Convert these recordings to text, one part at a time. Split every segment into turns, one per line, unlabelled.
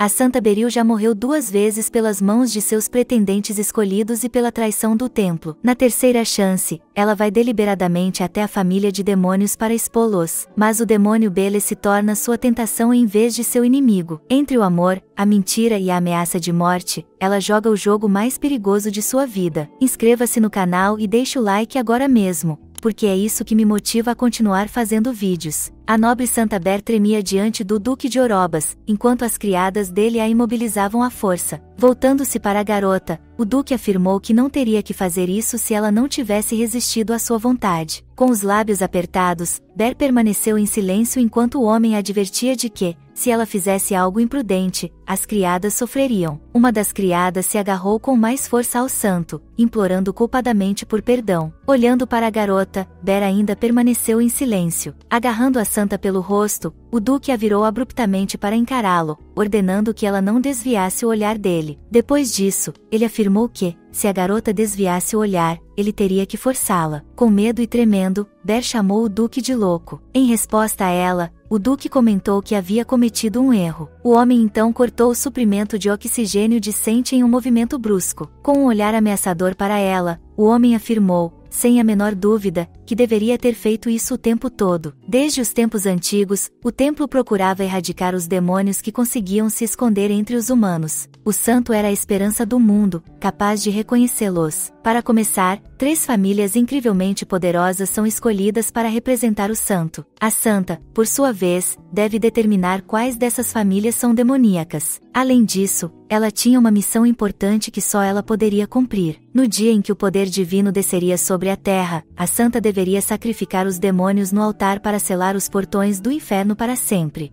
A Santa Beril já morreu 2 vezes pelas mãos de seus pretendentes escolhidos e pela traição do templo. Na terceira chance, ela vai deliberadamente até a família de demônios para expô-los. Mas o demônio Bele se torna sua tentação em vez de seu inimigo. Entre o amor, a mentira e a ameaça de morte, ela joga o jogo mais perigoso de sua vida. Inscreva-se no canal e deixe o like agora mesmo, porque é isso que me motiva a continuar fazendo vídeos. A nobre Santa Ber tremia diante do Duque de Orobas, enquanto as criadas dele a imobilizavam à força. Voltando-se para a garota, o Duque afirmou que não teria que fazer isso se ela não tivesse resistido à sua vontade. Com os lábios apertados, Ber permaneceu em silêncio enquanto o homem a advertia de que, se ela fizesse algo imprudente, as criadas sofreriam. Uma das criadas se agarrou com mais força ao santo, implorando culpadamente por perdão. Olhando para a garota, Ber ainda permaneceu em silêncio. Agarrando a santa pelo rosto, o Duque a virou abruptamente para encará-lo, ordenando que ela não desviasse o olhar dele. Depois disso, ele afirmou que, se a garota desviasse o olhar, ele teria que forçá-la. Com medo e tremendo, Ber chamou o Duque de louco. Em resposta a ela, o Duque comentou que havia cometido um erro. O homem então cortou o suprimento de oxigênio discente em um movimento brusco. Com um olhar ameaçador para ela, o homem afirmou, sem a menor dúvida, que deveria ter feito isso o tempo todo. Desde os tempos antigos, o templo procurava erradicar os demônios que conseguiam se esconder entre os humanos. O santo era a esperança do mundo, capaz de reconhecê-los. Para começar, 3 famílias incrivelmente poderosas são escolhidas para representar o santo. A santa, por sua vez, deve determinar quais dessas famílias são demoníacas. Além disso, ela tinha uma missão importante que só ela poderia cumprir. No dia em que o poder divino desceria sobre a terra, a santa deveria sacrificar os demônios no altar para selar os portões do inferno para sempre.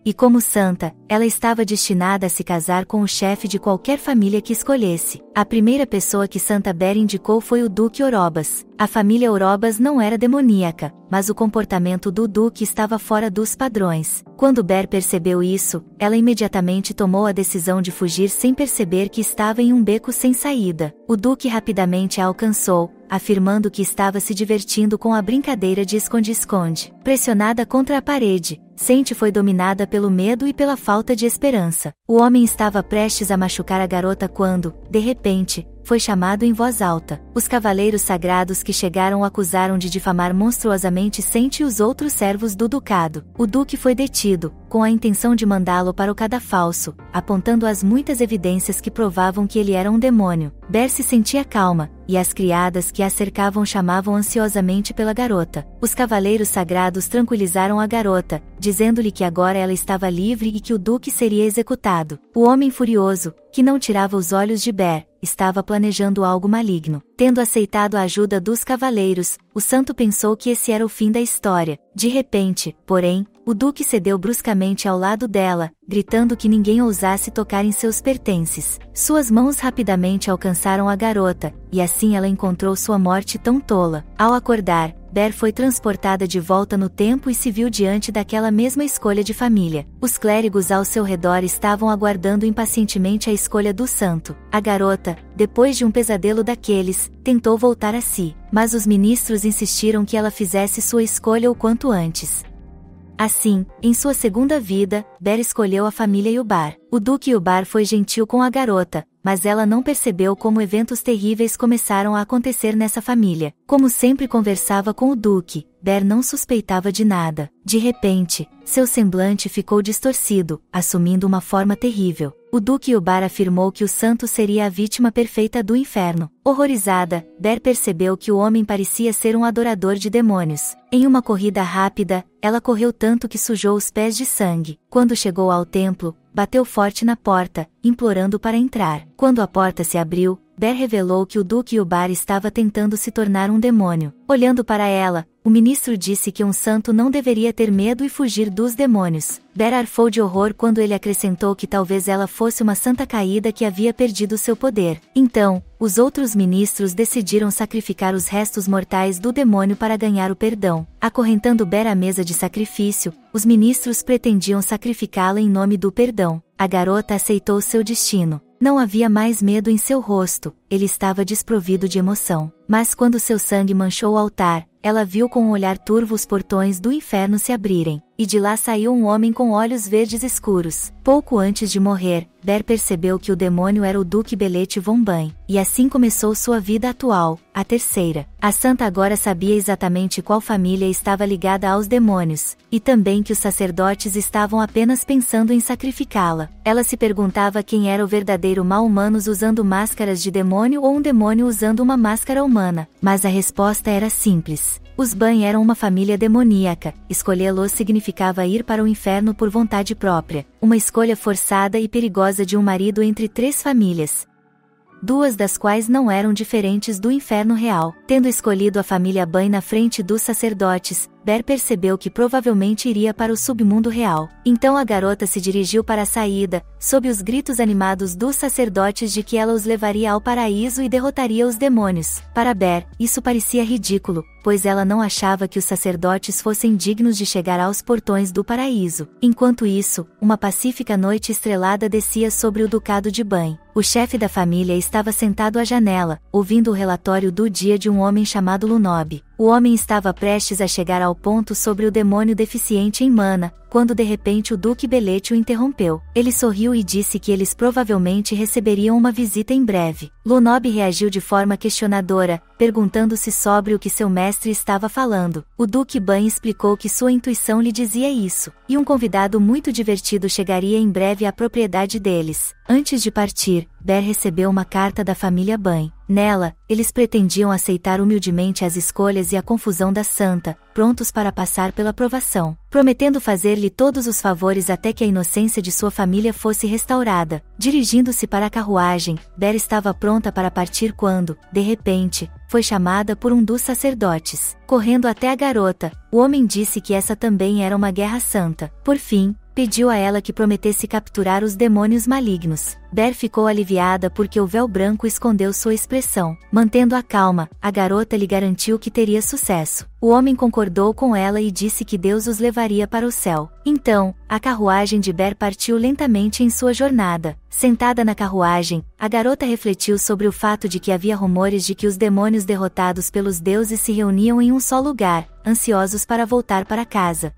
E como santa, ela estava destinada a se casar com o chefe de qualquer família que escolhesse. A primeira pessoa que Santa Ber indicou foi o Duque Orobas. A família Orobas não era demoníaca, mas o comportamento do Duque estava fora dos padrões. Quando Ber percebeu isso, ela imediatamente tomou a decisão de fugir sem perceber que estava em um beco sem saída. O Duque rapidamente a alcançou, afirmando que estava se divertindo com a brincadeira de esconde-esconde. Pressionada contra a parede, Sente foi dominada pelo medo e pela falta de esperança. O homem estava prestes a machucar a garota quando, de repente, foi chamado em voz alta. Os cavaleiros sagrados que chegaram o acusaram de difamar monstruosamente Sente e os outros servos do ducado. O duque foi detido, com a intenção de mandá-lo para o cadafalso, apontando as muitas evidências que provavam que ele era um demônio. Ber se sentia calma, e as criadas que a cercavam chamavam ansiosamente pela garota. Os cavaleiros sagrados tranquilizaram a garota, dizendo-lhe que agora ela estava livre e que o duque seria executado. O homem furioso, que não tirava os olhos de Ber, estava planejando algo maligno. Tendo aceitado a ajuda dos cavaleiros, o santo pensou que esse era o fim da história. De repente, porém, o duque cedeu bruscamente ao lado dela, gritando que ninguém ousasse tocar em seus pertences. Suas mãos rapidamente alcançaram a garota, e assim ela encontrou sua morte tão tola. Ao acordar, Ber foi transportada de volta no tempo e se viu diante daquela mesma escolha de família. Os clérigos ao seu redor estavam aguardando impacientemente a escolha do santo. A garota, depois de um pesadelo daqueles, tentou voltar a si, mas os ministros insistiram que ela fizesse sua escolha o quanto antes. Assim, em sua segunda vida, Ber escolheu a família Yubar. O duque Yubar foi gentil com a garota, mas ela não percebeu como eventos terríveis começaram a acontecer nessa família. Como sempre conversava com o duque, Ber não suspeitava de nada. De repente, seu semblante ficou distorcido, assumindo uma forma terrível. O duque Yubar afirmou que o santo seria a vítima perfeita do inferno. Horrorizada, Ber percebeu que o homem parecia ser um adorador de demônios. Em uma corrida rápida, ela correu tanto que sujou os pés de sangue. Quando chegou ao templo, bateu forte na porta, implorando para entrar. Quando a porta se abriu, Ber revelou que o duque Yubar estava tentando se tornar um demônio. Olhando para ela, o ministro disse que um santo não deveria ter medo e fugir dos demônios. Ber arfou de horror quando ele acrescentou que talvez ela fosse uma santa caída que havia perdido seu poder. Então, os outros ministros decidiram sacrificar os restos mortais do demônio para ganhar o perdão. Acorrentando Ber à mesa de sacrifício, os ministros pretendiam sacrificá-la em nome do perdão. A garota aceitou seu destino. Não havia mais medo em seu rosto, ele estava desprovido de emoção. Mas quando seu sangue manchou o altar, ela viu com um olhar turvo os portões do inferno se abrirem, e de lá saiu um homem com olhos verdes escuros. Pouco antes de morrer, Ber percebeu que o demônio era o Duque Belete von Ban, e assim começou sua vida atual, a terceira. A santa agora sabia exatamente qual família estava ligada aos demônios, e também que os sacerdotes estavam apenas pensando em sacrificá-la. Ela se perguntava quem era o verdadeiro mal, humanos usando máscaras de demônio ou um demônio usando uma máscara humana, mas a resposta era simples. Os Ban eram uma família demoníaca, escolhê-los significava ir para o inferno por vontade própria, uma escolha forçada e perigosa de um marido entre 3 famílias, 2 das quais não eram diferentes do inferno real. Tendo escolhido a família Ban na frente dos sacerdotes, Ber percebeu que provavelmente iria para o submundo real. Então a garota se dirigiu para a saída, sob os gritos animados dos sacerdotes de que ela os levaria ao paraíso e derrotaria os demônios. Para Ber, isso parecia ridículo, pois ela não achava que os sacerdotes fossem dignos de chegar aos portões do paraíso. Enquanto isso, uma pacífica noite estrelada descia sobre o ducado de Ban. O chefe da família estava sentado à janela, ouvindo o relatório do dia de um homem chamado Lunob. O homem estava prestes a chegar ao ponto sobre o demônio deficiente em mana, quando de repente o Duque Belete o interrompeu. Ele sorriu e disse que eles provavelmente receberiam uma visita em breve. Lunob reagiu de forma questionadora, perguntando-se sobre o que seu mestre estava falando. O Duque Ban explicou que sua intuição lhe dizia isso, e um convidado muito divertido chegaria em breve à propriedade deles. Antes de partir, Ber recebeu uma carta da família Ban. Nela, eles pretendiam aceitar humildemente as escolhas e a confusão da santa, prontos para passar pela provação, prometendo fazer-lhe todos os favores até que a inocência de sua família fosse restaurada. Dirigindo-se para a carruagem, Ber estava pronta para partir quando, de repente, foi chamada por um dos sacerdotes. Correndo até a garota, o homem disse que essa também era uma guerra santa. Por fim, pediu a ela que prometesse capturar os demônios malignos. Ber ficou aliviada porque o véu branco escondeu sua expressão. Mantendo a calma, a garota lhe garantiu que teria sucesso. O homem concordou com ela e disse que Deus os levaria para o céu. Então, a carruagem de Ber partiu lentamente em sua jornada. Sentada na carruagem, a garota refletiu sobre o fato de que havia rumores de que os demônios derrotados pelos deuses se reuniam em um só lugar, ansiosos para voltar para casa.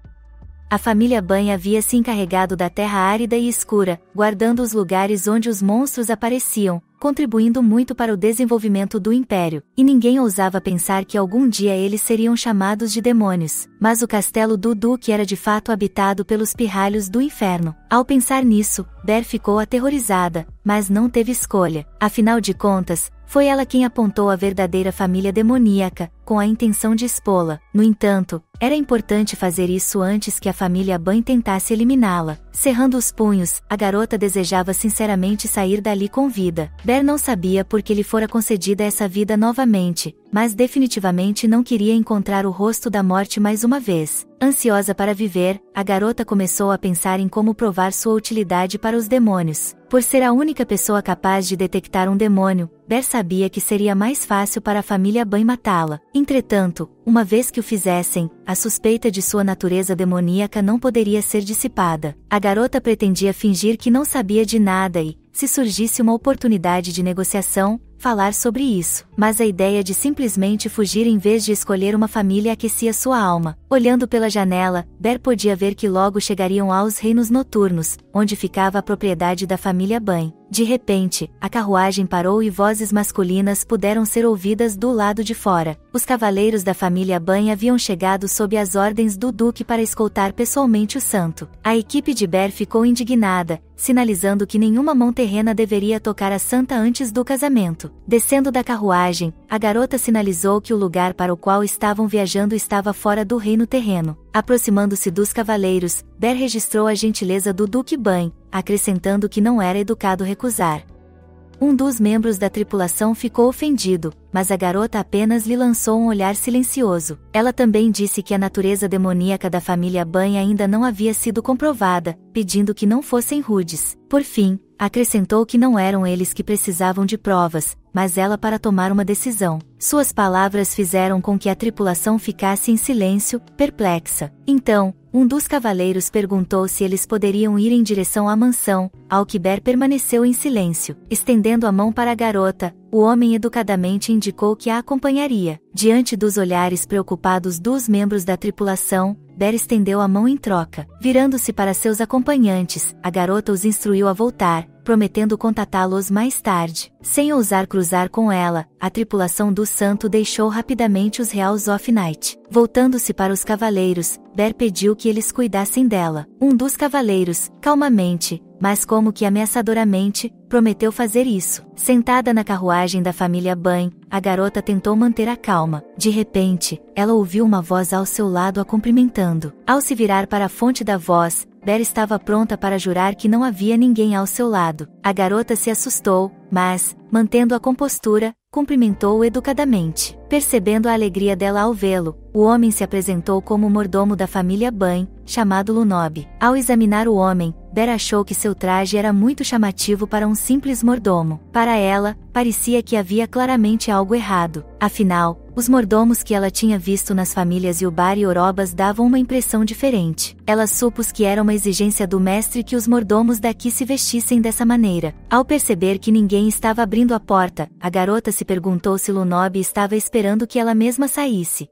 A família Ban havia se encarregado da terra árida e escura, guardando os lugares onde os monstros apareciam, contribuindo muito para o desenvolvimento do império, e ninguém ousava pensar que algum dia eles seriam chamados de demônios. Mas o castelo do Duque era de fato habitado pelos pirralhos do inferno. Ao pensar nisso, Ber ficou aterrorizada, mas não teve escolha. Afinal de contas, foi ela quem apontou a verdadeira família demoníaca, com a intenção de expô-la. No entanto, era importante fazer isso antes que a família Ban tentasse eliminá-la. Cerrando os punhos, a garota desejava sinceramente sair dali com vida. Ber não sabia por que lhe fora concedida essa vida novamente, mas definitivamente não queria encontrar o rosto da morte mais uma vez. Ansiosa para viver, a garota começou a pensar em como provar sua utilidade para os demônios. Por ser a única pessoa capaz de detectar um demônio, Ber sabia que seria mais fácil para a família Ban matá-la. Entretanto, uma vez que o fizessem, a suspeita de sua natureza demoníaca não poderia ser dissipada. A garota pretendia fingir que não sabia de nada e, se surgisse uma oportunidade de negociação, falar sobre isso. Mas a ideia de simplesmente fugir em vez de escolher uma família aquecia sua alma. Olhando pela janela, Ber podia ver que logo chegariam aos reinos noturnos, onde ficava a propriedade da família Ban. De repente, a carruagem parou e vozes masculinas puderam ser ouvidas do lado de fora. Os cavaleiros da família Ban haviam chegado sob as ordens do Duque para escoltar pessoalmente o santo. A equipe de Ber ficou indignada, sinalizando que nenhuma mão terrena deveria tocar a santa antes do casamento. Descendo da carruagem, a garota sinalizou que o lugar para o qual estavam viajando estava fora do reino terreno. Aproximando-se dos cavaleiros, Ber registrou a gentileza do Duque Ban, acrescentando que não era educado recusar. Um dos membros da tripulação ficou ofendido, mas a garota apenas lhe lançou um olhar silencioso. Ela também disse que a natureza demoníaca da família Ban ainda não havia sido comprovada, pedindo que não fossem rudes. Por fim, acrescentou que não eram eles que precisavam de provas, mas ela para tomar uma decisão. Suas palavras fizeram com que a tripulação ficasse em silêncio, perplexa. Então, um dos cavaleiros perguntou se eles poderiam ir em direção à mansão, ao que Ber permaneceu em silêncio. Estendendo a mão para a garota, o homem educadamente indicou que a acompanharia. Diante dos olhares preocupados dos membros da tripulação, Ber estendeu a mão em troca. Virando-se para seus acompanhantes, a garota os instruiu a voltar, prometendo contatá-los mais tarde. Sem ousar cruzar com ela, a tripulação do Santo deixou rapidamente os Realms of Night. Voltando-se para os cavaleiros, Ber pediu que eles cuidassem dela. Um dos cavaleiros, calmamente, mas como que ameaçadoramente, prometeu fazer isso. Sentada na carruagem da família Ban, a garota tentou manter a calma. De repente, ela ouviu uma voz ao seu lado a cumprimentando. Ao se virar para a fonte da voz, Ber estava pronta para jurar que não havia ninguém ao seu lado. A garota se assustou, mas, mantendo a compostura, cumprimentou-o educadamente. Percebendo a alegria dela ao vê-lo, o homem se apresentou como o mordomo da família Ban, chamado Lunob. Ao examinar o homem, Ber achou que seu traje era muito chamativo para um simples mordomo. Para ela, parecia que havia claramente algo errado. Afinal, os mordomos que ela tinha visto nas famílias Yubbar e Orobas davam uma impressão diferente. Ela supôs que era uma exigência do mestre que os mordomos daqui se vestissem dessa maneira. Ao perceber que ninguém estava abrindo a porta, a garota se perguntou se Lunob estava esperando que ela mesma saísse.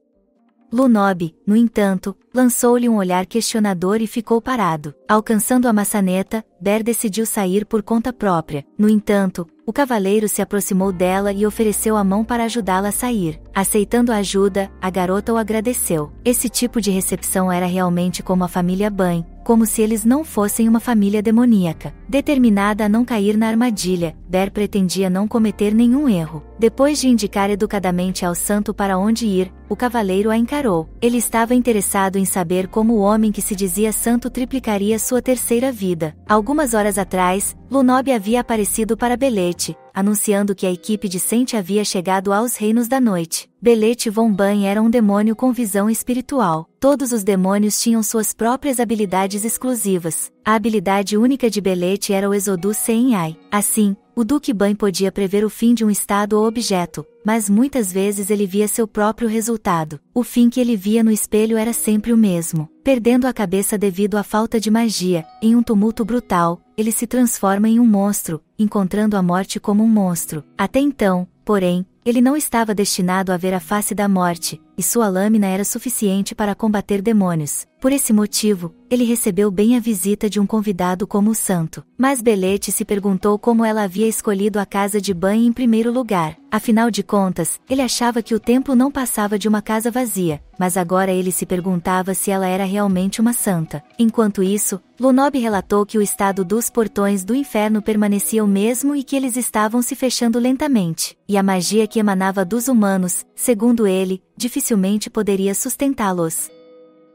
Lunob, no entanto, lançou-lhe um olhar questionador e ficou parado. Alcançando a maçaneta, Ber decidiu sair por conta própria. No entanto, o cavaleiro se aproximou dela e ofereceu a mão para ajudá-la a sair. Aceitando a ajuda, a garota o agradeceu. Esse tipo de recepção era realmente como a família Ban, como se eles não fossem uma família demoníaca. Determinada a não cair na armadilha, Ber pretendia não cometer nenhum erro. Depois de indicar educadamente ao santo para onde ir, o cavaleiro a encarou. Ele estava interessado em saber como o homem que se dizia santo triplicaria sua terceira vida. Algumas horas atrás, Lunob havia aparecido para Belete, anunciando que a equipe de Sente havia chegado aos Reinos da Noite. Belete von Ban era um demônio com visão espiritual. Todos os demônios tinham suas próprias habilidades exclusivas. A habilidade única de Belete era o Exodus Seinai. Assim, o Duque Ban podia prever o fim de um estado ou objeto, mas muitas vezes ele via seu próprio resultado. O fim que ele via no espelho era sempre o mesmo. Perdendo a cabeça devido à falta de magia, em um tumulto brutal, ele se transforma em um monstro, encontrando a morte como um monstro. Até então, porém, ele não estava destinado a ver a face da morte, e sua lâmina era suficiente para combater demônios. Por esse motivo, ele recebeu bem a visita de um convidado como o santo. Mas Belete se perguntou como ela havia escolhido a casa de Ban em primeiro lugar. Afinal de contas, ele achava que o templo não passava de uma casa vazia, mas agora ele se perguntava se ela era realmente uma santa. Enquanto isso, Lunob relatou que o estado dos portões do inferno permanecia o mesmo e que eles estavam se fechando lentamente, e a magia que emanava dos humanos, segundo ele, dificilmente poderia sustentá-los.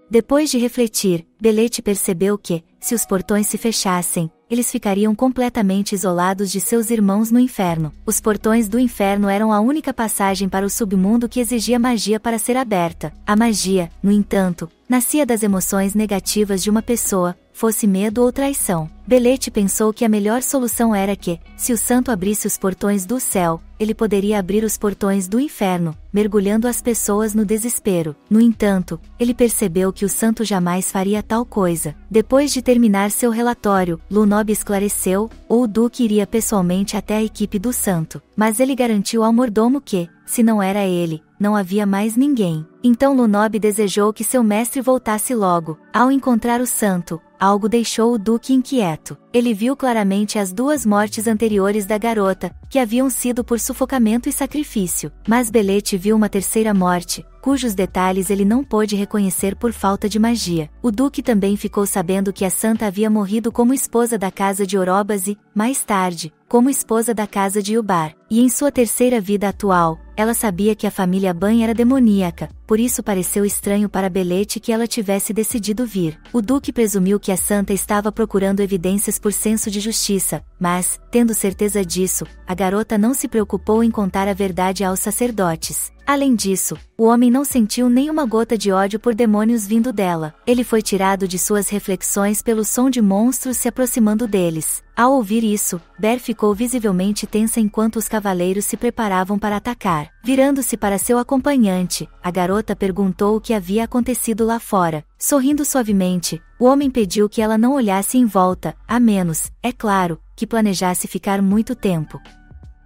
Depois de refletir, Belete percebeu que, se os portões se fechassem, eles ficariam completamente isolados de seus irmãos no inferno. Os portões do inferno eram a única passagem para o submundo que exigia magia para ser aberta. A magia, no entanto, nascia das emoções negativas de uma pessoa, fosse medo ou traição. Belete pensou que a melhor solução era que, se o santo abrisse os portões do céu, ele poderia abrir os portões do inferno, mergulhando as pessoas no desespero. No entanto, ele percebeu que o santo jamais faria tal coisa. Depois de terminar seu relatório, Lunob esclareceu, ou o Duque iria pessoalmente até a equipe do santo. Mas ele garantiu ao mordomo que, se não era ele, não havia mais ninguém. Então Lunob desejou que seu mestre voltasse logo. Ao encontrar o santo, algo deixou o Duque inquieto. Ele viu claramente as duas mortes anteriores da garota, que haviam sido por sufocamento e sacrifício. Mas Belete viu uma terceira morte, cujos detalhes ele não pôde reconhecer por falta de magia. O Duque também ficou sabendo que a santa havia morrido como esposa da casa de Orobas e, mais tarde, como esposa da casa de Yubbar. E em sua terceira vida atual, ela sabia que a família Ban era demoníaca, por isso pareceu estranho para Belete que ela tivesse decidido vir. O Duque presumiu que a santa estava procurando evidências por senso de justiça, mas, tendo certeza disso, a garota não se preocupou em contar a verdade aos sacerdotes. Além disso, o homem não sentiu nenhuma gota de ódio por demônios vindo dela. Ele foi tirado de suas reflexões pelo som de monstros se aproximando deles. Ao ouvir isso, Ber ficou visivelmente tensa enquanto os cavaleiros se preparavam para atacar. Virando-se para seu acompanhante, a garota perguntou o que havia acontecido lá fora. Sorrindo suavemente, o homem pediu que ela não olhasse em volta, a menos, é claro, que planejasse ficar muito tempo.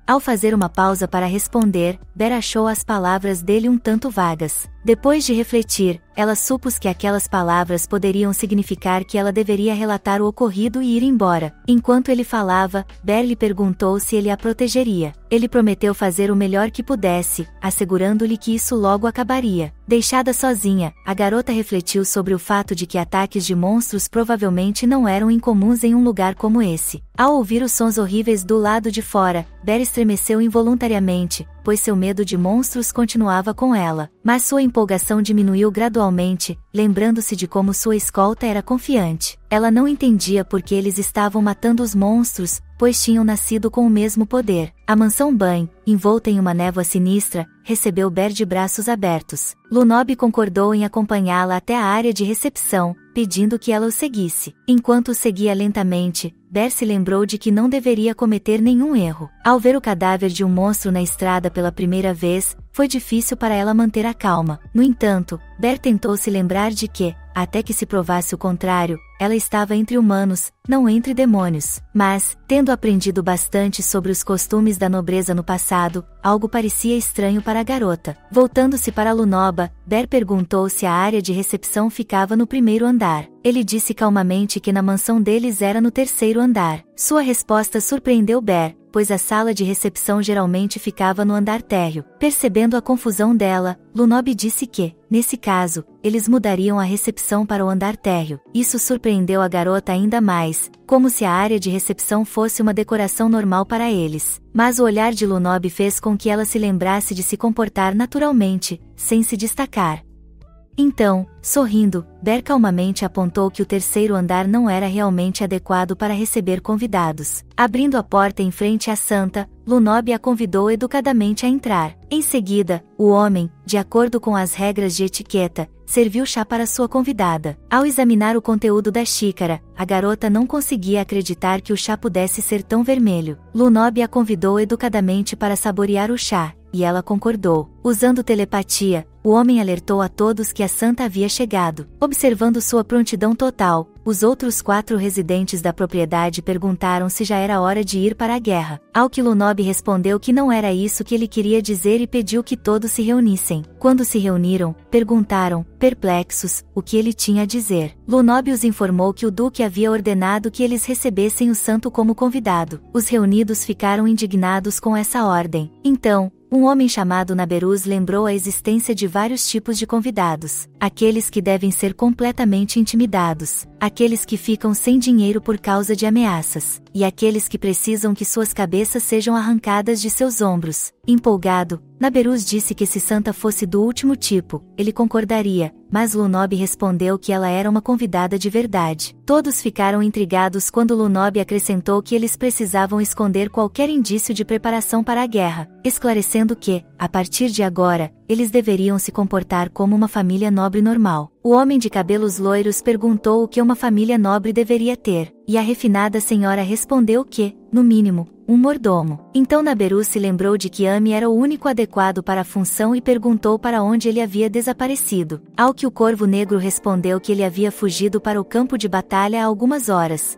Ao fazer uma pausa para responder, Ber achou as palavras dele um tanto vagas. Depois de refletir, ela supôs que aquelas palavras poderiam significar que ela deveria relatar o ocorrido e ir embora. Enquanto ele falava, Ber lhe perguntou se ele a protegeria. Ele prometeu fazer o melhor que pudesse, assegurando-lhe que isso logo acabaria. Deixada sozinha, a garota refletiu sobre o fato de que ataques de monstros provavelmente não eram incomuns em um lugar como esse. Ao ouvir os sons horríveis do lado de fora, Ber estremeceu involuntariamente, pois seu medo de monstros continuava com ela. Mas sua empolgação diminuiu gradualmente, lembrando-se de como sua escolta era confiante. Ela não entendia por que eles estavam matando os monstros, pois tinham nascido com o mesmo poder. A mansão Bain, envolta em uma névoa sinistra, recebeu Ber de braços abertos. Lunob concordou em acompanhá-la até a área de recepção, pedindo que ela o seguisse. Enquanto o seguia lentamente, Ber se lembrou de que não deveria cometer nenhum erro. Ao ver o cadáver de um monstro na estrada pela primeira vez, foi difícil para ela manter a calma. No entanto, Ber tentou se lembrar de que, até que se provasse o contrário, ela estava entre humanos, não entre demônios. Mas, tendo aprendido bastante sobre os costumes da nobreza no passado, algo parecia estranho para a garota. Voltando-se para Lunoba, Ber perguntou se a área de recepção ficava no primeiro andar. Ele disse calmamente que na mansão deles era no terceiro andar. Sua resposta surpreendeu Ber, pois a sala de recepção geralmente ficava no andar térreo. Percebendo a confusão dela, Lunob disse que, nesse caso, eles mudariam a recepção para o andar térreo. Isso surpreendeu a garota ainda mais, como se a área de recepção fosse uma decoração normal para eles. Mas o olhar de Lunob fez com que ela se lembrasse de se comportar naturalmente, sem se destacar. Então, sorrindo, Ber calmamente apontou que o terceiro andar não era realmente adequado para receber convidados. Abrindo a porta em frente à santa, Lunob a convidou educadamente a entrar. Em seguida, o homem, de acordo com as regras de etiqueta, serviu chá para sua convidada. Ao examinar o conteúdo da xícara, a garota não conseguia acreditar que o chá pudesse ser tão vermelho. Lunob a convidou educadamente para saborear o chá, e ela concordou. Usando telepatia, o homem alertou a todos que a santa havia chegado. Observando sua prontidão total, os outros 4 residentes da propriedade perguntaram se já era hora de ir para a guerra. Ao que Lunob respondeu que não era isso que ele queria dizer e pediu que todos se reunissem. Quando se reuniram, perguntaram, perplexos, o que ele tinha a dizer. Lunob os informou que o duque havia ordenado que eles recebessem o santo como convidado. Os reunidos ficaram indignados com essa ordem. Então, um homem chamado Naberuz lembrou a existência de vários tipos de convidados. Aqueles que devem ser completamente intimidados, aqueles que ficam sem dinheiro por causa de ameaças, e aqueles que precisam que suas cabeças sejam arrancadas de seus ombros. Empolgado, Naberuz disse que se Santa fosse do último tipo, ele concordaria, mas Lunob respondeu que ela era uma convidada de verdade. Todos ficaram intrigados quando Lunob acrescentou que eles precisavam esconder qualquer indício de preparação para a guerra, esclarecendo que, a partir de agora, eles deveriam se comportar como uma família nobre normal. O homem de cabelos loiros perguntou o que uma família nobre deveria ter, e a refinada senhora respondeu que, no mínimo, um mordomo. Então Naberuz se lembrou de que Ami era o único adequado para a função e perguntou para onde ele havia desaparecido. Ao que o Corvo Negro respondeu que ele havia fugido para o campo de batalha há algumas horas.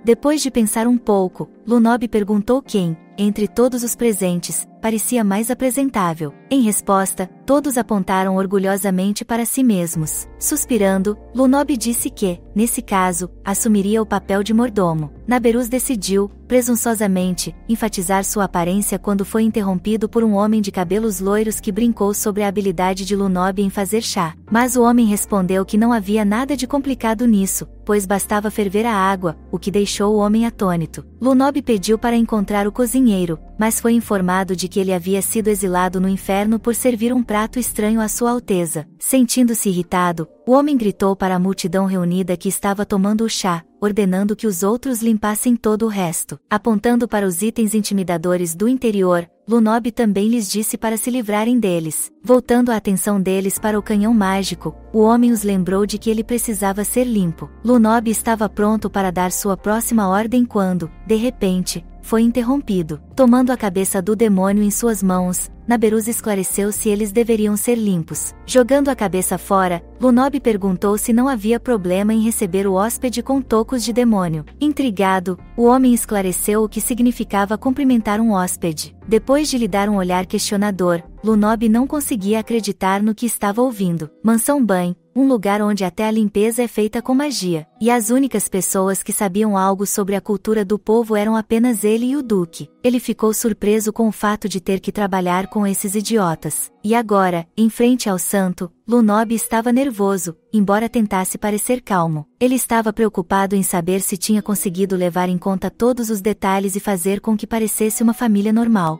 Depois de pensar um pouco, Lunob perguntou quem, entre todos os presentes, parecia mais apresentável. Em resposta, todos apontaram orgulhosamente para si mesmos. Suspirando, Lunob disse que, nesse caso, assumiria o papel de mordomo. Naberuz decidiu, presunçosamente, enfatizar sua aparência quando foi interrompido por um homem de cabelos loiros que brincou sobre a habilidade de Lunob em fazer chá. Mas o homem respondeu que não havia nada de complicado nisso, pois bastava ferver a água, o que deixou o homem atônito. Lunob pediu para encontrar o cozinheiro, mas foi informado de que ele havia sido exilado no inferno por servir um prato estranho à Sua Alteza. Sentindo-se irritado, O homem gritou para a multidão reunida que estava tomando o chá, ordenando que os outros limpassem todo o resto. Apontando para os itens intimidadores do interior, Lunob também lhes disse para se livrarem deles. Voltando a atenção deles para o canhão mágico, o homem os lembrou de que ele precisava ser limpo. Lunob estava pronto para dar sua próxima ordem quando, de repente, foi interrompido. Tomando a cabeça do demônio em suas mãos, Naberuz esclareceu se eles deveriam ser limpos. Jogando a cabeça fora, Lunob perguntou se não havia problema em receber o hóspede com tocos de demônio. Intrigado, o homem esclareceu o que significava cumprimentar um hóspede. Depois de lhe dar um olhar questionador, Lunob não conseguia acreditar no que estava ouvindo. Mansão Ban, um lugar onde até a limpeza é feita com magia. E as únicas pessoas que sabiam algo sobre a cultura do povo eram apenas ele e o Duque. Ele ficou surpreso com o fato de ter que trabalhar com esses idiotas. E agora, em frente ao santo, Lunob estava nervoso, embora tentasse parecer calmo. Ele estava preocupado em saber se tinha conseguido levar em conta todos os detalhes e fazer com que parecesse uma família normal.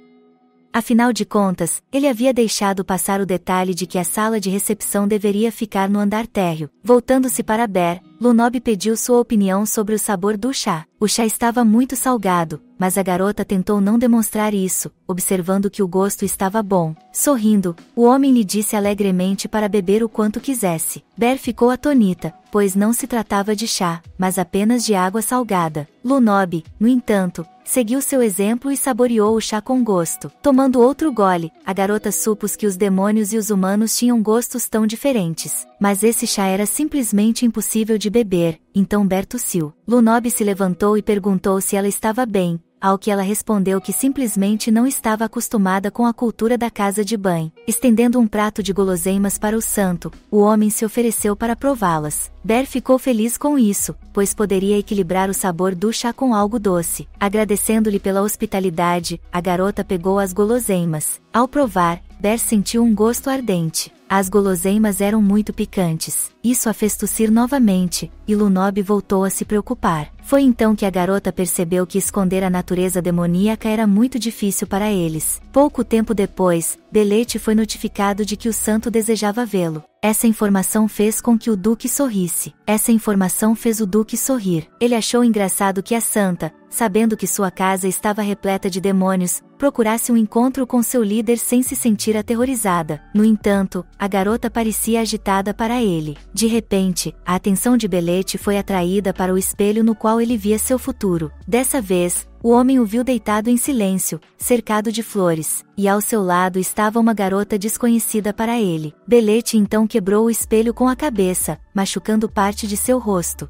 Afinal de contas, ele havia deixado passar o detalhe de que a sala de recepção deveria ficar no andar térreo. Voltando-se para Ber, Lunob pediu sua opinião sobre o sabor do chá. O chá estava muito salgado, mas a garota tentou não demonstrar isso, observando que o gosto estava bom. Sorrindo, o homem lhe disse alegremente para beber o quanto quisesse. Ber ficou atônita, pois não se tratava de chá, mas apenas de água salgada. Lunob, no entanto, seguiu seu exemplo e saboreou o chá com gosto. Tomando outro gole, a garota supôs que os demônios e os humanos tinham gostos tão diferentes. Mas esse chá era simplesmente impossível de beber, então Ber tossiu. Lunob se levantou e perguntou se ela estava bem, ao que ela respondeu que simplesmente não estava acostumada com a cultura da casa de Ban. Estendendo um prato de guloseimas para o santo, o homem se ofereceu para prová-las. Ber ficou feliz com isso, pois poderia equilibrar o sabor do chá com algo doce. Agradecendo-lhe pela hospitalidade, a garota pegou as guloseimas. Ao provar, Ber sentiu um gosto ardente. As guloseimas eram muito picantes. Isso a fez tossir novamente, e Lunob voltou a se preocupar. Foi então que a garota percebeu que esconder a natureza demoníaca era muito difícil para eles. Pouco tempo depois, Belete foi notificado de que o santo desejava vê-lo. Essa informação fez com que o Duque sorrisse. Essa informação fez o Duque sorrir. Ele achou engraçado que a santa, sabendo que sua casa estava repleta de demônios, procurasse um encontro com seu líder sem se sentir aterrorizada. No entanto, a garota parecia agitada para ele. De repente, a atenção de Belete foi atraída para o espelho no qual ele via seu futuro. Dessa vez, o homem o viu deitado em silêncio, cercado de flores, e ao seu lado estava uma garota desconhecida para ele. Belete então quebrou o espelho com a cabeça, machucando parte de seu rosto.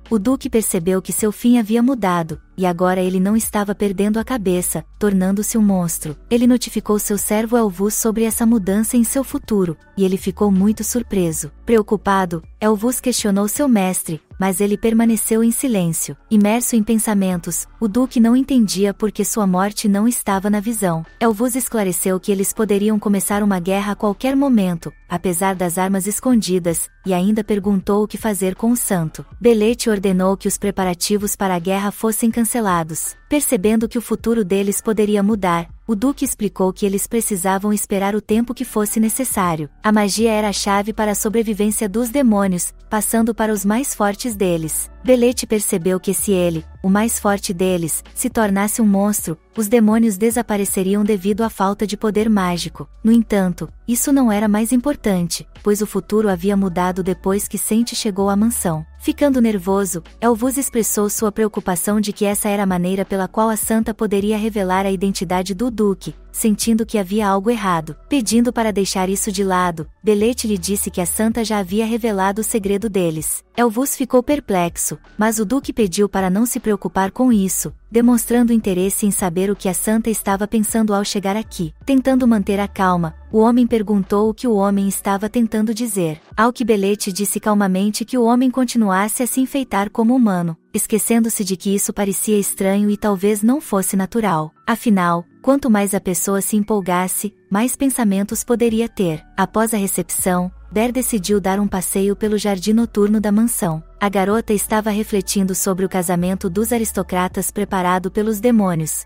O Duque percebeu que seu fim havia mudado, e agora ele não estava perdendo a cabeça, tornando-se um monstro. Ele notificou seu servo Elvus sobre essa mudança em seu futuro, e ele ficou muito surpreso. Preocupado, Elvus questionou seu mestre, mas ele permaneceu em silêncio. Imerso em pensamentos, o Duque não entendia por que sua morte não estava na visão. Elvus esclareceu que eles poderiam começar uma guerra a qualquer momento, apesar das armas escondidas, e ainda perguntou o que fazer com o santo. Belete ordenou que os preparativos para a guerra fossem cancelados. Percebendo que o futuro deles poderia mudar, o Duque explicou que eles precisavam esperar o tempo que fosse necessário. A magia era a chave para a sobrevivência dos demônios, passando para os mais fortes deles. Belete percebeu que se ele, o mais forte deles, se tornasse um monstro, os demônios desapareceriam devido à falta de poder mágico. No entanto, isso não era mais importante, pois o futuro havia mudado depois que Sente chegou à mansão. Ficando nervoso, Elvus expressou sua preocupação de que essa era a maneira pela qual a santa poderia revelar a identidade do Duque, sentindo que havia algo errado. Pedindo para deixar isso de lado, Belete lhe disse que a santa já havia revelado o segredo deles. Elvus ficou perplexo, mas o Duque pediu para não se preocupar com isso, demonstrando interesse em saber o que a santa estava pensando ao chegar aqui. Tentando manter a calma, o homem perguntou o que o homem estava tentando dizer. Ao que Belete disse calmamente que o homem continuasse a se enfeitar como humano, esquecendo-se de que isso parecia estranho e talvez não fosse natural. Afinal, quanto mais a pessoa se empolgasse, mais pensamentos poderia ter. Após a recepção, Ber decidiu dar um passeio pelo jardim noturno da mansão. A garota estava refletindo sobre o casamento dos aristocratas preparado pelos demônios.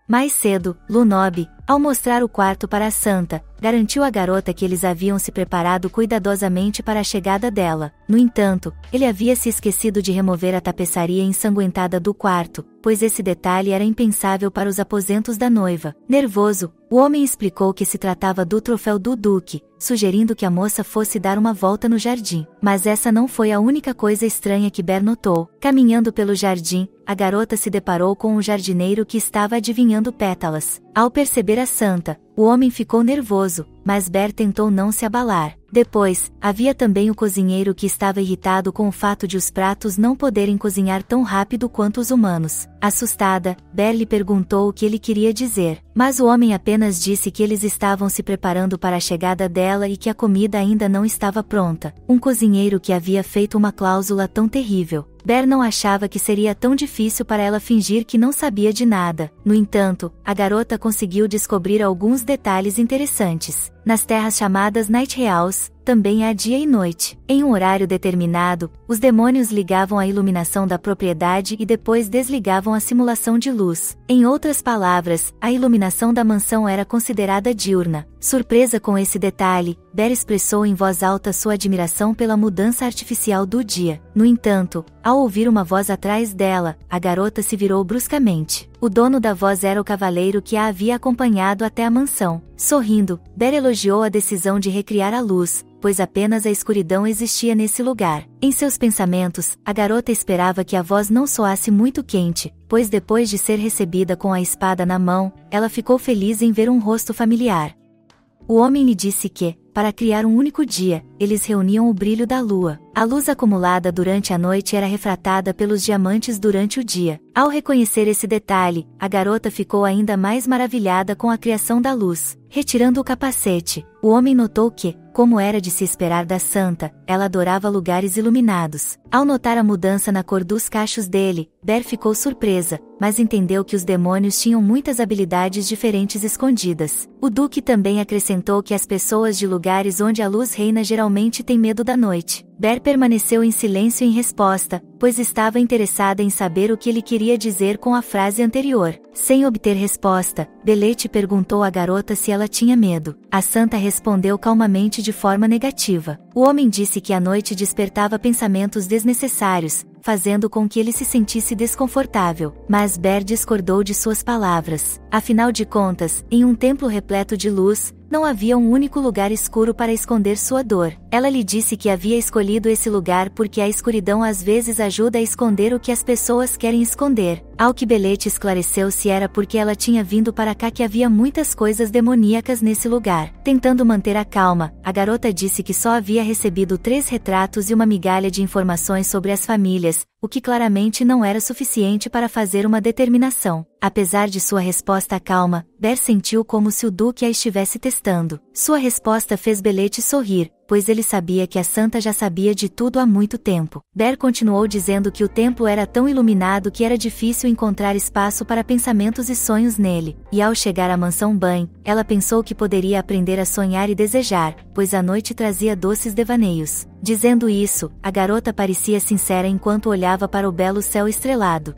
Mais cedo, Lunob, ao mostrar o quarto para a santa, garantiu à garota que eles haviam se preparado cuidadosamente para a chegada dela. No entanto, ele havia se esquecido de remover a tapeçaria ensanguentada do quarto, pois esse detalhe era impensável para os aposentos da noiva. Nervoso, o homem explicou que se tratava do troféu do duque, sugerindo que a moça fosse dar uma volta no jardim. Mas essa não foi a única coisa estranha que Ber notou. Caminhando pelo jardim, a garota se deparou com um jardineiro que estava adivinhando pétalas. Ao perceber a santa, o homem ficou nervoso, mas Ber tentou não se abalar. Depois, havia também o cozinheiro que estava irritado com o fato de os pratos não poderem cozinhar tão rápido quanto os humanos. Assustada, Ber lhe perguntou o que ele queria dizer, mas o homem apenas disse que eles estavam se preparando para a chegada dela e que a comida ainda não estava pronta. Um cozinheiro que havia feito uma cláusula tão terrível. Ber não achava que seria tão difícil para ela fingir que não sabia de nada. No entanto, a garota conseguiu descobrir alguns detalhes interessantes. Nas terras chamadas Night Realms, também há dia e noite. Em um horário determinado, os demônios ligavam a iluminação da propriedade e depois desligavam a simulação de luz. Em outras palavras, a iluminação da mansão era considerada diurna. Surpresa com esse detalhe, Ber expressou em voz alta sua admiração pela mudança artificial do dia. No entanto, ao ouvir uma voz atrás dela, a garota se virou bruscamente. O dono da voz era o cavaleiro que a havia acompanhado até a mansão. Sorrindo, Ber elogiou a decisão de recriar a luz, pois apenas a escuridão existia nesse lugar. Em seus pensamentos, a garota esperava que a voz não soasse muito quente, pois depois de ser recebida com a espada na mão, ela ficou feliz em ver um rosto familiar. O homem lhe disse que, para criar um único dia, eles reuniam o brilho da lua. A luz acumulada durante a noite era refratada pelos diamantes durante o dia. Ao reconhecer esse detalhe, a garota ficou ainda mais maravilhada com a criação da luz. Retirando o capacete, o homem notou que, como era de se esperar da santa, ela adorava lugares iluminados. Ao notar a mudança na cor dos cachos dele, Ber ficou surpresa, mas entendeu que os demônios tinham muitas habilidades diferentes escondidas. O duque também acrescentou que as pessoas de lugares onde a luz reina geralmente têm medo da noite. Ber permaneceu em silêncio em resposta, pois estava interessada em saber o que ele queria dizer com a frase anterior. Sem obter resposta, Belete perguntou à garota se ela tinha medo. A santa respondeu calmamente de forma negativa. O homem disse que a noite despertava pensamentos desnecessários, fazendo com que ele se sentisse desconfortável, mas Ber discordou de suas palavras. Afinal de contas, em um templo repleto de luz, não havia um único lugar escuro para esconder sua dor. Ela lhe disse que havia escolhido esse lugar porque a escuridão às vezes ajuda a esconder o que as pessoas querem esconder. Ao que Belete esclareceu se era porque ela tinha vindo para cá que havia muitas coisas demoníacas nesse lugar. Tentando manter a calma, a garota disse que só havia recebido 3 retratos e uma migalha de informações sobre as famílias, o que claramente não era suficiente para fazer uma determinação. Apesar de sua resposta calma, Ber sentiu como se o duque a estivesse testando. Sua resposta fez Belete sorrir, pois ele sabia que a santa já sabia de tudo há muito tempo. Ber continuou dizendo que o templo era tão iluminado que era difícil encontrar espaço para pensamentos e sonhos nele, e ao chegar à mansão Bain, ela pensou que poderia aprender a sonhar e desejar, pois a noite trazia doces devaneios. Dizendo isso, a garota parecia sincera enquanto olhava para o belo céu estrelado.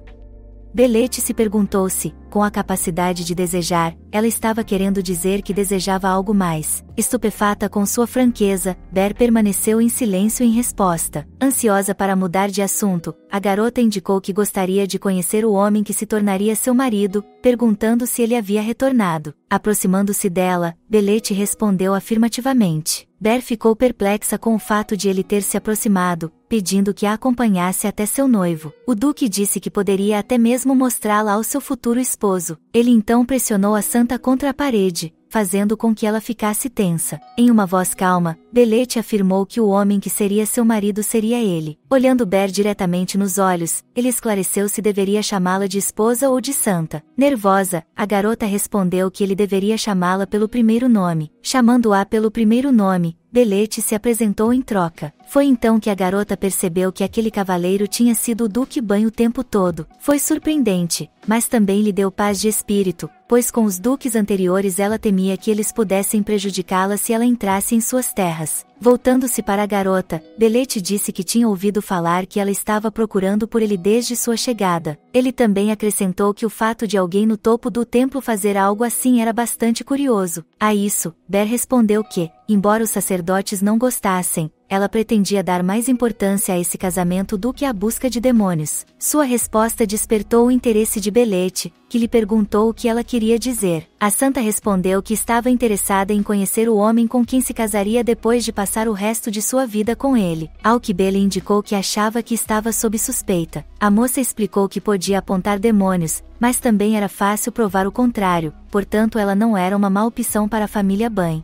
Belete se perguntou se, com a capacidade de desejar, ela estava querendo dizer que desejava algo mais. Estupefata com sua franqueza, Ber permaneceu em silêncio em resposta. Ansiosa para mudar de assunto, a garota indicou que gostaria de conhecer o homem que se tornaria seu marido, perguntando se ele havia retornado. Aproximando-se dela, Belete respondeu afirmativamente. Ber ficou perplexa com o fato de ele ter se aproximado, pedindo que a acompanhasse até seu noivo. O duque disse que poderia até mesmo mostrá-la ao seu futuro esposo. Ele então pressionou a santa contra a parede, fazendo com que ela ficasse tensa. Em uma voz calma, Belete afirmou que o homem que seria seu marido seria ele. Olhando Ber diretamente nos olhos, ele esclareceu se deveria chamá-la de esposa ou de santa. Nervosa, a garota respondeu que ele deveria chamá-la pelo primeiro nome. Chamando-a pelo primeiro nome, Belete se apresentou em troca. Foi então que a garota percebeu que aquele cavaleiro tinha sido o Duque Ban o tempo todo. Foi surpreendente, mas também lhe deu paz de espírito, pois com os duques anteriores ela temia que eles pudessem prejudicá-la se ela entrasse em suas terras. Voltando-se para a garota, Belete disse que tinha ouvido falar que ela estava procurando por ele desde sua chegada. Ele também acrescentou que o fato de alguém no topo do templo fazer algo assim era bastante curioso. A isso, Ber respondeu que, embora os sacerdotes não gostassem, ela pretendia dar mais importância a esse casamento do que à busca de demônios. Sua resposta despertou o interesse de Belete, que lhe perguntou o que ela queria dizer. A santa respondeu que estava interessada em conhecer o homem com quem se casaria depois de passar o resto de sua vida com ele. Ao que Bele indicou que achava que estava sob suspeita. A moça explicou que podia apontar demônios, mas também era fácil provar o contrário, portanto ela não era uma má opção para a família Ban.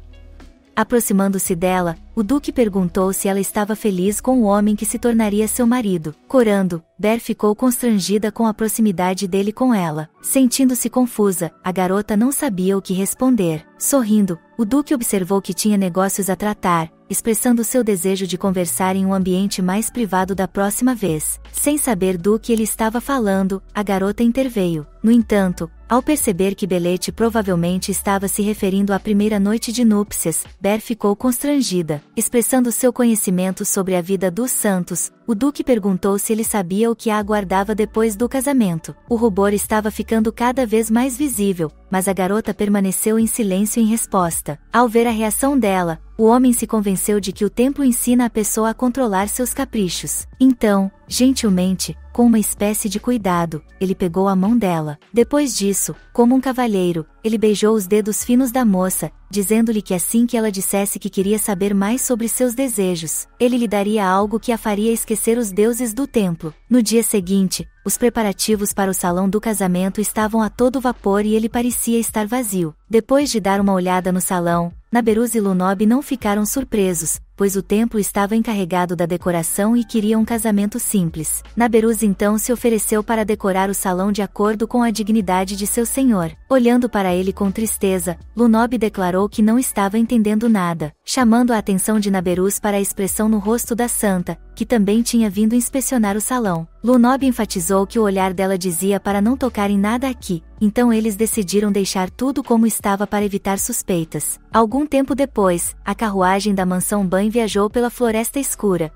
Aproximando-se dela, o duque perguntou se ela estava feliz com o homem que se tornaria seu marido. Corando, Ber ficou constrangida com a proximidade dele com ela. Sentindo-se confusa, a garota não sabia o que responder. Sorrindo, o duque observou que tinha negócios a tratar, expressando seu desejo de conversar em um ambiente mais privado da próxima vez. Sem saber do que ele estava falando, a garota interveio. No entanto, ao perceber que Belete provavelmente estava se referindo à primeira noite de núpcias, Ber ficou constrangida. Expressando seu conhecimento sobre a vida dos santos, o duque perguntou se ele sabia o que a aguardava depois do casamento. O rubor estava ficando cada vez mais visível, mas a garota permaneceu em silêncio em resposta. Ao ver a reação dela, o homem se convenceu de que o templo ensina a pessoa a controlar seus caprichos. Então, gentilmente, com uma espécie de cuidado, ele pegou a mão dela. Depois disso, como um cavalheiro, ele beijou os dedos finos da moça, dizendo-lhe que assim que ela dissesse que queria saber mais sobre seus desejos, ele lhe daria algo que a faria esquecer os deuses do templo. No dia seguinte, os preparativos para o salão do casamento estavam a todo vapor e ele parecia estar vazio. Depois de dar uma olhada no salão, Naberuz e Lunob não ficaram surpresos, pois o templo estava encarregado da decoração e queria um casamento simples. Naberuz então se ofereceu para decorar o salão de acordo com a dignidade de seu senhor. Olhando para ele com tristeza, Lunob declarou que não estava entendendo nada, chamando a atenção de Naberuz para a expressão no rosto da santa, que também tinha vindo inspecionar o salão. Lunob enfatizou que o olhar dela dizia para não tocar em nada aqui, então eles decidiram deixar tudo como estava para evitar suspeitas. Algum tempo depois, a carruagem da mansão Ban viajou pela floresta escura.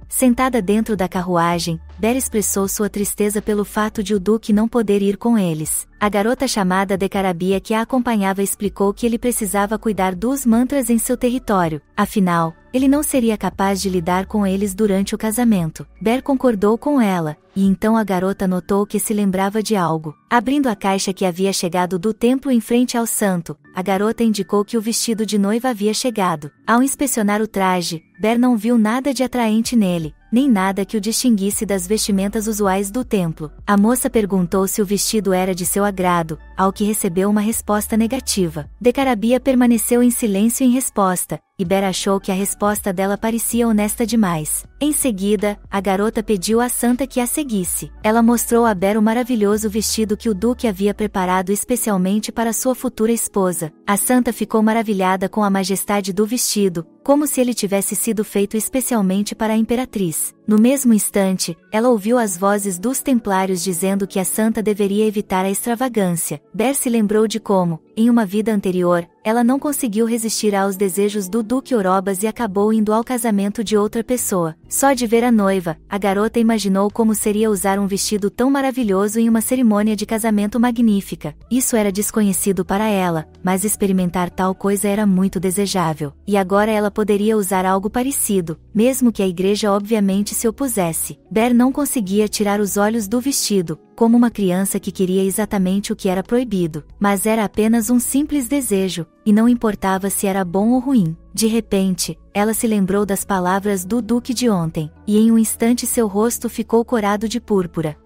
Sentada dentro da carruagem, Ber expressou sua tristeza pelo fato de o duque não poder ir com eles. A garota chamada Decarabia que a acompanhava explicou que ele precisava cuidar dos mantras em seu território, afinal, ele não seria capaz de lidar com eles durante o casamento. Ber concordou com ela, e então a garota notou que se lembrava de algo. Abrindo a caixa que havia chegado do templo em frente ao santo, a garota indicou que o vestido de noiva havia chegado. Ao inspecionar o traje, Ber não viu nada de atraente nele, nem nada que o distinguisse das vestimentas usuais do templo. A moça perguntou se o vestido era de seu agrado, ao que recebeu uma resposta negativa. Decarabia permaneceu em silêncio em resposta, e Ber achou que a resposta dela parecia honesta demais. Em seguida, a garota pediu à santa que a seguisse. Ela mostrou a Ber o maravilhoso vestido que o duque havia preparado especialmente para sua futura esposa. A santa ficou maravilhada com a majestade do vestido, como se ele tivesse sido feito especialmente para a imperatriz. No mesmo instante, ela ouviu as vozes dos templários dizendo que a santa deveria evitar a extravagância. Ber se lembrou de como, em uma vida anterior, ela não conseguiu resistir aos desejos do Duque Orobas e acabou indo ao casamento de outra pessoa. Só de ver a noiva, a garota imaginou como seria usar um vestido tão maravilhoso em uma cerimônia de casamento magnífica. Isso era desconhecido para ela, mas experimentar tal coisa era muito desejável. E agora ela poderia usar algo parecido, mesmo que a igreja obviamente se opusesse. Ber não conseguia tirar os olhos do vestido, como uma criança que queria exatamente o que era proibido, mas era apenas um simples desejo, e não importava se era bom ou ruim. De repente, ela se lembrou das palavras do Duque de ontem, e em um instante seu rosto ficou corado de púrpura.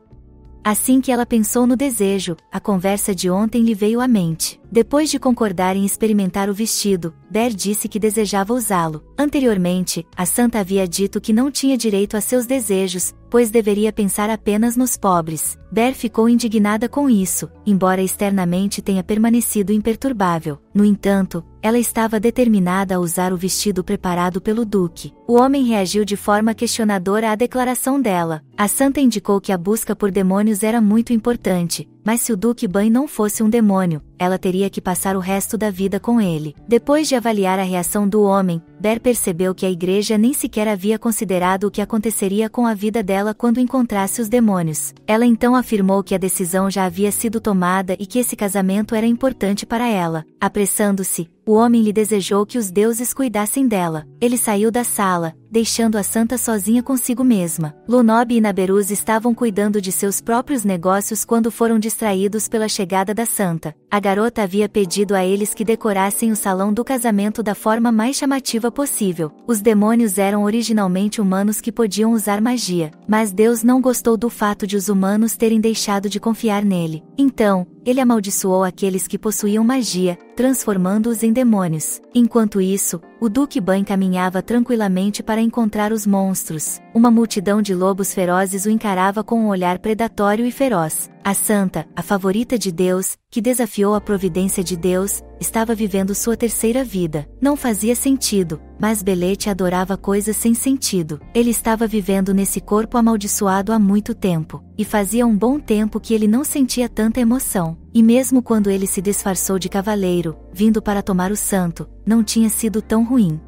Assim que ela pensou no desejo, a conversa de ontem lhe veio à mente. Depois de concordar em experimentar o vestido, Ber disse que desejava usá-lo. Anteriormente, a santa havia dito que não tinha direito a seus desejos, pois deveria pensar apenas nos pobres. Ber ficou indignada com isso, embora externamente tenha permanecido imperturbável. No entanto, ela estava determinada a usar o vestido preparado pelo Duque. O homem reagiu de forma questionadora à declaração dela. A santa indicou que a busca por demônios era muito importante, mas se o Duque Ban não fosse um demônio, ela teria que passar o resto da vida com ele. Depois de avaliar a reação do homem, Ber percebeu que a igreja nem sequer havia considerado o que aconteceria com a vida dela quando encontrasse os demônios. Ela então afirmou que a decisão já havia sido tomada e que esse casamento era importante para ela. Apressando-se, o homem lhe desejou que os deuses cuidassem dela. Ele saiu da sala, deixando a santa sozinha consigo mesma. Lunob e Naberuz estavam cuidando de seus próprios negócios quando foram distraídos pela chegada da santa. A garota havia pedido a eles que decorassem o salão do casamento da forma mais chamativa possível. Os demônios eram originalmente humanos que podiam usar magia, mas Deus não gostou do fato de os humanos terem deixado de confiar nele. Então, ele amaldiçoou aqueles que possuíam magia, transformando-os em demônios. Enquanto isso, o Duque Ban caminhava tranquilamente para encontrar os monstros. Uma multidão de lobos ferozes o encarava com um olhar predatório e feroz. A santa, a favorita de Deus, que desafiou a providência de Deus, estava vivendo sua terceira vida. Não fazia sentido, mas Belete adorava coisas sem sentido. Ele estava vivendo nesse corpo amaldiçoado há muito tempo, e fazia um bom tempo que ele não sentia tanta emoção. E mesmo quando ele se disfarçou de cavaleiro, vindo para tomar o santo, não tinha sido tão ruim.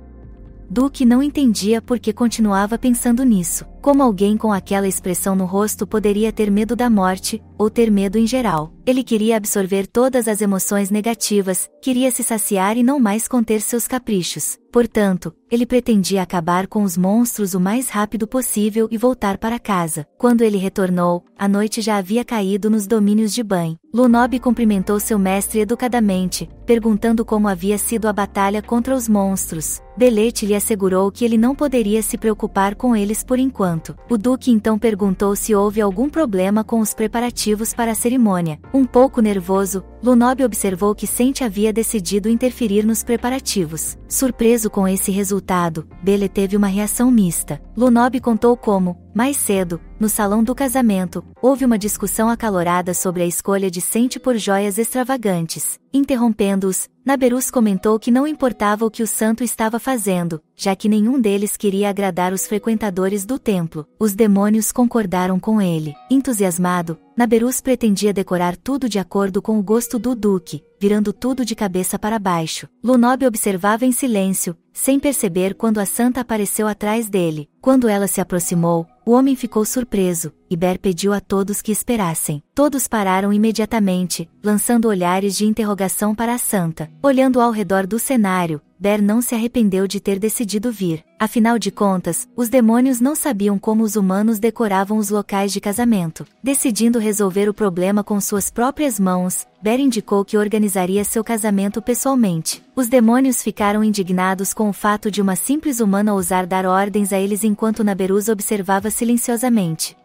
Duque não entendia por que continuava pensando nisso. Como alguém com aquela expressão no rosto poderia ter medo da morte, ou ter medo em geral? Ele queria absorver todas as emoções negativas, queria se saciar e não mais conter seus caprichos. Portanto, ele pretendia acabar com os monstros o mais rápido possível e voltar para casa. Quando ele retornou, a noite já havia caído nos domínios de Ban. Lunob cumprimentou seu mestre educadamente, perguntando como havia sido a batalha contra os monstros. Belete lhe assegurou que ele não poderia se preocupar com eles por enquanto. O Duque então perguntou se houve algum problema com os preparativos para a cerimônia. Um pouco nervoso, Lunob observou que Sente havia decidido interferir nos preparativos. Surpreso com esse resultado, Bele teve uma reação mista. Lunob contou como, mais cedo, no salão do casamento, houve uma discussão acalorada sobre a escolha de Sente por joias extravagantes. Interrompendo-os, Naberuz comentou que não importava o que o santo estava fazendo, já que nenhum deles queria agradar os frequentadores do templo. Os demônios concordaram com ele. Entusiasmado, Naberuz pretendia decorar tudo de acordo com o gosto do Duque, virando tudo de cabeça para baixo. Lunob observava em silêncio, sem perceber quando a santa apareceu atrás dele. Quando ela se aproximou, o homem ficou surpreso, e Ber pediu a todos que esperassem. Todos pararam imediatamente, lançando olhares de interrogação para a santa. Olhando ao redor do cenário, Ber não se arrependeu de ter decidido vir. Afinal de contas, os demônios não sabiam como os humanos decoravam os locais de casamento. Decidindo resolver o problema com suas próprias mãos, Ber indicou que organizaria seu casamento pessoalmente. Os demônios ficaram indignados com o fato de uma simples humana ousar dar ordens a eles enquanto Naberuz observava silenciosamente.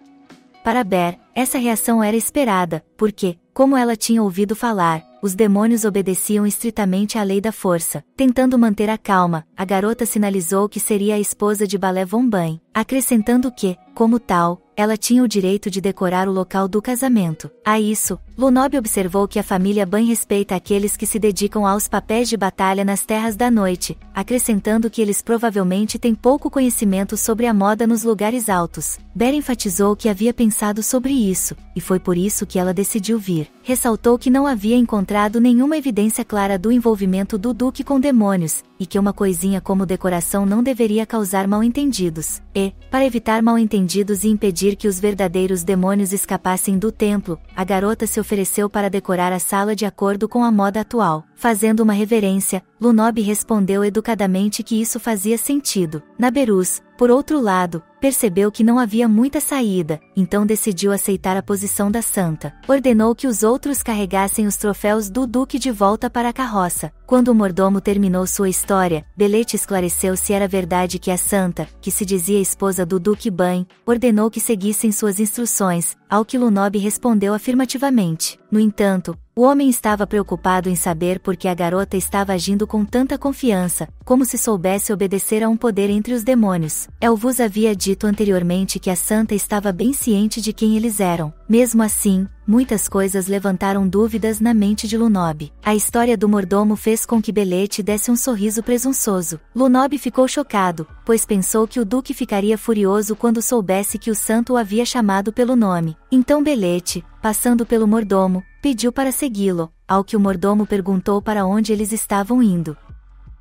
Para Ber, essa reação era esperada, porque, como ela tinha ouvido falar, os demônios obedeciam estritamente à lei da força. Tentando manter a calma, a garota sinalizou que seria a esposa de Balé Von Ban, acrescentando que, como tal, ela tinha o direito de decorar o local do casamento. A isso, Lunob observou que a família Ban respeita aqueles que se dedicam aos papéis de batalha nas terras da noite, acrescentando que eles provavelmente têm pouco conhecimento sobre a moda nos lugares altos. Ber enfatizou que havia pensado sobre isso, e foi por isso que ela decidiu vir. Ressaltou que não havia encontrado nenhuma evidência clara do envolvimento do Duque com demônios, e que uma coisinha como decoração não deveria causar mal-entendidos. E, para evitar mal-entendidos e impedir que os verdadeiros demônios escapassem do templo, a garota se ofereceu para decorar a sala de acordo com a moda atual. Fazendo uma reverência, Lunob respondeu educadamente que isso fazia sentido. Naberuz, por outro lado, percebeu que não havia muita saída, então decidiu aceitar a posição da santa. Ordenou que os outros carregassem os troféus do Duque de volta para a carroça. Quando o mordomo terminou sua história, Belete esclareceu se era verdade que a santa, que se dizia esposa do Duque Ban, ordenou que seguissem suas instruções, ao que Lunob respondeu afirmativamente. No entanto, o homem estava preocupado em saber por que a garota estava agindo com tanta confiança, como se soubesse obedecer a um poder entre os demônios. El vos havia dito dito anteriormente que a santa estava bem ciente de quem eles eram. Mesmo assim, muitas coisas levantaram dúvidas na mente de Lunob. A história do mordomo fez com que Belete desse um sorriso presunçoso. Lunob ficou chocado, pois pensou que o duque ficaria furioso quando soubesse que o santo o havia chamado pelo nome. Então Belete, passando pelo mordomo, pediu para segui-lo, ao que o mordomo perguntou para onde eles estavam indo.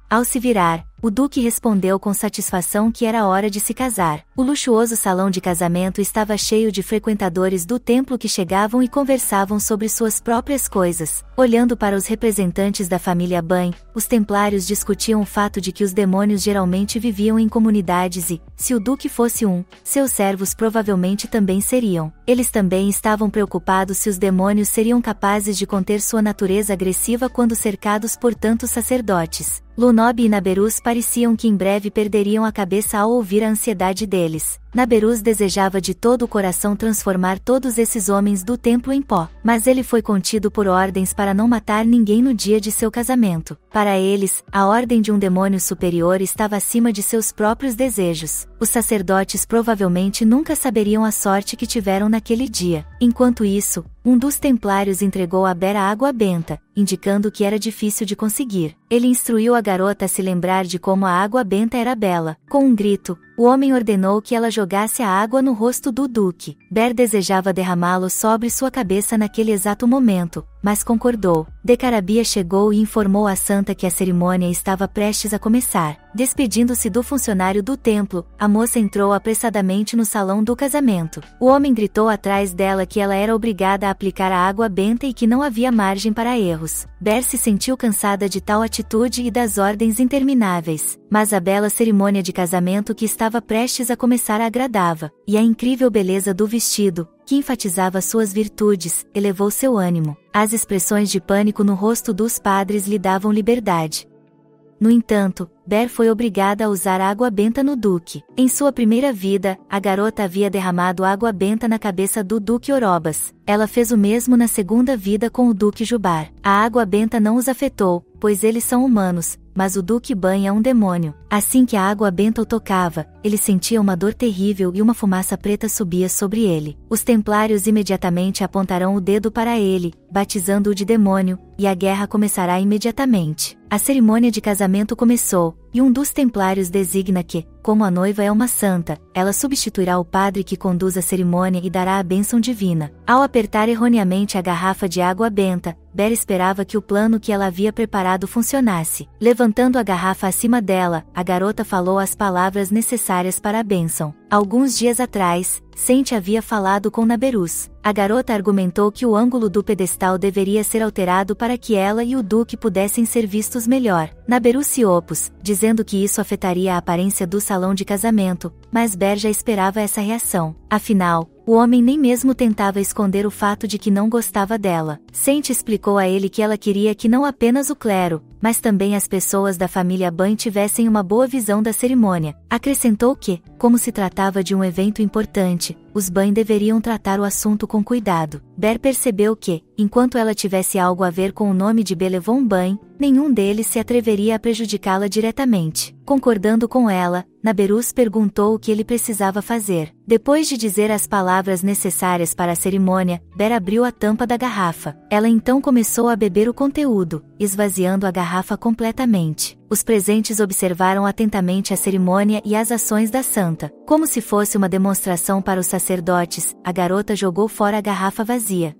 Ao se virar, o duque respondeu com satisfação que era hora de se casar. O luxuoso salão de casamento estava cheio de frequentadores do templo que chegavam e conversavam sobre suas próprias coisas. Olhando para os representantes da família Ban, os templários discutiam o fato de que os demônios geralmente viviam em comunidades e, se o duque fosse um, seus servos provavelmente também seriam. Eles também estavam preocupados se os demônios seriam capazes de conter sua natureza agressiva quando cercados por tantos sacerdotes. Lunob e Naberus pareciam que em breve perderiam a cabeça ao ouvir a ansiedade deles. Naberus desejava de todo o coração transformar todos esses homens do templo em pó, mas ele foi contido por ordens para não matar ninguém no dia de seu casamento. Para eles, a ordem de um demônio superior estava acima de seus próprios desejos. Os sacerdotes provavelmente nunca saberiam a sorte que tiveram naquele dia. Enquanto isso, um dos templários entregou a Ber a água benta, indicando que era difícil de conseguir. Ele instruiu a garota a se lembrar de como a água benta era bela. Com um grito, o homem ordenou que ela jogasse a água no rosto do duque. Ber desejava derramá-lo sobre sua cabeça naquele exato momento, mas concordou. Decarabia chegou e informou à santa que a cerimônia estava prestes a começar. Despedindo-se do funcionário do templo, a moça entrou apressadamente no salão do casamento. O homem gritou atrás dela que ela era obrigada a aplicar a água benta e que não havia margem para erros. Ber se sentiu cansada de tal atitude e das ordens intermináveis, mas a bela cerimônia de casamento que estava prestes a começar a agradava, e a incrível beleza do vestido, que enfatizava suas virtudes, elevou seu ânimo. As expressões de pânico no rosto dos padres lhe davam liberdade. No entanto, Ber foi obrigada a usar água benta no duque. Em sua primeira vida, a garota havia derramado água benta na cabeça do duque Orobas. Ela fez o mesmo na segunda vida com o duque Jubar. A água benta não os afetou, pois eles são humanos, mas o duque Ban é um demônio. Assim que a água benta o tocava, ele sentia uma dor terrível e uma fumaça preta subia sobre ele. Os templários imediatamente apontarão o dedo para ele, batizando-o de demônio, e a guerra começará imediatamente. A cerimônia de casamento começou, e um dos templários designa que, como a noiva é uma santa, ela substituirá o padre que conduz a cerimônia e dará a bênção divina. Ao apertar erroneamente a garrafa de água benta, Ber esperava que o plano que ela havia preparado funcionasse. Levantando a garrafa acima dela, a garota falou as palavras necessárias para a bênção. Alguns dias atrás, Sente havia falado com Naberus. A garota argumentou que o ângulo do pedestal deveria ser alterado para que ela e o duque pudessem ser vistos melhor. Naberus se opôs, dizendo que isso afetaria a aparência do salão de casamento, mas Ber já esperava essa reação. Afinal, o homem nem mesmo tentava esconder o fato de que não gostava dela. Sente explicou a ele que ela queria que não apenas o clero, mas também as pessoas da família Ban tivessem uma boa visão da cerimônia. Acrescentou que, como se tratava de um evento importante, os Ban deveriam tratar o assunto com cuidado. Ber percebeu que, enquanto ela tivesse algo a ver com o nome de Belevon Ban, nenhum deles se atreveria a prejudicá-la diretamente. Concordando com ela, Naberus perguntou o que ele precisava fazer. Depois de dizer as palavras necessárias para a cerimônia, Ber abriu a tampa da garrafa. Ela então começou a beber o conteúdo, esvaziando a garrafa completamente. Os presentes observaram atentamente a cerimônia e as ações da santa. Como se fosse uma demonstração para os sacerdotes, a garota jogou fora a garrafa vazia.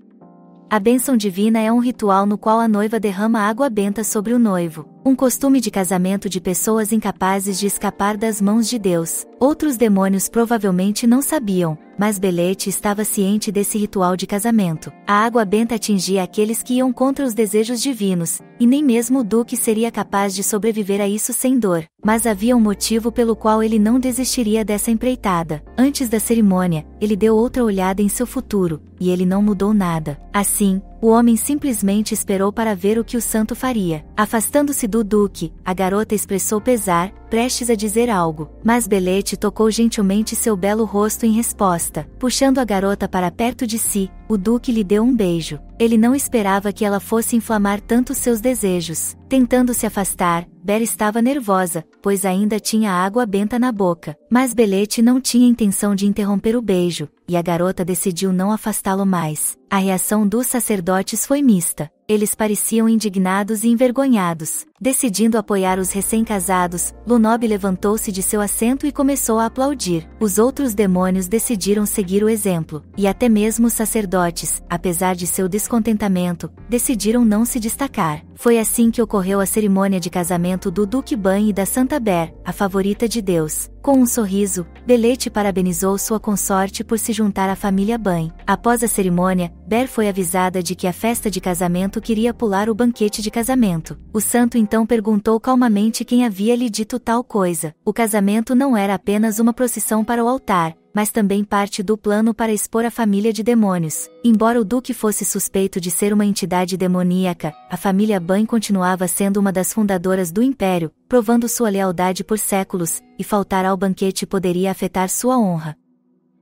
A bênção divina é um ritual no qual a noiva derrama água benta sobre o noivo. Um costume de casamento de pessoas incapazes de escapar das mãos de Deus. Outros demônios provavelmente não sabiam, mas Belete estava ciente desse ritual de casamento. A água benta atingia aqueles que iam contra os desejos divinos, e nem mesmo o duque seria capaz de sobreviver a isso sem dor. Mas havia um motivo pelo qual ele não desistiria dessa empreitada. Antes da cerimônia, ele deu outra olhada em seu futuro, e ele não mudou nada. Assim, o homem simplesmente esperou para ver o que o santo faria. Afastando-se do duque, a garota expressou pesar, prestes a dizer algo, mas Belete tocou gentilmente seu belo rosto em resposta. Puxando a garota para perto de si, o duque lhe deu um beijo. Ele não esperava que ela fosse inflamar tanto seus desejos. Tentando se afastar, Ber estava nervosa, pois ainda tinha água benta na boca. Mas Belete não tinha intenção de interromper o beijo, e a garota decidiu não afastá-lo mais. A reação dos sacerdotes foi mista. Eles pareciam indignados e envergonhados. Decidindo apoiar os recém-casados, Lunob levantou-se de seu assento e começou a aplaudir. Os outros demônios decidiram seguir o exemplo, e até mesmo os sacerdotes, apesar de seu descontentamento, decidiram não se destacar. Foi assim que ocorreu a cerimônia de casamento do Duque Ban e da Santa Ber, a favorita de Deus. Com um sorriso, Belete parabenizou sua consorte por se juntar à família Ban. Após a cerimônia, Ber foi avisada de que a festa de casamento queria pular o banquete de casamento. O santo então perguntou calmamente quem havia lhe dito tal coisa. O casamento não era apenas uma procissão para o altar, mas também parte do plano para expor a família de demônios. Embora o duque fosse suspeito de ser uma entidade demoníaca, a família Ban continuava sendo uma das fundadoras do império, provando sua lealdade por séculos, e faltar ao banquete poderia afetar sua honra.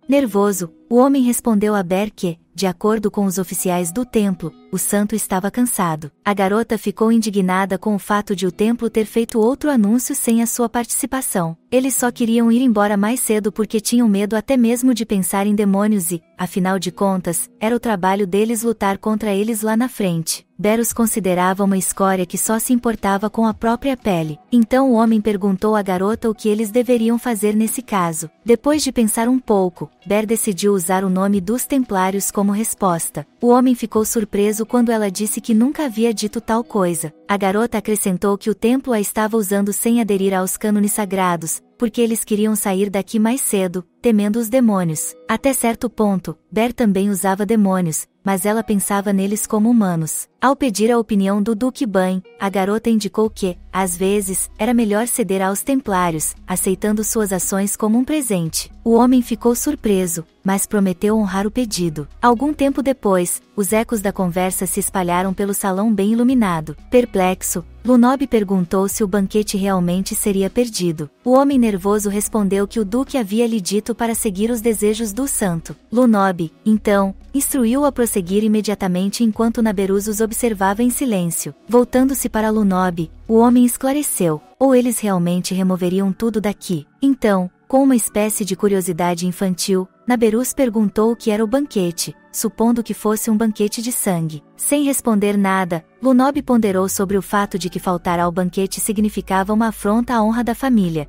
Nervoso, o homem respondeu a Ber que, de acordo com os oficiais do templo, o santo estava cansado. A garota ficou indignada com o fato de o templo ter feito outro anúncio sem a sua participação. Eles só queriam ir embora mais cedo porque tinham medo até mesmo de pensar em demônios e, afinal de contas, era o trabalho deles lutar contra eles lá na frente. Ber os considerava uma escória que só se importava com a própria pele. Então o homem perguntou à garota o que eles deveriam fazer nesse caso. Depois de pensar um pouco, Ber decidiu usar o nome dos Templários como resposta. O homem ficou surpreso quando ela disse que nunca havia dito tal coisa. A garota acrescentou que o templo a estava usando sem aderir aos cânones sagrados, porque eles queriam sair daqui mais cedo, temendo os demônios. Até certo ponto, Ber também usava demônios, mas ela pensava neles como humanos. Ao pedir a opinião do Duque Ban, a garota indicou que, às vezes, era melhor ceder aos templários, aceitando suas ações como um presente. O homem ficou surpreso, mas prometeu honrar o pedido. Algum tempo depois, os ecos da conversa se espalharam pelo salão bem iluminado. Perplexo, Lunob perguntou se o banquete realmente seria perdido. O homem nervoso respondeu que o duque havia lhe dito para seguir os desejos do santo. Lunob, então, instruiu-o a prosseguir imediatamente enquanto Naberuz os observava em silêncio. Voltando-se para Lunob, o homem esclareceu, ou eles realmente removeriam tudo daqui. Então, com uma espécie de curiosidade infantil, Naberuz perguntou o que era o banquete, supondo que fosse um banquete de sangue. Sem responder nada, Lunob ponderou sobre o fato de que faltar ao banquete significava uma afronta à honra da família.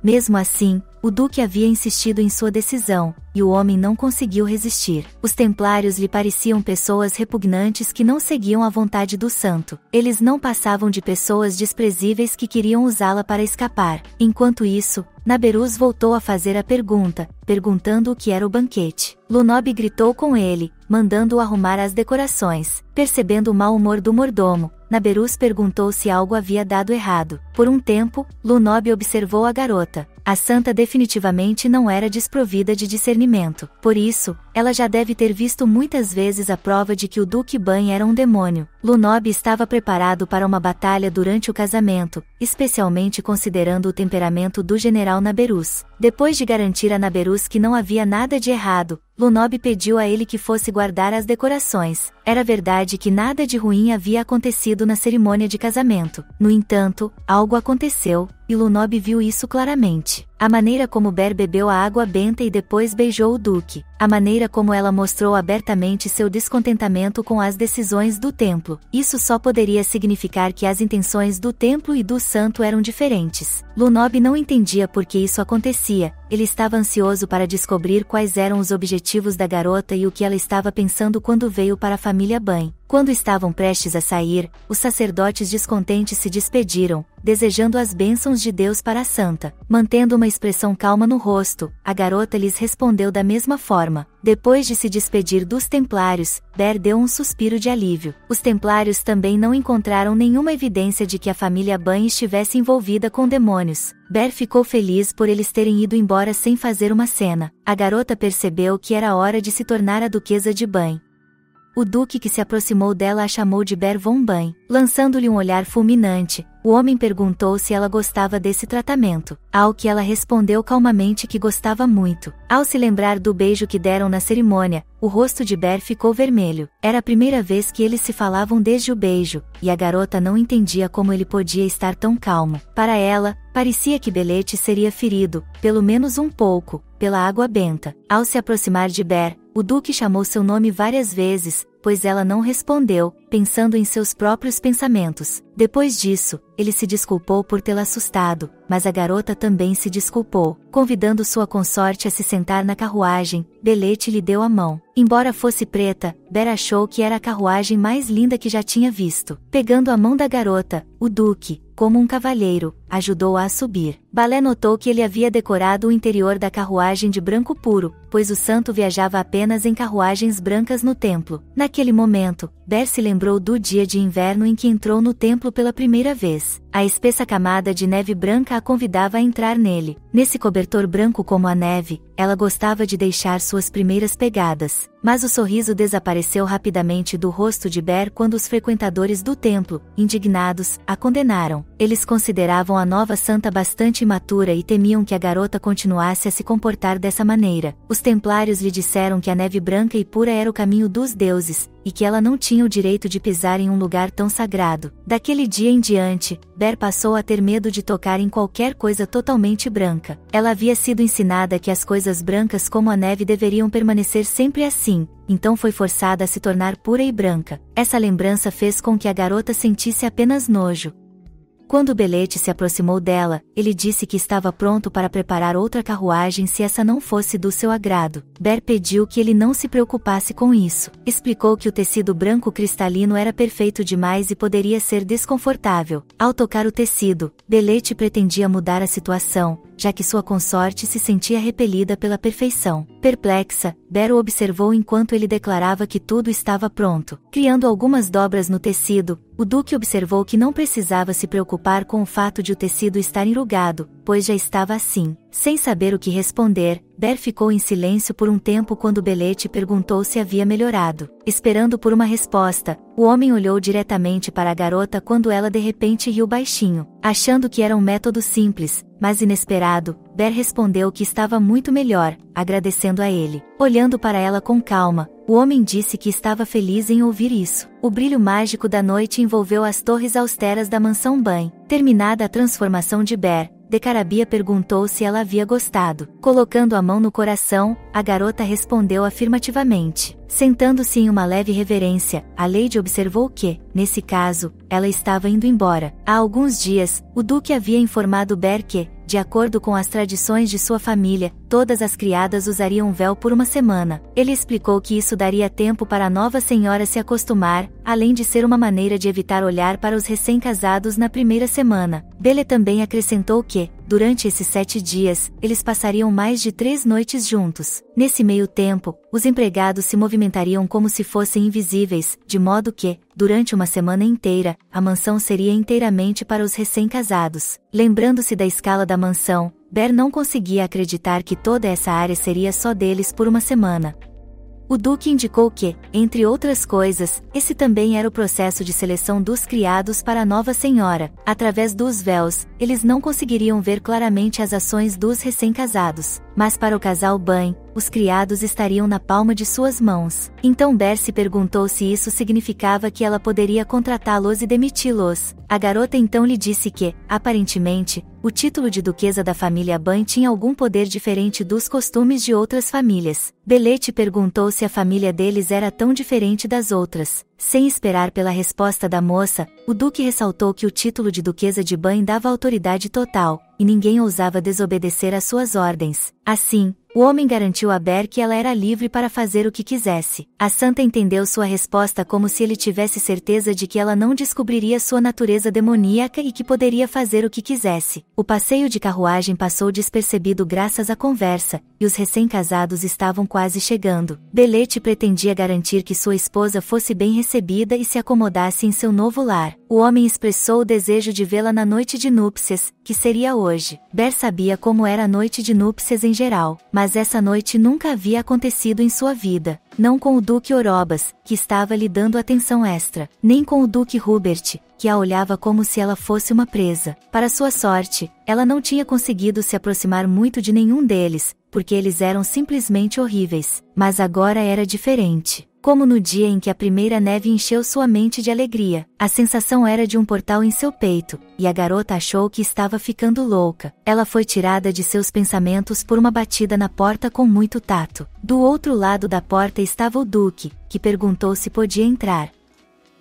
Mesmo assim, o duque havia insistido em sua decisão, e o homem não conseguiu resistir. Os templários lhe pareciam pessoas repugnantes que não seguiam a vontade do santo. Eles não passavam de pessoas desprezíveis que queriam usá-la para escapar. Enquanto isso, Naberuz voltou a fazer a pergunta, perguntando o que era o banquete. Lunob gritou com ele, mandando-o arrumar as decorações. Percebendo o mau humor do mordomo, Naberuz perguntou se algo havia dado errado. Por um tempo, Lunob observou a garota. A santa definitivamente não era desprovida de discernimento. Por isso, ela já deve ter visto muitas vezes a prova de que o Duque Ban era um demônio. Lunob estava preparado para uma batalha durante o casamento, especialmente considerando o temperamento do general Naberuz. Depois de garantir a Naberuz que não havia nada de errado, Lunob pediu a ele que fosse guardar as decorações. Era verdade que nada de ruim havia acontecido na cerimônia de casamento. No entanto, algo aconteceu, e Lunob viu isso claramente. A maneira como Ber bebeu a água benta e depois beijou o duque. A maneira como ela mostrou abertamente seu descontentamento com as decisões do templo. Isso só poderia significar que as intenções do templo e do santo eram diferentes. Lunob não entendia por que isso acontecia. Ele estava ansioso para descobrir quais eram os objetivos da garota e o que ela estava pensando quando veio para a família Ban. Quando estavam prestes a sair, os sacerdotes descontentes se despediram, desejando as bênçãos de Deus para a santa. Mantendo uma expressão calma no rosto, a garota lhes respondeu da mesma forma. Depois de se despedir dos templários, Ber deu um suspiro de alívio. Os templários também não encontraram nenhuma evidência de que a família Ban estivesse envolvida com demônios. Ber ficou feliz por eles terem ido embora sem fazer uma cena. A garota percebeu que era hora de se tornar a duquesa de Ban. O duque que se aproximou dela a chamou de Ber von Ban. Lançando-lhe um olhar fulminante, O homem perguntou se ela gostava desse tratamento, ao que ela respondeu calmamente que gostava muito. Ao se lembrar do beijo que deram na cerimônia, o rosto de Ber ficou vermelho. Era a primeira vez que eles se falavam desde o beijo, e a garota não entendia como ele podia estar tão calmo. Para ela, parecia que Belete seria ferido, pelo menos um pouco, pela água benta. Ao se aproximar de Ber, o Duque chamou seu nome várias vezes, pois ela não respondeu, pensando em seus próprios pensamentos. Depois disso, ele se desculpou por tê-la assustado, mas a garota também se desculpou. Convidando sua consorte a se sentar na carruagem, Belete lhe deu a mão. Embora fosse preta, Ber achou que era a carruagem mais linda que já tinha visto. Pegando a mão da garota, o Duque, como um cavalheiro, ajudou-a a subir. Balé notou que ele havia decorado o interior da carruagem de branco puro, pois o santo viajava apenas em carruagens brancas no templo. Naquele momento, Ber se lembrou do dia de inverno em que entrou no templo pela primeira vez. A espessa camada de neve branca a convidava a entrar nele. Nesse cobertor branco como a neve, ela gostava de deixar suas primeiras pegadas. Mas o sorriso desapareceu rapidamente do rosto de Ber quando os frequentadores do templo, indignados, a condenaram. Eles consideravam a nova santa bastante imatura e temiam que a garota continuasse a se comportar dessa maneira. Os templários lhe disseram que a neve branca e pura era o caminho dos deuses, e que ela não tinha o direito de pisar em um lugar tão sagrado. Daquele dia em diante, Ber passou a ter medo de tocar em qualquer coisa totalmente branca. Ela havia sido ensinada que as coisas brancas como a neve deveriam permanecer sempre assim, então foi forçada a se tornar pura e branca. Essa lembrança fez com que a garota sentisse apenas nojo. Quando Belete se aproximou dela, ele disse que estava pronto para preparar outra carruagem se essa não fosse do seu agrado. Ber pediu que ele não se preocupasse com isso. Explicou que o tecido branco cristalino era perfeito demais e poderia ser desconfortável. Ao tocar o tecido, Belete pretendia mudar a situação, já que sua consorte se sentia repelida pela perfeição. Perplexa, Ber o observou enquanto ele declarava que tudo estava pronto. Criando algumas dobras no tecido, o Duque observou que não precisava se preocupar com o fato de o tecido estar enrugado, pois já estava assim. Sem saber o que responder, Ber ficou em silêncio por um tempo quando Belete perguntou se havia melhorado. Esperando por uma resposta, o homem olhou diretamente para a garota quando ela de repente riu baixinho. Achando que era um método simples, mas inesperado, Ber respondeu que estava muito melhor, agradecendo a ele. Olhando para ela com calma, o homem disse que estava feliz em ouvir isso. O brilho mágico da noite envolveu as torres austeras da mansão Bain. Terminada a transformação de Ber, Decarabia perguntou se ela havia gostado. Colocando a mão no coração, a garota respondeu afirmativamente. Sentando-se em uma leve reverência, a Lady observou que, nesse caso, ela estava indo embora. Há alguns dias, o Duque havia informado Ber que, de acordo com as tradições de sua família, todas as criadas usariam um véu por uma semana. Ele explicou que isso daria tempo para a nova senhora se acostumar, além de ser uma maneira de evitar olhar para os recém-casados na primeira semana. Belle também acrescentou que, durante esses 7 dias, eles passariam mais de 3 noites juntos. Nesse meio tempo, os empregados se movimentariam como se fossem invisíveis, de modo que, durante uma semana inteira, a mansão seria inteiramente para os recém-casados. Lembrando-se da escala da mansão, Ber não conseguia acreditar que toda essa área seria só deles por uma semana. O Duque indicou que, entre outras coisas, esse também era o processo de seleção dos criados para a nova senhora. Através dos véus, eles não conseguiriam ver claramente as ações dos recém-casados, mas para o casal Bain, os criados estariam na palma de suas mãos. Então Ber se perguntou se isso significava que ela poderia contratá-los e demiti-los. A garota então lhe disse que, aparentemente, o título de duquesa da família Bain tinha algum poder diferente dos costumes de outras famílias. Belete perguntou se a família deles era tão diferente das outras. Sem esperar pela resposta da moça, o Duque ressaltou que o título de duquesa de Bain dava autoridade total, e ninguém ousava desobedecer às suas ordens. Assim, o homem garantiu a Ber que ela era livre para fazer o que quisesse. A santa entendeu sua resposta como se ele tivesse certeza de que ela não descobriria sua natureza demoníaca e que poderia fazer o que quisesse. O passeio de carruagem passou despercebido graças à conversa, e os recém-casados estavam quase chegando. Belete pretendia garantir que sua esposa fosse bem recebida e se acomodasse em seu novo lar. O homem expressou o desejo de vê-la na noite de núpcias, que seria hoje. Ber sabia como era a noite de núpcias em geral, mas essa noite nunca havia acontecido em sua vida. Não com o Duque Orobas, que estava lhe dando atenção extra, nem com o Duque Hubert, que a olhava como se ela fosse uma presa. Para sua sorte, ela não tinha conseguido se aproximar muito de nenhum deles, porque eles eram simplesmente horríveis. Mas agora era diferente. Como no dia em que a primeira neve encheu sua mente de alegria, a sensação era de um portal em seu peito, e a garota achou que estava ficando louca. Ela foi tirada de seus pensamentos por uma batida na porta com muito tato. Do outro lado da porta estava o Duque, que perguntou se podia entrar.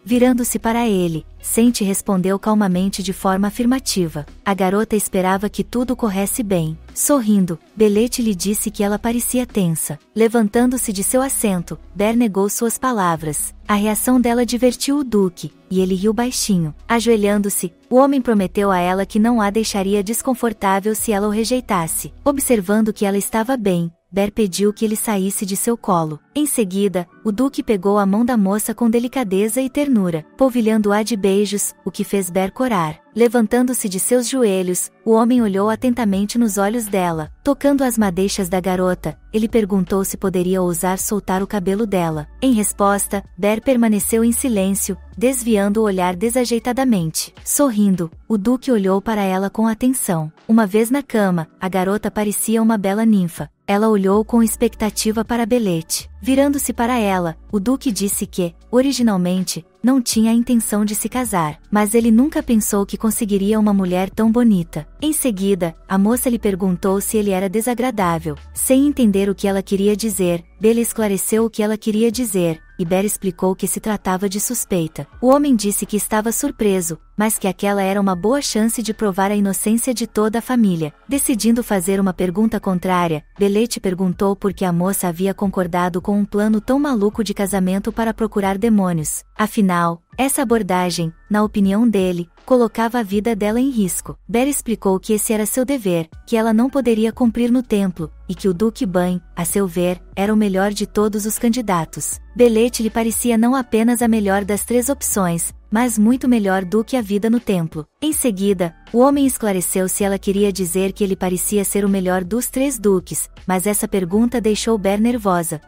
Virando-se para ele, Sente respondeu calmamente de forma afirmativa. A garota esperava que tudo corresse bem. Sorrindo, Belete lhe disse que ela parecia tensa. Levantando-se de seu assento, Ber negou suas palavras. A reação dela divertiu o Duque, e ele riu baixinho. Ajoelhando-se, o homem prometeu a ela que não a deixaria desconfortável se ela o rejeitasse. Observando que ela estava bem, Ber pediu que ele saísse de seu colo. Em seguida, o Duque pegou a mão da moça com delicadeza e ternura, polvilhando-a de beijos, o que fez Ber corar. Levantando-se de seus joelhos, o homem olhou atentamente nos olhos dela. Tocando as madeixas da garota, ele perguntou se poderia ousar soltar o cabelo dela. Em resposta, Ber permaneceu em silêncio, desviando o olhar desajeitadamente. Sorrindo, o Duque olhou para ela com atenção. Uma vez na cama, a garota parecia uma bela ninfa. Ela olhou com expectativa para Belete. Virando-se para ela, o Duque disse que, originalmente, não tinha a intenção de se casar, mas ele nunca pensou que conseguiria uma mulher tão bonita. Em seguida, a moça lhe perguntou se ele era desagradável. Sem entender o que ela queria dizer, Bela esclareceu o que ela queria dizer, e Ber explicou que se tratava de suspeita. O homem disse que estava surpreso, mas que aquela era uma boa chance de provar a inocência de toda a família. Decidindo fazer uma pergunta contrária, Belete perguntou por que a moça havia concordado com um plano tão maluco de casamento para procurar demônios. Afinal, essa abordagem, na opinião dele, colocava a vida dela em risco. Ber explicou que esse era seu dever, que ela não poderia cumprir no templo, e que o Duque Ban, a seu ver, era o melhor de todos os candidatos. Belete lhe parecia não apenas a melhor das três opções, mas muito melhor do que a vida no templo. Em seguida, o homem esclareceu se ela queria dizer que ele parecia ser o melhor dos três duques, mas essa pergunta deixou Ber nervosa.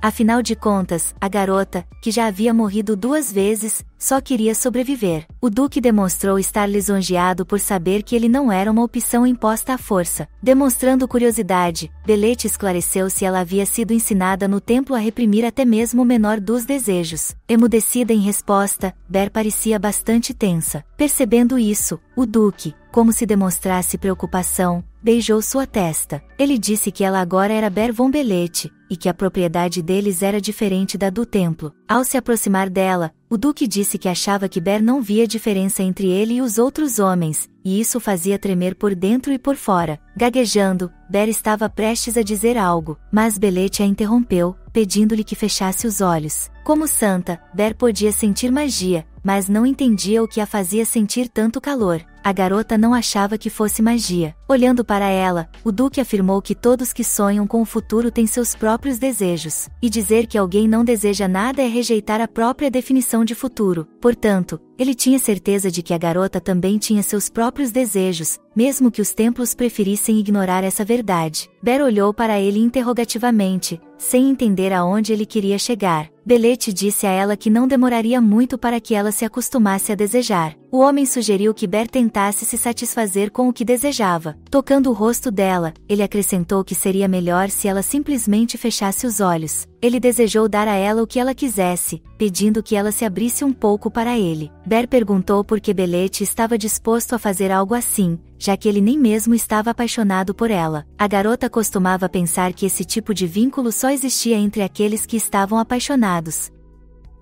Afinal de contas, a garota, que já havia morrido 2 vezes, só queria sobreviver. O Duque demonstrou estar lisonjeado por saber que ele não era uma opção imposta à força. Demonstrando curiosidade, Belete esclareceu se ela havia sido ensinada no templo a reprimir até mesmo o menor dos desejos. Emudecida em resposta, Ber parecia bastante tensa. Percebendo isso, o Duque, como se demonstrasse preocupação, beijou sua testa. Ele disse que ela agora era Ber von Belete, e que a propriedade deles era diferente da do templo. Ao se aproximar dela, o Duque disse que achava que Ber não via diferença entre ele e os outros homens, e isso o fazia tremer por dentro e por fora. Gaguejando, Ber estava prestes a dizer algo, mas Belete a interrompeu, pedindo-lhe que fechasse os olhos. Como santa, Ber podia sentir magia, mas não entendia o que a fazia sentir tanto calor. A garota não achava que fosse magia. Olhando para ela, o Duque afirmou que todos que sonham com o futuro têm seus próprios desejos, e dizer que alguém não deseja nada é rejeitar a própria definição de futuro. Portanto, ele tinha certeza de que a garota também tinha seus próprios desejos, mesmo que os templos preferissem ignorar essa verdade. Ber olhou para ele interrogativamente, sem entender aonde ele queria chegar. Belete disse a ela que não demoraria muito para que ela se acostumasse a desejar. O homem sugeriu que Ber tentasse se satisfazer com o que desejava. Tocando o rosto dela, ele acrescentou que seria melhor se ela simplesmente fechasse os olhos. Ele desejou dar a ela o que ela quisesse, pedindo que ela se abrisse um pouco para ele. Ber perguntou por que Belete estava disposto a fazer algo assim, já que ele nem mesmo estava apaixonado por ela. A garota costumava pensar que esse tipo de vínculo só existia entre aqueles que estavam apaixonados.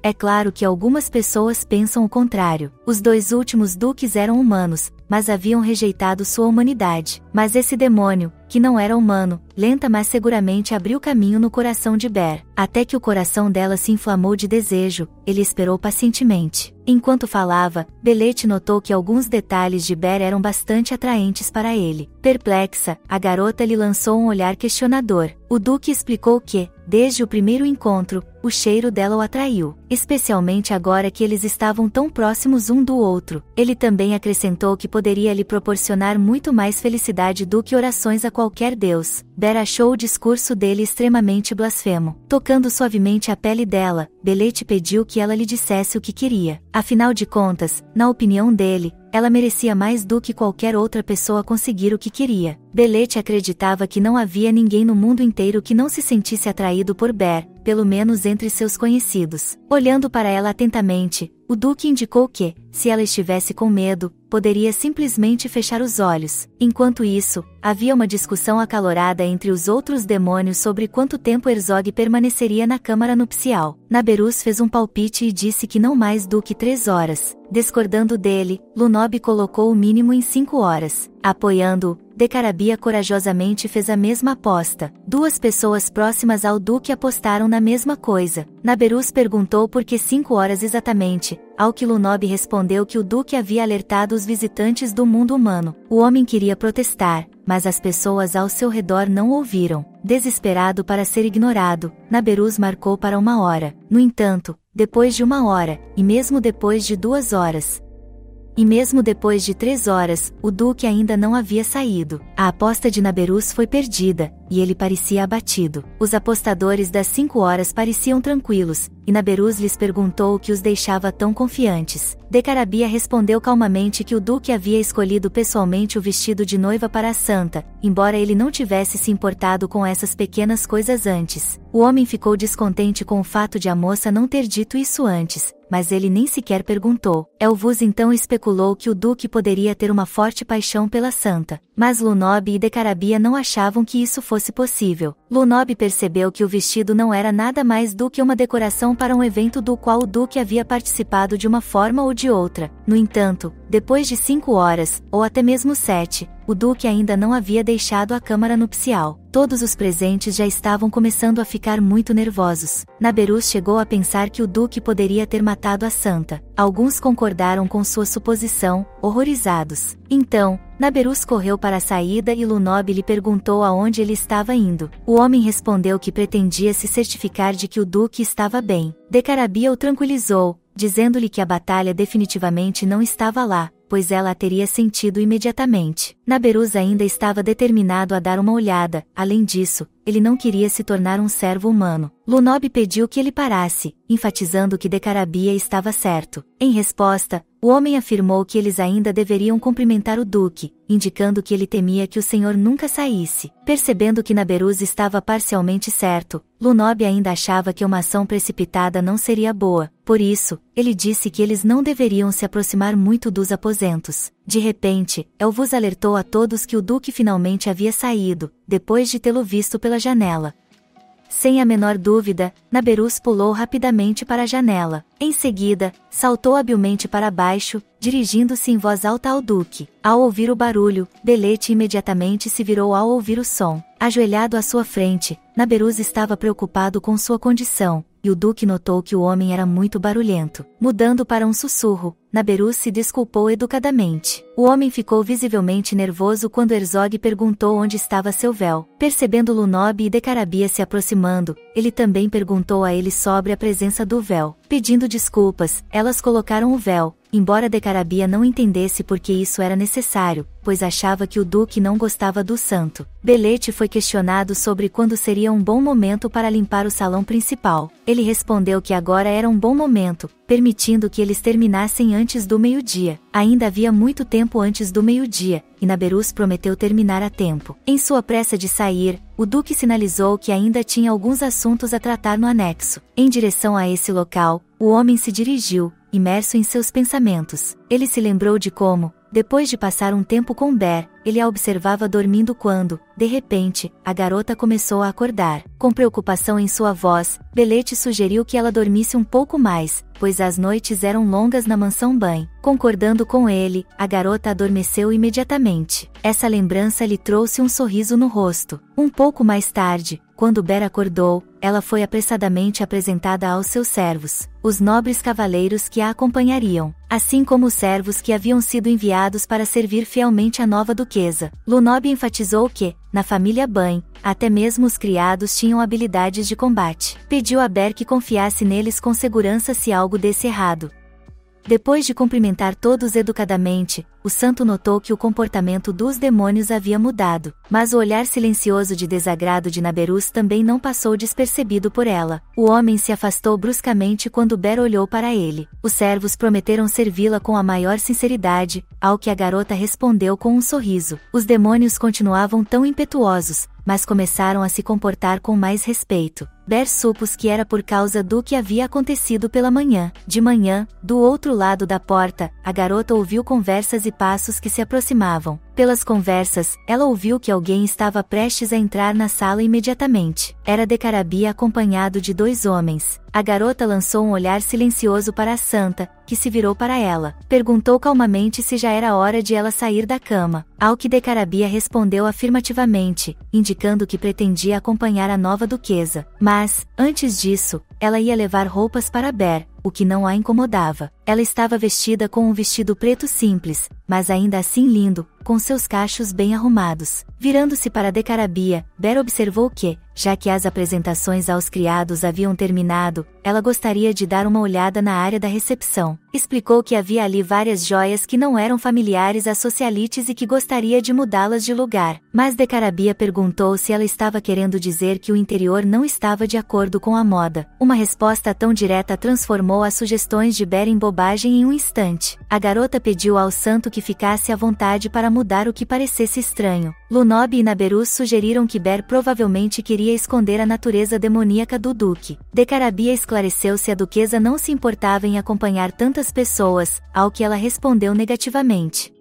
É claro que algumas pessoas pensam o contrário. Os 2 últimos duques eram humanos, mas haviam rejeitado sua humanidade. Mas esse demônio, que não era humano, lenta mas seguramente abriu caminho no coração de Ber. Até que o coração dela se inflamou de desejo, ele esperou pacientemente. Enquanto falava, Belete notou que alguns detalhes de Ber eram bastante atraentes para ele. Perplexa, a garota lhe lançou um olhar questionador. O Duque explicou que, desde o primeiro encontro, o cheiro dela o atraiu, especialmente agora que eles estavam tão próximos um do outro. Ele também acrescentou que poderia lhe proporcionar muito mais felicidade do que orações a qualquer deus. Ber achou o discurso dele extremamente blasfemo. Tocando suavemente a pele dela, Belete pediu que ela lhe dissesse o que queria. Afinal de contas, na opinião dele, ela merecia mais do que qualquer outra pessoa conseguir o que queria. Belete acreditava que não havia ninguém no mundo inteiro que não se sentisse atraído por Ber, pelo menos entre seus conhecidos. Olhando para ela atentamente, o Duque indicou que, se ela estivesse com medo, poderia simplesmente fechar os olhos. Enquanto isso, havia uma discussão acalorada entre os outros demônios sobre quanto tempo Herzog permaneceria na câmara nupcial. Naberus fez um palpite e disse que não mais do que 3 horas. Discordando dele, Lunob colocou o mínimo em 5 horas. Apoiando-o, Decarabia corajosamente fez a mesma aposta. 2 pessoas próximas ao Duque apostaram na mesma coisa. Naberus perguntou por que 5 horas exatamente, ao que Lunob respondeu que o Duque havia alertado os visitantes do mundo humano. O homem queria protestar, mas as pessoas ao seu redor não ouviram. Desesperado para ser ignorado, Naberus marcou para 1 hora. No entanto, depois de 1 hora, e mesmo depois de 2 horas, e mesmo depois de 3 horas, o Duque ainda não havia saído. A aposta de Naberus foi perdida, e ele parecia abatido. Os apostadores das 5 horas pareciam tranquilos, e Naberus lhes perguntou o que os deixava tão confiantes. Decarabia respondeu calmamente que o Duque havia escolhido pessoalmente o vestido de noiva para a santa, embora ele não tivesse se importado com essas pequenas coisas antes. O homem ficou descontente com o fato de a moça não ter dito isso antes, mas ele nem sequer perguntou. Elvus então especulou que o Duque poderia ter uma forte paixão pela santa, mas Lunob e Decarabia não achavam que isso fosse possível. Lunob percebeu que o vestido não era nada mais do que uma decoração para um evento do qual o Duque havia participado de uma forma ou de outra. No entanto, depois de 5 horas, ou até mesmo 7, o Duque ainda não havia deixado a câmara nupcial. Todos os presentes já estavam começando a ficar muito nervosos. Naberus chegou a pensar que o Duque poderia ter matado a santa. Alguns concordaram com sua suposição, horrorizados. Então, Naberus correu para a saída e Lunob lhe perguntou aonde ele estava indo. O homem respondeu que pretendia se certificar de que o Duque estava bem. Decarabia o tranquilizou, dizendo-lhe que a batalha definitivamente não estava lá, pois ela a teria sentido imediatamente. Naberus ainda estava determinado a dar uma olhada. Além disso, ele não queria se tornar um servo humano. Lunob pediu que ele parasse, enfatizando que Decarabia estava certo. Em resposta, o homem afirmou que eles ainda deveriam cumprimentar o Duque, indicando que ele temia que o senhor nunca saísse. Percebendo que Naberus estava parcialmente certo, Lunob ainda achava que uma ação precipitada não seria boa. Por isso, ele disse que eles não deveriam se aproximar muito dos aposentos. De repente, Elvus alertou a todos que o Duque finalmente havia saído, depois de tê-lo visto pela janela. Sem a menor dúvida, Naberus pulou rapidamente para a janela. Em seguida, saltou habilmente para baixo, dirigindo-se em voz alta ao Duque. Ao ouvir o barulho, Belete imediatamente se virou ao ouvir o som. Ajoelhado à sua frente, Naberus estava preocupado com sua condição, e o Duque notou que o homem era muito barulhento. Mudando para um sussurro, Naberus se desculpou educadamente. O homem ficou visivelmente nervoso quando Herzog perguntou onde estava seu véu. Percebendo Lunob e Decarabia se aproximando, ele também perguntou a eles sobre a presença do véu. Pedindo desculpas, elas colocaram o véu, embora Decarabia não entendesse por que isso era necessário, pois achava que o Duque não gostava do santo. Belete foi questionado sobre quando seria um bom momento para limpar o salão principal. Ele respondeu que agora era um bom momento, permitindo que eles terminassem antes do meio-dia. Ainda havia muito tempo antes do meio-dia, e Naberus prometeu terminar a tempo. Em sua pressa de sair, o Duque sinalizou que ainda tinha alguns assuntos a tratar no anexo. Em direção a esse local, o homem se dirigiu, imerso em seus pensamentos. Ele se lembrou de como, Depois de passar um tempo com Ber, ele a observava dormindo quando, de repente, a garota começou a acordar. Com preocupação em sua voz, Belete sugeriu que ela dormisse um pouco mais, pois as noites eram longas na mansão Bain. Concordando com ele, a garota adormeceu imediatamente. Essa lembrança lhe trouxe um sorriso no rosto. Um pouco mais tarde, quando Ber acordou, ela foi apressadamente apresentada aos seus servos, os nobres cavaleiros que a acompanhariam, assim como os servos que haviam sido enviados para servir fielmente a nova duquesa. Lunob enfatizou que, na família Bain, até mesmo os criados tinham habilidades de combate. Pediu a Ber que confiasse neles com segurança se algo desse errado. Depois de cumprimentar todos educadamente, o santo notou que o comportamento dos demônios havia mudado, mas o olhar silencioso de desagrado de Naberus também não passou despercebido por ela. O homem se afastou bruscamente quando Ber olhou para ele. Os servos prometeram servi-la com a maior sinceridade, ao que a garota respondeu com um sorriso. Os demônios continuavam tão impetuosos, mas começaram a se comportar com mais respeito. Ber supôs que era por causa do que havia acontecido pela manhã. De manhã, do outro lado da porta, a garota ouviu conversas e passos que se aproximavam. Pelas conversas, ela ouviu que alguém estava prestes a entrar na sala imediatamente. Era Decarabia acompanhado de 2 homens. A garota lançou um olhar silencioso para a santa, que se virou para ela. Perguntou calmamente se já era hora de ela sair da cama. Ao que Decarabia respondeu afirmativamente, indicando que pretendia acompanhar a nova duquesa. Mas, antes disso, ela ia levar roupas para Ber, o que não a incomodava. Ela estava vestida com um vestido preto simples, mas ainda assim lindo, com seus cachos bem arrumados. Virando-se para Decarabia, Ber observou que, já que as apresentações aos criados haviam terminado, ela gostaria de dar uma olhada na área da recepção. Explicou que havia ali várias joias que não eram familiares às socialites e que gostaria de mudá-las de lugar. Mas Decarabia perguntou se ela estava querendo dizer que o interior não estava de acordo com a moda. Uma resposta tão direta transformou as sugestões de Ber em bobagem em um instante. A garota pediu ao santo que ficasse à vontade para mudar o que parecesse estranho. Lunob e Naberus sugeriram que Ber provavelmente queria esconder a natureza demoníaca do duque. Decarabia esclareceu se a duquesa não se importava em acompanhar tantas pessoas, ao que ela respondeu negativamente.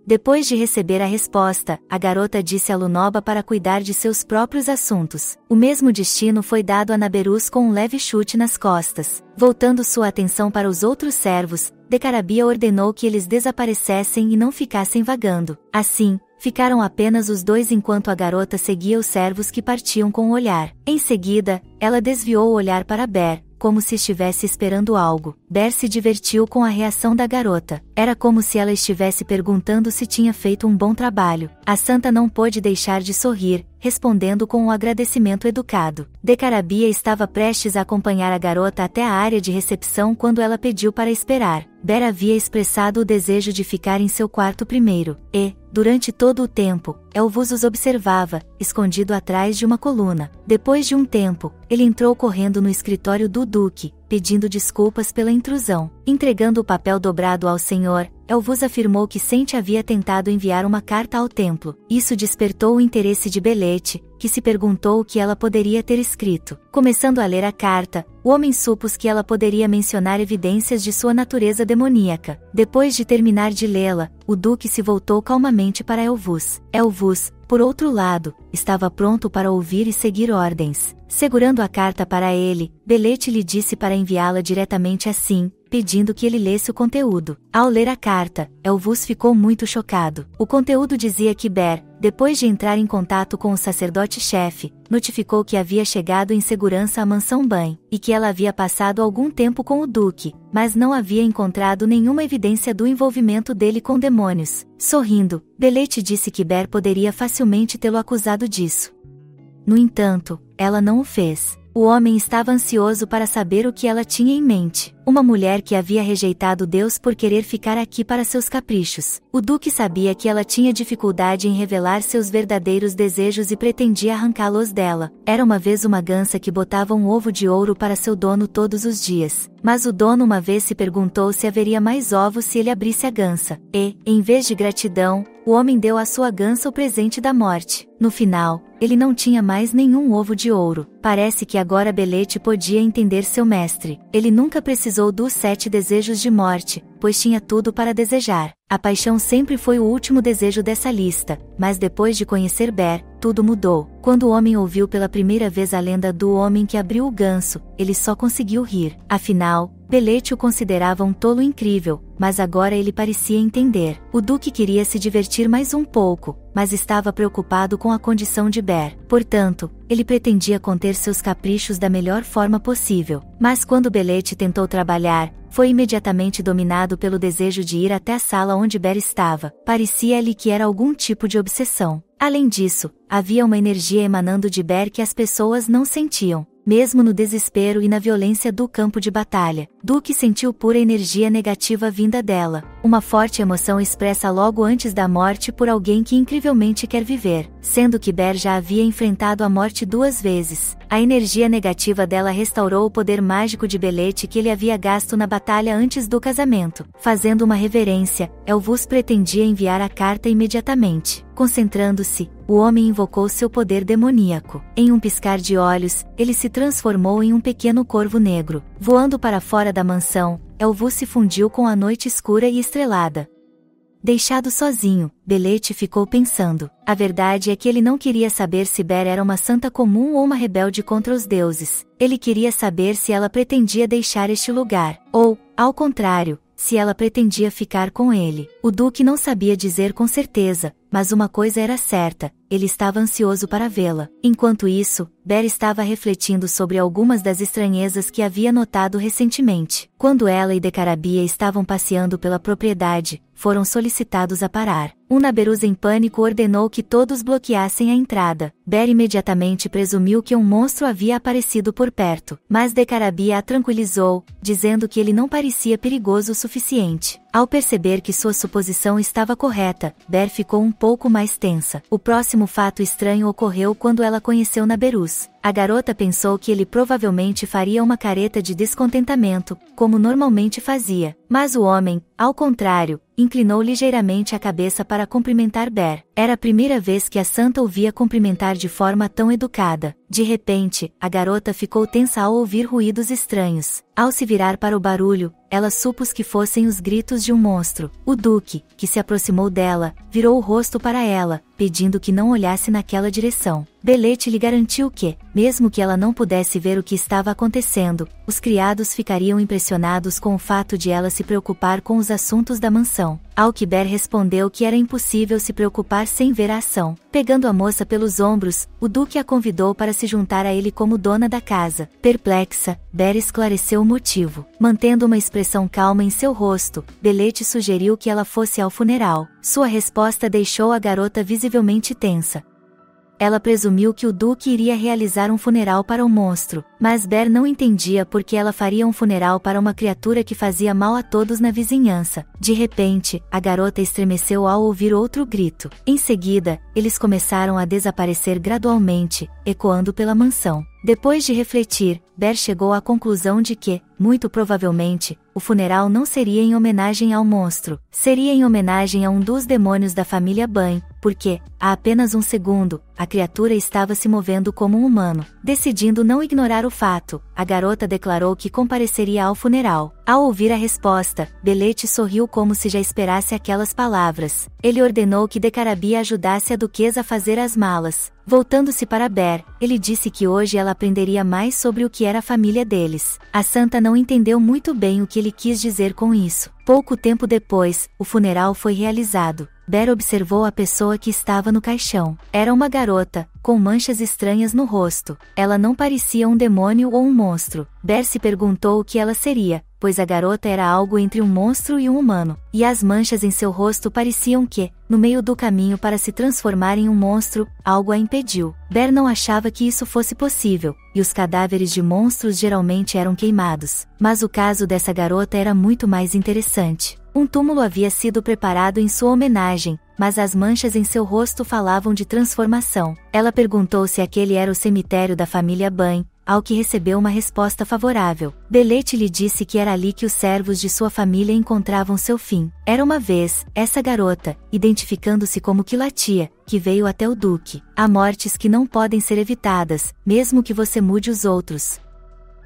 Depois de receber a resposta, a garota disse a Lunoba para cuidar de seus próprios assuntos. O mesmo destino foi dado a Naberus com um leve chute nas costas. Voltando sua atenção para os outros servos, Decarabia ordenou que eles desaparecessem e não ficassem vagando. Assim, ficaram apenas os 2 enquanto a garota seguia os servos que partiam com o olhar. Em seguida, ela desviou o olhar para Ber, como se estivesse esperando algo. Ber se divertiu com a reação da garota. Era como se ela estivesse perguntando se tinha feito um bom trabalho. A santa não pôde deixar de sorrir, respondendo com um agradecimento educado. Decarabia estava prestes a acompanhar a garota até a área de recepção quando ela pediu para esperar. Ber havia expressado o desejo de ficar em seu quarto primeiro, e, durante todo o tempo, Elvus os observava, escondido atrás de uma coluna. Depois de um tempo, ele entrou correndo no escritório do duque, pedindo desculpas pela intrusão. Entregando o papel dobrado ao senhor, Elvus afirmou que Sente havia tentado enviar uma carta ao templo. Isso despertou o interesse de Belete, que se perguntou o que ela poderia ter escrito. Começando a ler a carta, o homem supôs que ela poderia mencionar evidências de sua natureza demoníaca. Depois de terminar de lê-la, o duque se voltou calmamente para Elvus. Elvus, por outro lado, estava pronto para ouvir e seguir ordens. Segurando a carta para ele, Belete lhe disse para enviá-la diretamente assim, pedindo que ele lesse o conteúdo. Ao ler a carta, Elvus ficou muito chocado. O conteúdo dizia que Ber, depois de entrar em contato com o sacerdote-chefe, notificou que havia chegado em segurança à mansão Bain, e que ela havia passado algum tempo com o duque, mas não havia encontrado nenhuma evidência do envolvimento dele com demônios. Sorrindo, Belete disse que Ber poderia facilmente tê-lo acusado disso. No entanto, ela não o fez. O homem estava ansioso para saber o que ela tinha em mente. Uma mulher que havia rejeitado Deus por querer ficar aqui para seus caprichos. O duque sabia que ela tinha dificuldade em revelar seus verdadeiros desejos e pretendia arrancá-los dela. Era uma vez uma gansa que botava um ovo de ouro para seu dono todos os dias. Mas o dono uma vez se perguntou se haveria mais ovos se ele abrisse a gansa. E, em vez de gratidão, o homem deu à sua gansa o presente da morte. No final, ele não tinha mais nenhum ovo de ouro. Parece que agora Belete podia entender seu mestre. Ele nunca precisou dos 7 desejos de morte, pois tinha tudo para desejar. A paixão sempre foi o último desejo dessa lista, mas depois de conhecer Ber, tudo mudou. Quando o homem ouviu pela primeira vez a lenda do homem que abriu o ganso, ele só conseguiu rir. Afinal, Belete o considerava um tolo incrível, mas agora ele parecia entender. O duque queria se divertir mais um pouco, mas estava preocupado com a condição de Ber. Portanto, ele pretendia conter seus caprichos da melhor forma possível. Mas quando Belete tentou trabalhar, foi imediatamente dominado pelo desejo de ir até a sala onde Ber estava. Parecia-lhe que era algum tipo de obsessão. Além disso, havia uma energia emanando de Ber que as pessoas não sentiam. Mesmo no desespero e na violência do campo de batalha, Duque sentiu pura energia negativa vinda dela, uma forte emoção expressa logo antes da morte por alguém que incrivelmente quer viver, sendo que Ber já havia enfrentado a morte 2 vezes. A energia negativa dela restaurou o poder mágico de Belete que ele havia gasto na batalha antes do casamento. Fazendo uma reverência, Elvus pretendia enviar a carta imediatamente. Concentrando-se, o homem invocou seu poder demoníaco. Em um piscar de olhos, ele se transformou em um pequeno corvo negro. Voando para fora da mansão, Elvus se fundiu com a noite escura e estrelada. Deixado sozinho, Belete ficou pensando. A verdade é que ele não queria saber se Ber era uma santa comum ou uma rebelde contra os deuses. Ele queria saber se ela pretendia deixar este lugar, ou, ao contrário, se ela pretendia ficar com ele. O duque não sabia dizer com certeza, mas uma coisa era certa, ele estava ansioso para vê-la. Enquanto isso, Ber estava refletindo sobre algumas das estranhezas que havia notado recentemente. Quando ela e Decarabia estavam passeando pela propriedade, foram solicitados a parar. Naberuz em pânico ordenou que todos bloqueassem a entrada. Ber imediatamente presumiu que um monstro havia aparecido por perto, mas Decarabia a tranquilizou, dizendo que ele não parecia perigoso o suficiente. Ao perceber que sua suposição estava correta, Ber ficou um pouco mais tensa. O próximo fato estranho ocorreu quando ela conheceu Naberuz. A garota pensou que ele provavelmente faria uma careta de descontentamento, como normalmente fazia. Mas o homem, ao contrário, inclinou ligeiramente a cabeça para cumprimentar Ber. Era a primeira vez que a santa o via cumprimentar de forma tão educada. De repente, a garota ficou tensa ao ouvir ruídos estranhos. Ao se virar para o barulho, ela supôs que fossem os gritos de um monstro. O duque, que se aproximou dela, virou o rosto para ela, pedindo que não olhasse naquela direção. Belete lhe garantiu que, mesmo que ela não pudesse ver o que estava acontecendo, os criados ficariam impressionados com o fato de ela se preocupar com os assuntos da mansão. Ao que Ber respondeu que era impossível se preocupar sem ver a ação. Pegando a moça pelos ombros, o duque a convidou para se juntar a ele como dona da casa. Perplexa, Ber esclareceu o motivo. Mantendo uma expressão calma em seu rosto, Belete sugeriu que ela fosse ao funeral. Sua resposta deixou a garota visivelmente tensa. Ela presumiu que o duque iria realizar um funeral para o monstro, mas Ber não entendia por que ela faria um funeral para uma criatura que fazia mal a todos na vizinhança. De repente, a garota estremeceu ao ouvir outro grito. Em seguida, eles começaram a desaparecer gradualmente, ecoando pela mansão. Depois de refletir, Ber chegou à conclusão de que, muito provavelmente, o funeral não seria em homenagem ao monstro, seria em homenagem a um dos demônios da família Bain, porque, há apenas um segundo, a criatura estava se movendo como um humano. Decidindo não ignorar o fato, a garota declarou que compareceria ao funeral. Ao ouvir a resposta, Belete sorriu como se já esperasse aquelas palavras. Ele ordenou que Decarabia ajudasse a duquesa a fazer as malas. Voltando-se para Ber, ele disse que hoje ela aprenderia mais sobre o que era a família deles. A santa não entendeu muito bem o que ele quis dizer com isso. Pouco tempo depois, o funeral foi realizado. Ber observou a pessoa que estava no caixão. Era uma garota, com manchas estranhas no rosto. Ela não parecia um demônio ou um monstro. Ber se perguntou o que ela seria, pois a garota era algo entre um monstro e um humano. E as manchas em seu rosto pareciam que, no meio do caminho para se transformar em um monstro, algo a impediu. Ber não achava que isso fosse possível, e os cadáveres de monstros geralmente eram queimados. Mas o caso dessa garota era muito mais interessante. Um túmulo havia sido preparado em sua homenagem, mas as manchas em seu rosto falavam de transformação. Ela perguntou se aquele era o cemitério da família Bain, ao que recebeu uma resposta favorável. Belete lhe disse que era ali que os servos de sua família encontravam seu fim. Era uma vez, essa garota, identificando-se como Quilatia, que veio até o Duque. Há mortes que não podem ser evitadas, mesmo que você mude os outros.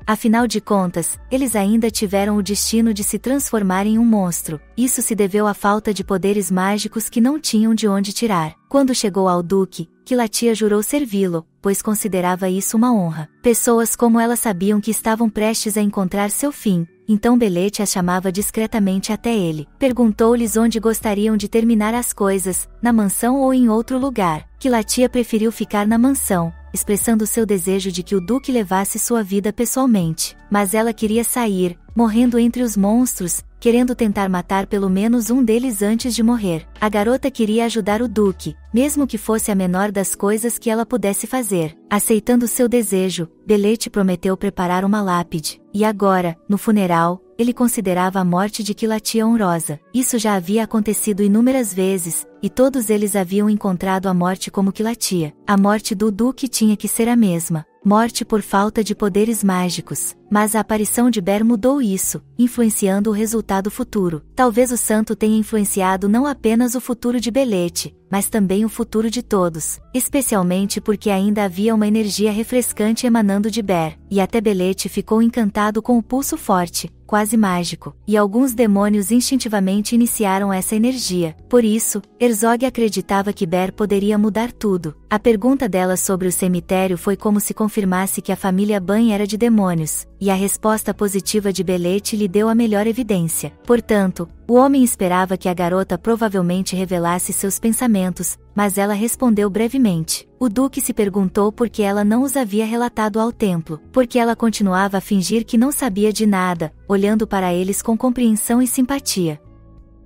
Afinal de contas, eles ainda tiveram o destino de se transformar em um monstro. Isso se deveu à falta de poderes mágicos que não tinham de onde tirar. Quando chegou ao Duque, Quilatia jurou servi-lo, pois considerava isso uma honra. Pessoas como ela sabiam que estavam prestes a encontrar seu fim, então Belete as chamava discretamente até ele. Perguntou-lhes onde gostariam de terminar as coisas, na mansão ou em outro lugar. Quilatia preferiu ficar na mansão, expressando seu desejo de que o Duque levasse sua vida pessoalmente. Mas ela queria sair, morrendo entre os monstros, querendo tentar matar pelo menos um deles antes de morrer. A garota queria ajudar o Duque, mesmo que fosse a menor das coisas que ela pudesse fazer. Aceitando seu desejo, Belete prometeu preparar uma lápide. E agora, no funeral, ele considerava a morte de Quilatia honrosa. Isso já havia acontecido inúmeras vezes, e todos eles haviam encontrado a morte como Quilatia. A morte do Duque tinha que ser a mesma. Morte por falta de poderes mágicos. Mas a aparição de Ber mudou isso, influenciando o resultado futuro. Talvez o santo tenha influenciado não apenas o futuro de Belete, mas também o futuro de todos, especialmente porque ainda havia uma energia refrescante emanando de Ber, e até Belete ficou encantado com o pulso forte, quase mágico, e alguns demônios instintivamente iniciaram essa energia. Por isso, Herzog acreditava que Ber poderia mudar tudo. A pergunta dela sobre o cemitério foi como se confirmasse que a família Ban era de demônios, e a resposta positiva de Belete lhe deu a melhor evidência. Portanto, o homem esperava que a garota provavelmente revelasse seus pensamentos, mas ela respondeu brevemente. O Duque se perguntou por que ela não os havia relatado ao templo, porque ela continuava a fingir que não sabia de nada, olhando para eles com compreensão e simpatia.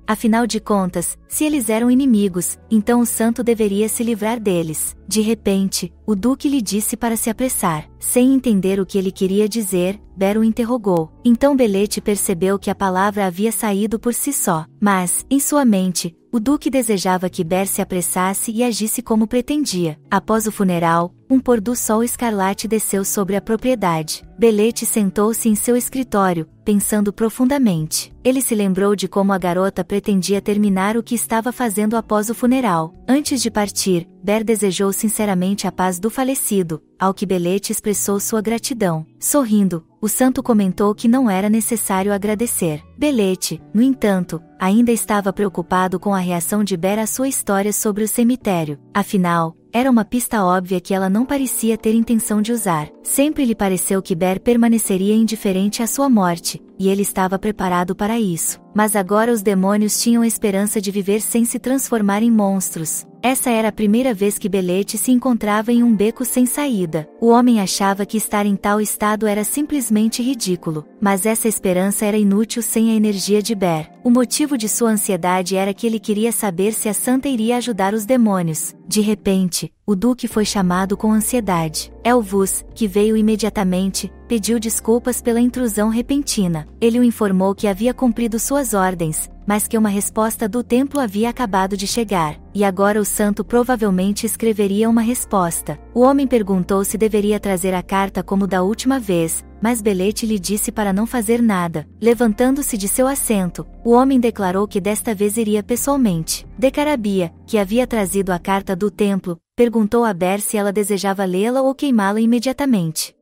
Afinal de contas, se eles eram inimigos, então o santo deveria se livrar deles. De repente, o Duque lhe disse para se apressar. Sem entender o que ele queria dizer, Ber o interrogou. Então Belete percebeu que a palavra havia saído por si só. Mas, em sua mente, o Duque desejava que Ber se apressasse e agisse como pretendia. Após o funeral, um pôr do sol escarlate desceu sobre a propriedade. Belete sentou-se em seu escritório, pensando profundamente. Ele se lembrou de como a garota pretendia terminar o que estava fazendo após o funeral. Antes de partir, Ber desejou sinceramente a paz do falecido, ao que Belete expressou sua gratidão. Sorrindo, o santo comentou que não era necessário agradecer. Belete, no entanto, ainda estava preocupado com a reação de Ber à sua história sobre o cemitério. Afinal, era uma pista óbvia que ela não parecia ter intenção de usar. Sempre lhe pareceu que Ber permaneceria indiferente à sua morte, e ele estava preparado para isso. Mas agora os demônios tinham a esperança de viver sem se transformar em monstros. Essa era a primeira vez que Belete se encontrava em um beco sem saída. O homem achava que estar em tal estado era simplesmente ridículo, mas essa esperança era inútil sem a energia de Ber. O motivo de sua ansiedade era que ele queria saber se a santa iria ajudar os demônios. De repente, o Duque foi chamado com ansiedade. Elvus, que veio imediatamente, pediu desculpas pela intrusão repentina. Ele o informou que havia cumprido suas ordens, mas que uma resposta do templo havia acabado de chegar, e agora o santo provavelmente escreveria uma resposta. O homem perguntou se deveria trazer a carta como da última vez, mas Belete lhe disse para não fazer nada. Levantando-se de seu assento, o homem declarou que desta vez iria pessoalmente. Decarabia, que havia trazido a carta do templo, perguntou a Ber se ela desejava lê-la ou queimá-la imediatamente.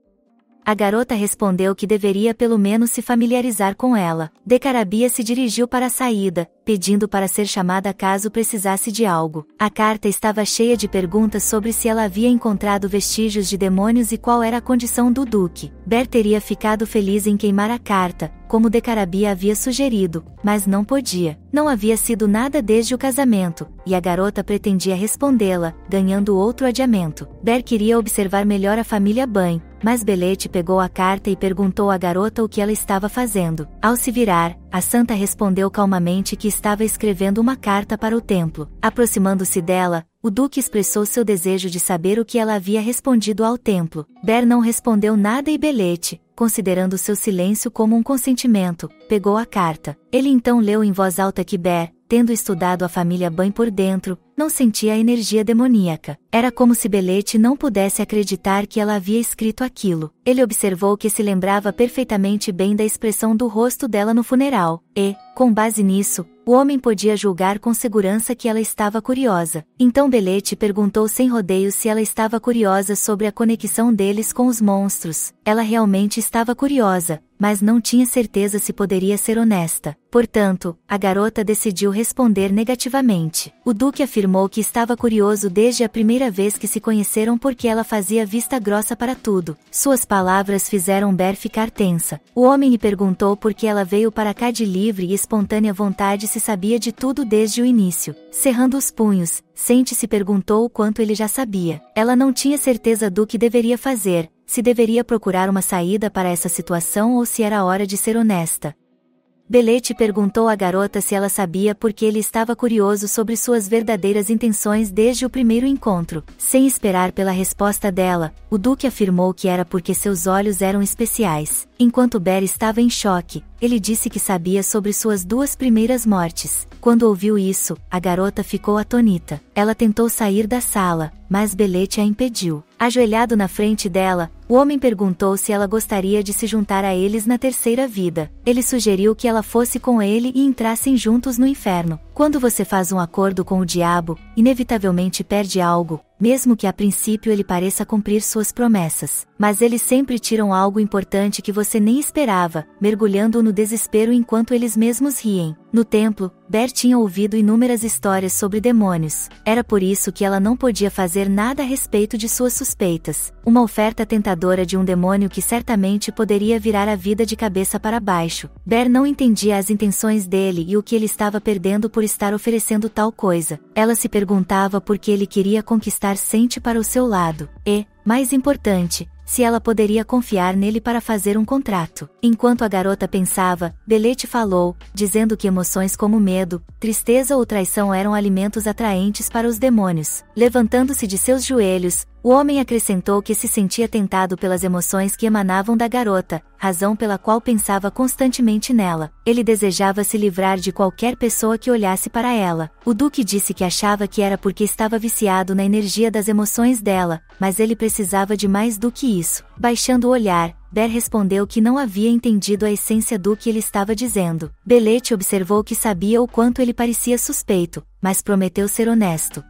A garota respondeu que deveria pelo menos se familiarizar com ela. Decarabia se dirigiu para a saída, pedindo para ser chamada caso precisasse de algo. A carta estava cheia de perguntas sobre se ela havia encontrado vestígios de demônios e qual era a condição do Duque. Ber teria ficado feliz em queimar a carta, como Decarabia havia sugerido, mas não podia. Não havia sido nada desde o casamento, e a garota pretendia respondê-la, ganhando outro adiamento. Ber queria observar melhor a família Ban, mas Belete pegou a carta e perguntou à garota o que ela estava fazendo. Ao se virar, a santa respondeu calmamente que estava escrevendo uma carta para o templo. Aproximando-se dela, o Duque expressou seu desejo de saber o que ela havia respondido ao templo. Ber não respondeu nada e Belete, considerando seu silêncio como um consentimento, pegou a carta. Ele então leu em voz alta que Ber, tendo estudado a família Ban por dentro, não sentia a energia demoníaca. Era como se Belete não pudesse acreditar que ela havia escrito aquilo. Ele observou que se lembrava perfeitamente bem da expressão do rosto dela no funeral, e, com base nisso, o homem podia julgar com segurança que ela estava curiosa. Então Belete perguntou sem rodeios se ela estava curiosa sobre a conexão deles com os monstros. Ela realmente estava curiosa, mas não tinha certeza se poderia ser honesta. Portanto, a garota decidiu responder negativamente. O Duque afirmou que estava curioso desde a primeira vez que se conheceram porque ela fazia vista grossa para tudo. Suas palavras fizeram Ber ficar tensa. O homem lhe perguntou por que ela veio para cá de livre e espontânea vontade se sabia de tudo desde o início. Cerrando os punhos, Sente se perguntou o quanto ele já sabia. Ela não tinha certeza do que deveria fazer, se deveria procurar uma saída para essa situação ou se era hora de ser honesta. Belete perguntou à garota se ela sabia porque ele estava curioso sobre suas verdadeiras intenções desde o primeiro encontro. Sem esperar pela resposta dela, o Duque afirmou que era porque seus olhos eram especiais. Enquanto Ber estava em choque, ele disse que sabia sobre suas 2 primeiras mortes. Quando ouviu isso, a garota ficou atônita. Ela tentou sair da sala, mas Belete a impediu. Ajoelhado na frente dela, o homem perguntou se ela gostaria de se juntar a eles na terceira vida. Ele sugeriu que ela fosse com ele e entrassem juntos no inferno. Quando você faz um acordo com o diabo, inevitavelmente perde algo, mesmo que a princípio ele pareça cumprir suas promessas. Mas eles sempre tiram algo importante que você nem esperava, mergulhando-o no desespero enquanto eles mesmos riem. No templo, Ber tinha ouvido inúmeras histórias sobre demônios. Era por isso que ela não podia fazer nada a respeito de suas suspeitas. Uma oferta tentadora de um demônio que certamente poderia virar a vida de cabeça para baixo. Ber não entendia as intenções dele e o que ele estava perdendo por estar oferecendo tal coisa. Ela se perguntava por que ele queria conquistar Sente para o seu lado, e, mais importante, se ela poderia confiar nele para fazer um contrato. Enquanto a garota pensava, Belete falou, dizendo que emoções como medo, tristeza ou traição eram alimentos atraentes para os demônios. Levantando-se de seus joelhos, o homem acrescentou que se sentia tentado pelas emoções que emanavam da garota, razão pela qual pensava constantemente nela. Ele desejava se livrar de qualquer pessoa que olhasse para ela. O Duque disse que achava que era porque estava viciado na energia das emoções dela, mas ele precisava de mais do que isso. Baixando o olhar, Ber respondeu que não havia entendido a essência do que ele estava dizendo. Belete observou que sabia o quanto ele parecia suspeito, mas prometeu ser honesto.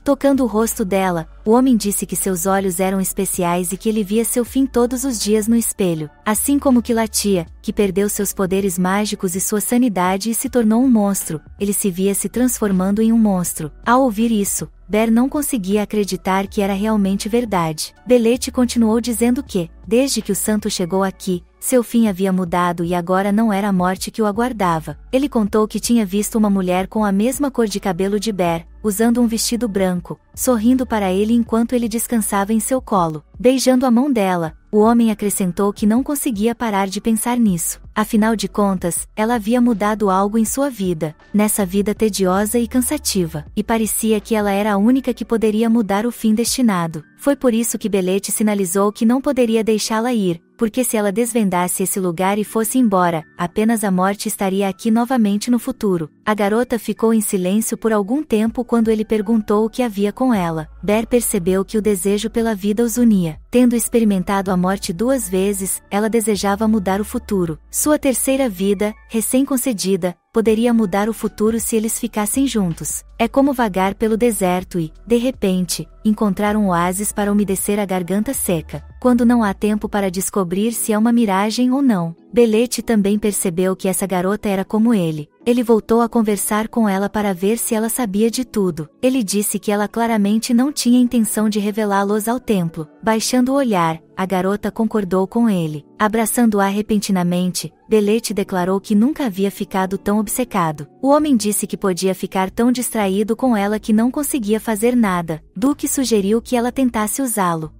Tocando o rosto dela, o homem disse que seus olhos eram especiais e que ele via seu fim todos os dias no espelho. Assim como que latia, que perdeu seus poderes mágicos e sua sanidade e se tornou um monstro, ele se via se transformando em um monstro. Ao ouvir isso, Ber não conseguia acreditar que era realmente verdade. Belete continuou dizendo que, desde que o santo chegou aqui, seu fim havia mudado e agora não era a morte que o aguardava. Ele contou que tinha visto uma mulher com a mesma cor de cabelo de Ber, usando um vestido branco, sorrindo para ele enquanto ele descansava em seu colo. Beijando a mão dela, o homem acrescentou que não conseguia parar de pensar nisso. Afinal de contas, ela havia mudado algo em sua vida, nessa vida tediosa e cansativa, e parecia que ela era a única que poderia mudar o fim destinado. Foi por isso que Belete sinalizou que não poderia deixá-la ir, porque se ela desvendasse esse lugar e fosse embora, apenas a morte estaria aqui novamente no futuro. A garota ficou em silêncio por algum tempo quando ele perguntou o que havia com ela. Ber percebeu que o desejo pela vida os unia. Tendo experimentado a morte 2 vezes, ela desejava mudar o futuro. Sua terceira vida, recém-concedida, poderia mudar o futuro se eles ficassem juntos. É como vagar pelo deserto e, de repente, encontrar um oásis para umedecer a garganta seca, quando não há tempo para descobrir se é uma miragem ou não. Belete também percebeu que essa garota era como ele. Ele voltou a conversar com ela para ver se ela sabia de tudo. Ele disse que ela claramente não tinha intenção de revelá-los ao templo. Baixando o olhar, a garota concordou com ele. Abraçando-a repentinamente, Belete declarou que nunca havia ficado tão obcecado. O homem disse que podia ficar tão distraído com ela que não conseguia fazer nada. Duque sugeriu que ela tentasse usá-lo.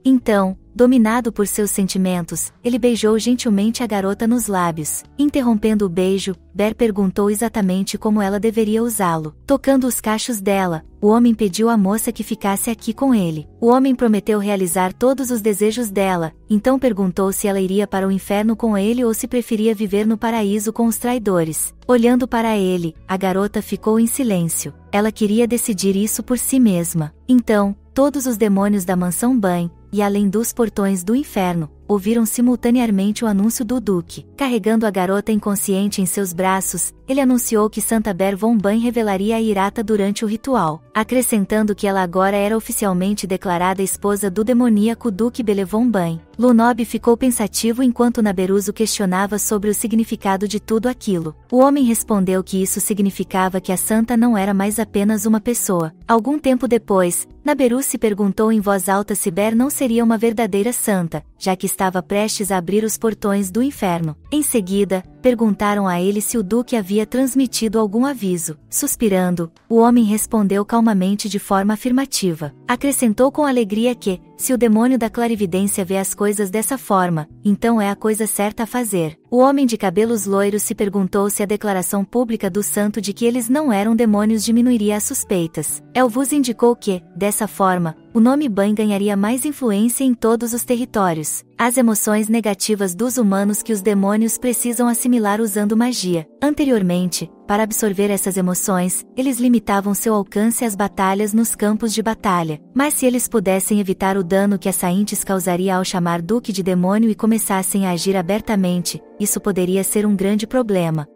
Então, Dominado por seus sentimentos, ele beijou gentilmente a garota nos lábios. Interrompendo o beijo, Ber perguntou exatamente como ela deveria usá-lo. Tocando os cachos dela, o homem pediu à moça que ficasse aqui com ele. O homem prometeu realizar todos os desejos dela, então perguntou se ela iria para o inferno com ele ou se preferia viver no paraíso com os traidores. Olhando para ele, a garota ficou em silêncio. Ela queria decidir isso por si mesma. Então, todos os demônios da mansão Bane, e além dos portões do inferno, ouviram simultaneamente o anúncio do Duque. Carregando a garota inconsciente em seus braços, ele anunciou que Santa Ber von Bane revelaria a Irata durante o ritual, acrescentando que ela agora era oficialmente declarada esposa do demoníaco Duque Bele von Bane. Lunob ficou pensativo enquanto Naberuz o questionava sobre o significado de tudo aquilo. O homem respondeu que isso significava que a santa não era mais apenas uma pessoa. Algum tempo depois, Naberuz se perguntou em voz alta se Ber não seria uma verdadeira santa, já que estava prestes a abrir os portões do inferno. Em seguida, perguntaram a ele se o Duque havia transmitido algum aviso. Suspirando, o homem respondeu calmamente de forma afirmativa. Acrescentou com alegria que, se o demônio da clarividência vê as coisas dessa forma, então é a coisa certa a fazer. O homem de cabelos loiros se perguntou se a declaração pública do santo de que eles não eram demônios diminuiria as suspeitas. Elvus indicou que, dessa forma, o nome Bane ganharia mais influência em todos os territórios. As emoções negativas dos humanos que os demônios precisam assimilar usando magia. Anteriormente, para absorver essas emoções, eles limitavam seu alcance às batalhas nos campos de batalha. Mas se eles pudessem evitar o dano que a Saintes causaria ao chamar Duque de demônio e começassem a agir abertamente, isso poderia ser um grande problema.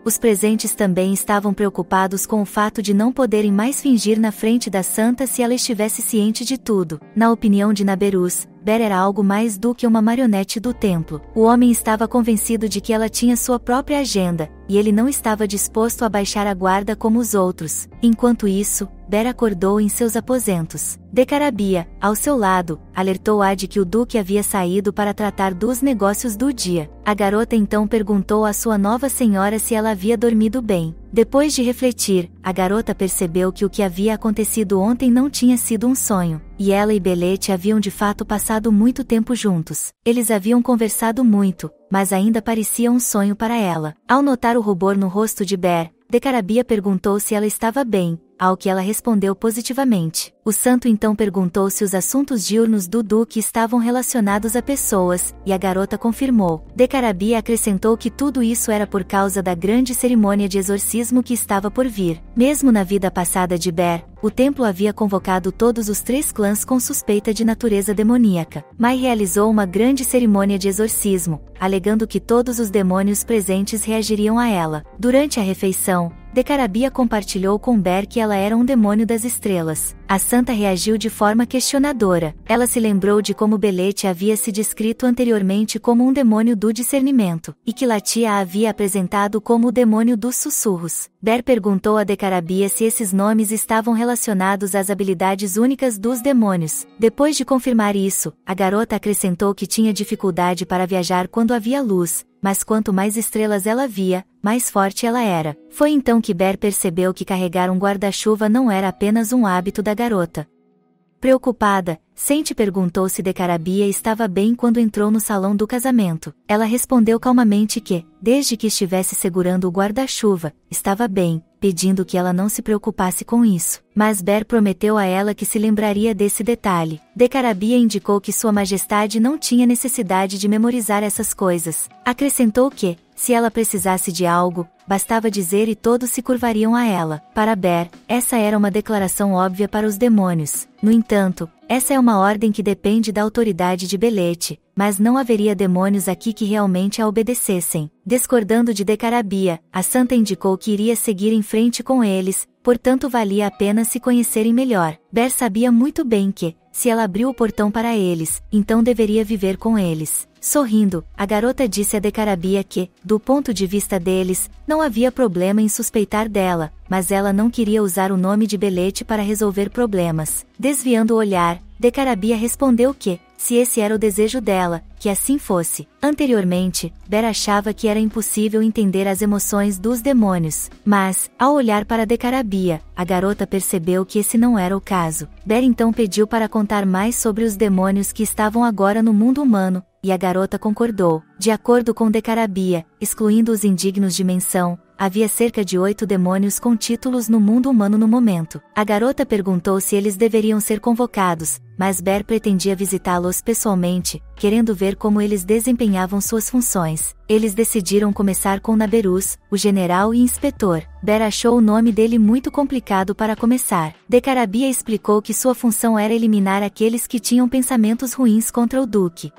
Os presentes também estavam preocupados com o fato de não poderem mais fingir na frente da santa se ela estivesse ciente de tudo. Na opinião de Naberuz, Ber era algo mais do que uma marionete do templo. O homem estava convencido de que ela tinha sua própria agenda, e ele não estava disposto a baixar a guarda como os outros. Enquanto isso, Ber acordou em seus aposentos. Decarabia, ao seu lado, alertou-a de que o Duque havia saído para tratar dos negócios do dia. A garota então perguntou à sua nova senhora se ela havia dormido bem. Depois de refletir, a garota percebeu que o que havia acontecido ontem não tinha sido um sonho, e ela e Belete haviam de fato passado muito tempo juntos. Eles haviam conversado muito, mas ainda parecia um sonho para ela. Ao notar o rubor no rosto de Ber, Decarabia perguntou se ela estava bem, ao que ela respondeu positivamente. O santo então perguntou se os assuntos diurnos do Duque estavam relacionados a pessoas, e a garota confirmou. Decarabia acrescentou que tudo isso era por causa da grande cerimônia de exorcismo que estava por vir. Mesmo na vida passada de Ber, o templo havia convocado todos os 3 clãs com suspeita de natureza demoníaca. Mai realizou uma grande cerimônia de exorcismo, alegando que todos os demônios presentes reagiriam a ela. Durante a refeição, Decarabia compartilhou com Ber que ela era um demônio das estrelas. A santa reagiu de forma questionadora. Ela se lembrou de como Belete havia se descrito anteriormente como um demônio do discernimento, e que Latia a havia apresentado como o demônio dos sussurros. Ber perguntou a Decarabia se esses nomes estavam relacionados às habilidades únicas dos demônios. Depois de confirmar isso, a garota acrescentou que tinha dificuldade para viajar quando havia luz, mas quanto mais estrelas ela via, mais forte ela era. Foi então que Ber percebeu que carregar um guarda-chuva não era apenas um hábito da garota. Preocupada, Sente perguntou se Decarabia estava bem quando entrou no salão do casamento. Ela respondeu calmamente que, desde que estivesse segurando o guarda-chuva, estava bem, pedindo que ela não se preocupasse com isso. Mas Ber prometeu a ela que se lembraria desse detalhe. Decarabia indicou que Sua Majestade não tinha necessidade de memorizar essas coisas. Acrescentou que, se ela precisasse de algo, bastava dizer e todos se curvariam a ela. Para Ber, essa era uma declaração óbvia para os demônios. No entanto, essa é uma ordem que depende da autoridade de Belete, mas não haveria demônios aqui que realmente a obedecessem. Discordando de Decarabia, a santa indicou que iria seguir em frente com eles, portanto valia a pena se conhecerem melhor. Ber sabia muito bem que, se ela abriu o portão para eles, então deveria viver com eles. Sorrindo, a garota disse a Decarabia que, do ponto de vista deles, não havia problema em suspeitar dela, mas ela não queria usar o nome de Belete para resolver problemas. Desviando o olhar, Decarabia respondeu que, se esse era o desejo dela, que assim fosse. Anteriormente, Ber achava que era impossível entender as emoções dos demônios, mas, ao olhar para Decarabia, a garota percebeu que esse não era o caso. Ber então pediu para contar mais sobre os demônios que estavam agora no mundo humano, e a garota concordou. De acordo com Decarabia, excluindo os indignos de menção, havia cerca de 8 demônios com títulos no mundo humano no momento. A garota perguntou se eles deveriam ser convocados, mas Ber pretendia visitá-los pessoalmente, querendo ver como eles desempenhavam suas funções. Eles decidiram começar com Naberus, o general e inspetor. Ber achou o nome dele muito complicado para começar. Decarabia explicou que sua função era eliminar aqueles que tinham pensamentos ruins contra o Duque.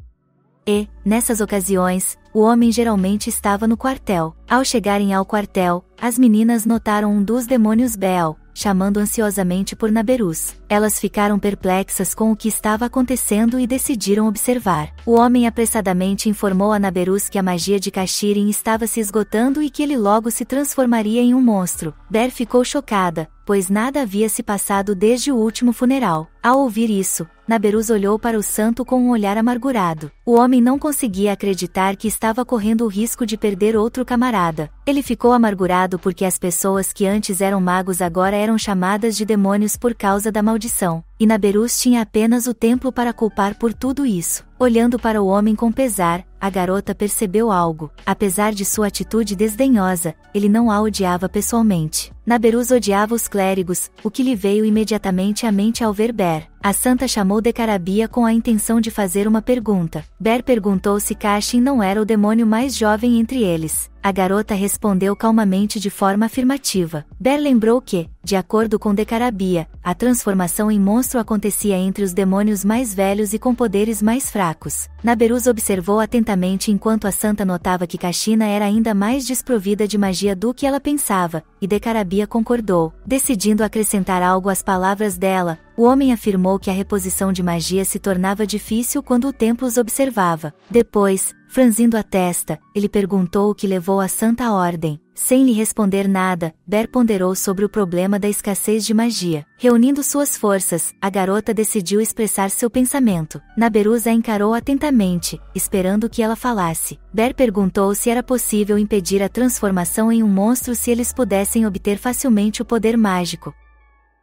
E, nessas ocasiões, o homem geralmente estava no quartel. Ao chegarem ao quartel, as meninas notaram um dos demônios Bel, chamando ansiosamente por Naberus. Elas ficaram perplexas com o que estava acontecendo e decidiram observar. O homem apressadamente informou a Naberus que a magia de Kashirin estava se esgotando e que ele logo se transformaria em um monstro. Ber ficou chocada, pois nada havia se passado desde o último funeral. Ao ouvir isso, Naberus olhou para o santo com um olhar amargurado. O homem não conseguia acreditar que estava correndo o risco de perder outro camarada. Ele ficou amargurado porque as pessoas que antes eram magos agora eram chamadas de demônios por causa da maldição, e Naberus tinha apenas o templo para culpar por tudo isso. Olhando para o homem com pesar, a garota percebeu algo. Apesar de sua atitude desdenhosa, ele não a odiava pessoalmente. Naberus odiava os clérigos, o que lhe veio imediatamente à mente ao ver Ber. A santa chamou Decarabia com a intenção de fazer uma pergunta. Ber perguntou se Kashin não era o demônio mais jovem entre eles. A garota respondeu calmamente de forma afirmativa. Ber lembrou que, de acordo com Decarabia, a transformação em monstro acontecia entre os demônios mais velhos e com poderes mais fracos. Naberus observou atentamente enquanto a santa notava que Kashina era ainda mais desprovida de magia do que ela pensava, e Decarabia concordou. Decidindo acrescentar algo às palavras dela, o homem afirmou que a reposição de magia se tornava difícil quando o templo os observava. Depois, franzindo a testa, ele perguntou o que levou a Santa Ordem. Sem lhe responder nada, Ber ponderou sobre o problema da escassez de magia. Reunindo suas forças, a garota decidiu expressar seu pensamento. Naberus a encarou atentamente, esperando que ela falasse. Ber perguntou se era possível impedir a transformação em um monstro se eles pudessem obter facilmente o poder mágico.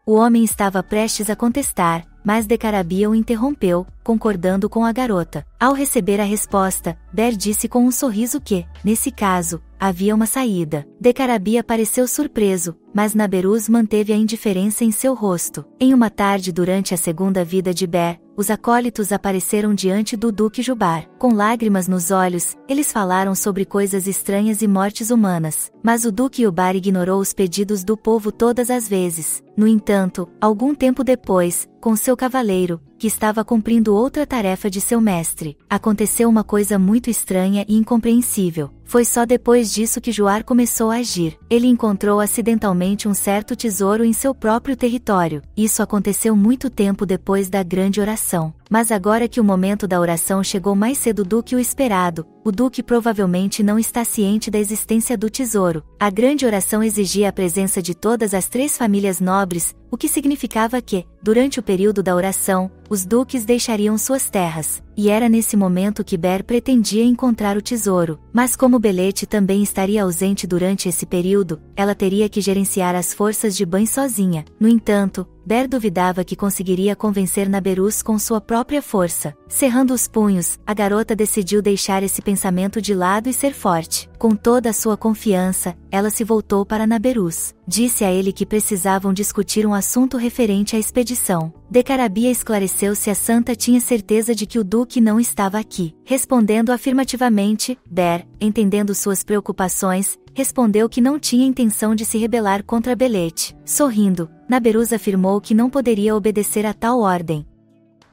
O homem estava prestes a contestar, mas Decarabia o interrompeu, concordando com a garota. Ao receber a resposta, Ber disse com um sorriso que, nesse caso, havia uma saída. Decarabia pareceu surpreso, mas Naberus manteve a indiferença em seu rosto. Em uma tarde durante a segunda vida de Ber, os acólitos apareceram diante do Duque Jubar. Com lágrimas nos olhos, eles falaram sobre coisas estranhas e mortes humanas. Mas o Duque Jubar ignorou os pedidos do povo todas as vezes. No entanto, algum tempo depois, com seu cavaleiro, que estava cumprindo outra tarefa de seu mestre, aconteceu uma coisa muito estranha e incompreensível. Foi só depois disso que Juar começou a agir. Ele encontrou acidentalmente um certo tesouro em seu próprio território. Isso aconteceu muito tempo depois da grande oração. Mas agora que o momento da oração chegou mais cedo do que o esperado, o Duque provavelmente não está ciente da existência do tesouro. A grande oração exigia a presença de todas as 3 famílias nobres, o que significava que, durante o período da oração, os duques deixariam suas terras. E era nesse momento que Ber pretendia encontrar o tesouro. Mas como Belete também estaria ausente durante esse período, ela teria que gerenciar as forças de Ban sozinha. No entanto, Ber duvidava que conseguiria convencer Naberus com sua própria força. Cerrando os punhos, a garota decidiu deixar esse pensamento de lado e ser forte. Com toda a sua confiança, ela se voltou para Naberus. Disse a ele que precisavam discutir um assunto referente à expedição. Decarabia esclareceu se a santa tinha certeza de que o Duque não estava aqui. Respondendo afirmativamente, Ber, entendendo suas preocupações, respondeu que não tinha intenção de se rebelar contra Belete. Sorrindo, Naberus afirmou que não poderia obedecer a tal ordem.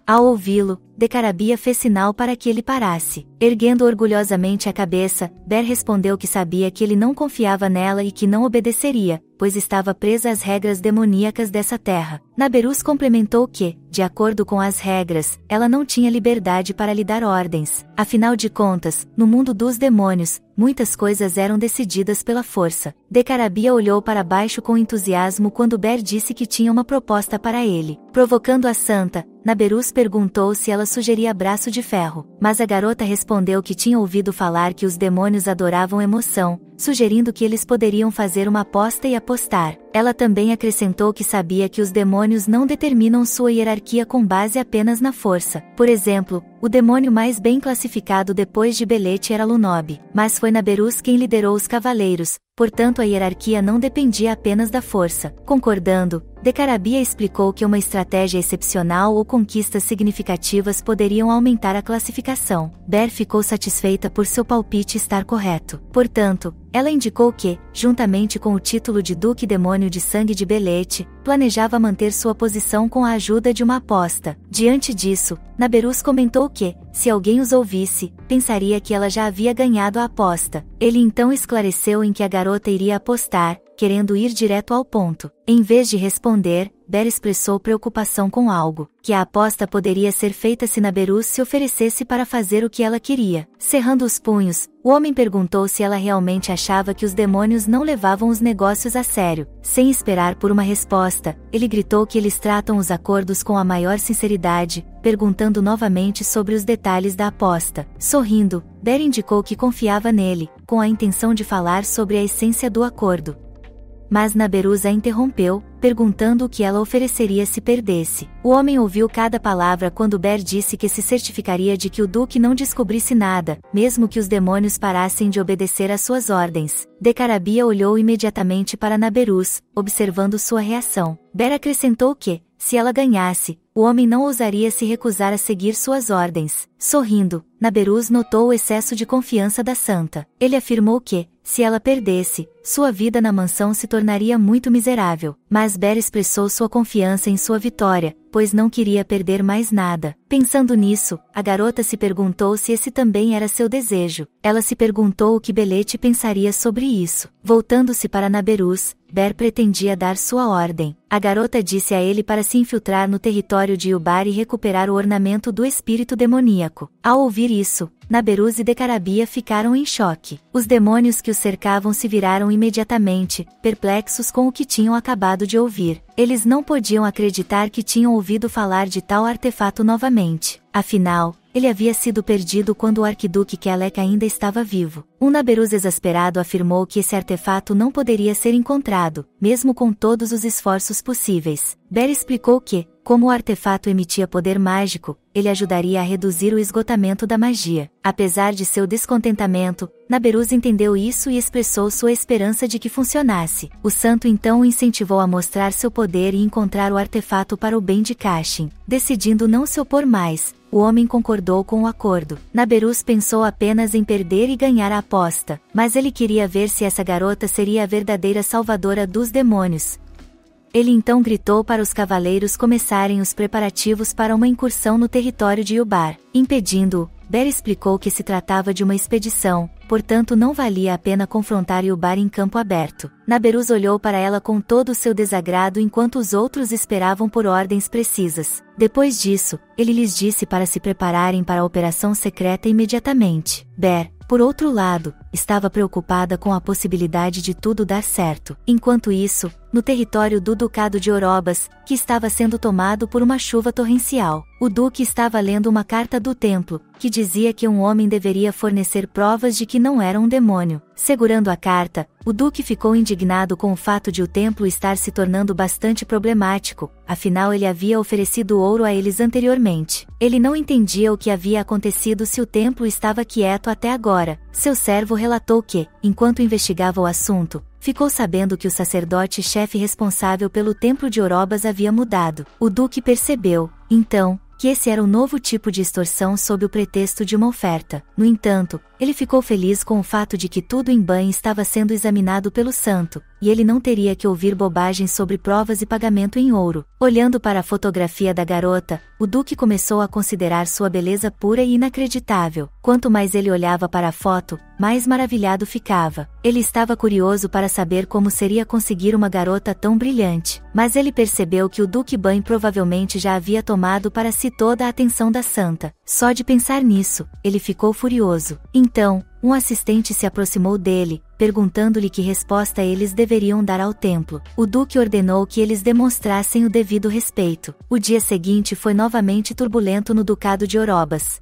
Ao ouvi-lo, Decarabia fez sinal para que ele parasse. Erguendo orgulhosamente a cabeça, Ber respondeu que sabia que ele não confiava nela e que não obedeceria, pois estava presa às regras demoníacas dessa terra. Naberus complementou que, de acordo com as regras, ela não tinha liberdade para lhe dar ordens. Afinal de contas, no mundo dos demônios, muitas coisas eram decididas pela força. Decarabia olhou para baixo com entusiasmo quando Ber disse que tinha uma proposta para ele. Provocando a santa, Naberus perguntou se ela ela sugeria braço de ferro. Mas a garota respondeu que tinha ouvido falar que os demônios adoravam emoção, sugerindo que eles poderiam fazer uma aposta e apostar. Ela também acrescentou que sabia que os demônios não determinam sua hierarquia com base apenas na força. Por exemplo, o demônio mais bem classificado depois de Belete era Lunob, mas foi Naberus quem liderou os cavaleiros, portanto a hierarquia não dependia apenas da força. Concordando, Decarabia explicou que uma estratégia excepcional ou conquistas significativas poderiam aumentar a classificação. Ber ficou satisfeita por seu palpite estar correto. Portanto, ela indicou que, juntamente com o título de Duque Demônio de Sangue de Belete, planejava manter sua posição com a ajuda de uma aposta. Diante disso, Naberus comentou que, se alguém os ouvisse, pensaria que ela já havia ganhado a aposta. Ele então esclareceu em que a garota iria apostar, querendo ir direto ao ponto. Em vez de responder, Ber expressou preocupação com algo, que a aposta poderia ser feita se Naberus se oferecesse para fazer o que ela queria. Cerrando os punhos, o homem perguntou se ela realmente achava que os demônios não levavam os negócios a sério. Sem esperar por uma resposta, ele gritou que eles tratam os acordos com a maior sinceridade, perguntando novamente sobre os detalhes da aposta. Sorrindo, Ber indicou que confiava nele, com a intenção de falar sobre a essência do acordo. Mas Naberus a interrompeu, perguntando o que ela ofereceria se perdesse. O homem ouviu cada palavra quando Ber disse que se certificaria de que o Duque não descobrisse nada, mesmo que os demônios parassem de obedecer às suas ordens. Decarabia olhou imediatamente para Naberus, observando sua reação. Ber acrescentou que, se ela ganhasse, o homem não ousaria se recusar a seguir suas ordens. Sorrindo, Naberus notou o excesso de confiança da santa. Ele afirmou que, se ela perdesse, sua vida na mansão se tornaria muito miserável. Mas Ber expressou sua confiança em sua vitória, pois não queria perder mais nada. Pensando nisso, a garota se perguntou se esse também era seu desejo. Ela se perguntou o que Belete pensaria sobre isso. Voltando-se para Naberus, Ber pretendia dar sua ordem. A garota disse a ele para se infiltrar no território de Yubar e recuperar o ornamento do espírito demoníaco. Ao ouvir isso, Naberus e Decarabia ficaram em choque. Os demônios que os cercavam se viraram imediatamente, perplexos com o que tinham acabado de ouvir. Eles não podiam acreditar que tinham ouvido falar de tal artefato novamente. Afinal, ele havia sido perdido quando o arquiduque Kelek ainda estava vivo. Um Naberus exasperado afirmou que esse artefato não poderia ser encontrado, mesmo com todos os esforços possíveis. Ber explicou que, como o artefato emitia poder mágico, ele ajudaria a reduzir o esgotamento da magia. Apesar de seu descontentamento, Naberus entendeu isso e expressou sua esperança de que funcionasse. O santo então o incentivou a mostrar seu poder e encontrar o artefato para o bem de Kashin. Decidindo não se opor mais, o homem concordou com o acordo. Naberus pensou apenas em perder e ganhar a aposta, mas ele queria ver se essa garota seria a verdadeira salvadora dos demônios. Ele então gritou para os cavaleiros começarem os preparativos para uma incursão no território de Yubar. Impedindo-o, Ber explicou que se tratava de uma expedição, portanto não valia a pena confrontar Yubar em campo aberto. Naberus olhou para ela com todo o seu desagrado enquanto os outros esperavam por ordens precisas. Depois disso, ele lhes disse para se prepararem para a operação secreta imediatamente. Ber, por outro lado, estava preocupada com a possibilidade de tudo dar certo. Enquanto isso, no território do Ducado de Orobas, que estava sendo tomado por uma chuva torrencial, o Duque estava lendo uma carta do templo, que dizia que um homem deveria fornecer provas de que não era um demônio. Segurando a carta, o Duque ficou indignado com o fato de o templo estar se tornando bastante problemático, afinal ele havia oferecido ouro a eles anteriormente. Ele não entendia o que havia acontecido se o templo estava quieto até agora. Seu servo relatou que, enquanto investigava o assunto, ficou sabendo que o sacerdote-chefe responsável pelo templo de Orobas havia mudado. O Duque percebeu, então, que esse era um novo tipo de extorsão sob o pretexto de uma oferta. No entanto, ele ficou feliz com o fato de que tudo em Ban estava sendo examinado pelo santo, e ele não teria que ouvir bobagens sobre provas e pagamento em ouro. Olhando para a fotografia da garota, o Duque começou a considerar sua beleza pura e inacreditável. Quanto mais ele olhava para a foto, mais maravilhado ficava. Ele estava curioso para saber como seria conseguir uma garota tão brilhante, mas ele percebeu que o Duque Ban provavelmente já havia tomado para si toda a atenção da santa. Só de pensar nisso, ele ficou furioso. Então, um assistente se aproximou dele, perguntando-lhe que resposta eles deveriam dar ao templo. O duque ordenou que eles demonstrassem o devido respeito. O dia seguinte foi novamente turbulento no ducado de Orobas.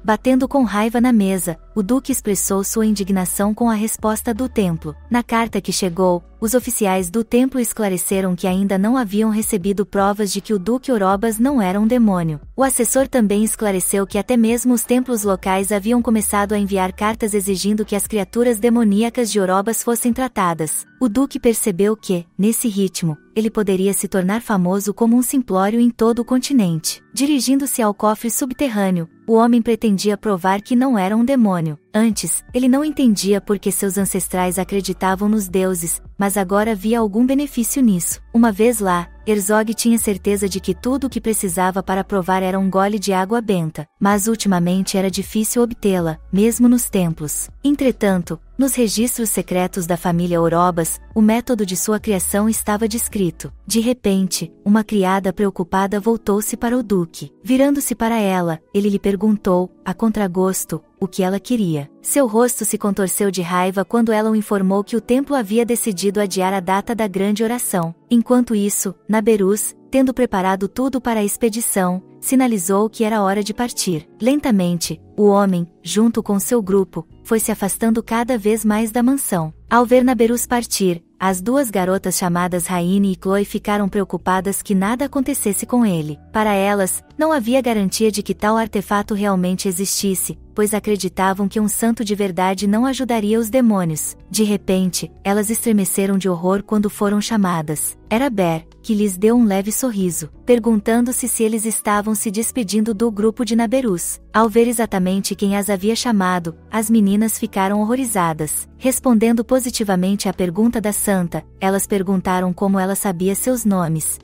Batendo com raiva na mesa, o duque expressou sua indignação com a resposta do templo. Na carta que chegou, os oficiais do templo esclareceram que ainda não haviam recebido provas de que o duque Orobas não era um demônio. O assessor também esclareceu que até mesmo os templos locais haviam começado a enviar cartas exigindo que as criaturas demoníacas de Orobas fossem tratadas. O duque percebeu que, nesse ritmo, ele poderia se tornar famoso como um simplório em todo o continente. Dirigindo-se ao cofre subterrâneo, o homem pretendia provar que não era um demônio. Antes, ele não entendia por que seus ancestrais acreditavam nos deuses, mas agora via algum benefício nisso. Uma vez lá, Herzog tinha certeza de que tudo o que precisava para provar era um gole de água benta, mas ultimamente era difícil obtê-la, mesmo nos templos. Entretanto, nos registros secretos da família Orobas, o método de sua criação estava descrito. De repente, uma criada preocupada voltou-se para o duque. Virando-se para ela, ele lhe perguntou, a contragosto, o que ela queria. Seu rosto se contorceu de raiva quando ela o informou que o templo havia decidido adiar a data da grande oração. Enquanto isso, Naberus, tendo preparado tudo para a expedição, sinalizou que era hora de partir. Lentamente, o homem, junto com seu grupo, foi se afastando cada vez mais da mansão. Ao ver Naberus partir, as duas garotas chamadas Raine e Chloe ficaram preocupadas que nada acontecesse com ele. Para elas, não havia garantia de que tal artefato realmente existisse, pois acreditavam que um santo de verdade não ajudaria os demônios. De repente, elas estremeceram de horror quando foram chamadas. Era Ber, que lhes deu um leve sorriso, perguntando-se se eles estavam se despedindo do grupo de Naberus. Ao ver exatamente quem as havia chamado, as meninas ficaram horrorizadas. Respondendo positivamente à pergunta da santa, elas perguntaram como ela sabia seus nomes.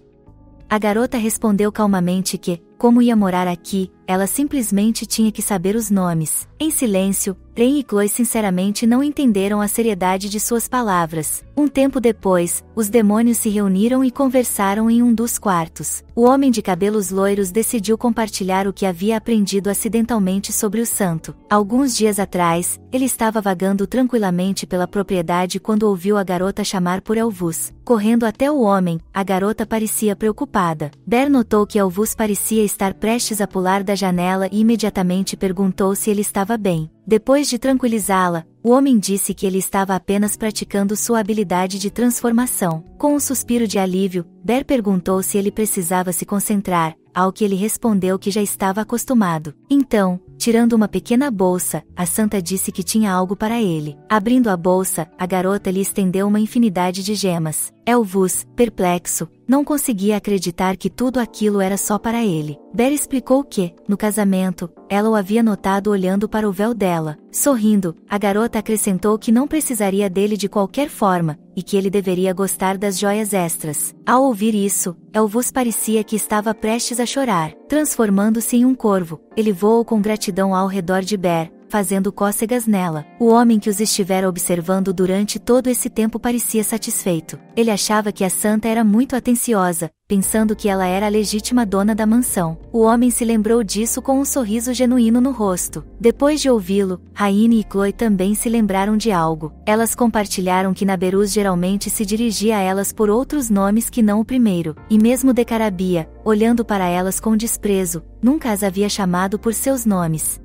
A garota respondeu calmamente que, como ia morar aqui, ela simplesmente tinha que saber os nomes. Em silêncio, Ren e Chloe sinceramente não entenderam a seriedade de suas palavras. Um tempo depois, os demônios se reuniram e conversaram em um dos quartos. O homem de cabelos loiros decidiu compartilhar o que havia aprendido acidentalmente sobre o santo. Alguns dias atrás, ele estava vagando tranquilamente pela propriedade quando ouviu a garota chamar por Elvus. Correndo até o homem, a garota parecia preocupada. Ber notou que Elvus parecia estar prestes a pular da janela e imediatamente perguntou se ele estava bem. Depois de tranquilizá-la, o homem disse que ele estava apenas praticando sua habilidade de transformação. Com um suspiro de alívio, Ber perguntou se ele precisava se concentrar, ao que ele respondeu que já estava acostumado. Então, tirando uma pequena bolsa, a santa disse que tinha algo para ele. Abrindo a bolsa, a garota lhe estendeu uma infinidade de gemas. Elvus, perplexo, não conseguia acreditar que tudo aquilo era só para ele. Ber explicou que, no casamento, ela o havia notado olhando para o véu dela. Sorrindo, a garota acrescentou que não precisaria dele de qualquer forma, e que ele deveria gostar das joias extras. Ao ouvir isso, Elvus parecia que estava prestes a chorar. Transformando-se em um corvo, ele voou com gratidão ao redor de Ber, fazendo cócegas nela. O homem que os estivera observando durante todo esse tempo parecia satisfeito. Ele achava que a santa era muito atenciosa, pensando que ela era a legítima dona da mansão. O homem se lembrou disso com um sorriso genuíno no rosto. Depois de ouvi-lo, Raine e Chloe também se lembraram de algo. Elas compartilharam que Naberus geralmente se dirigia a elas por outros nomes que não o primeiro. E mesmo Decarabia, olhando para elas com desprezo, nunca as havia chamado por seus nomes.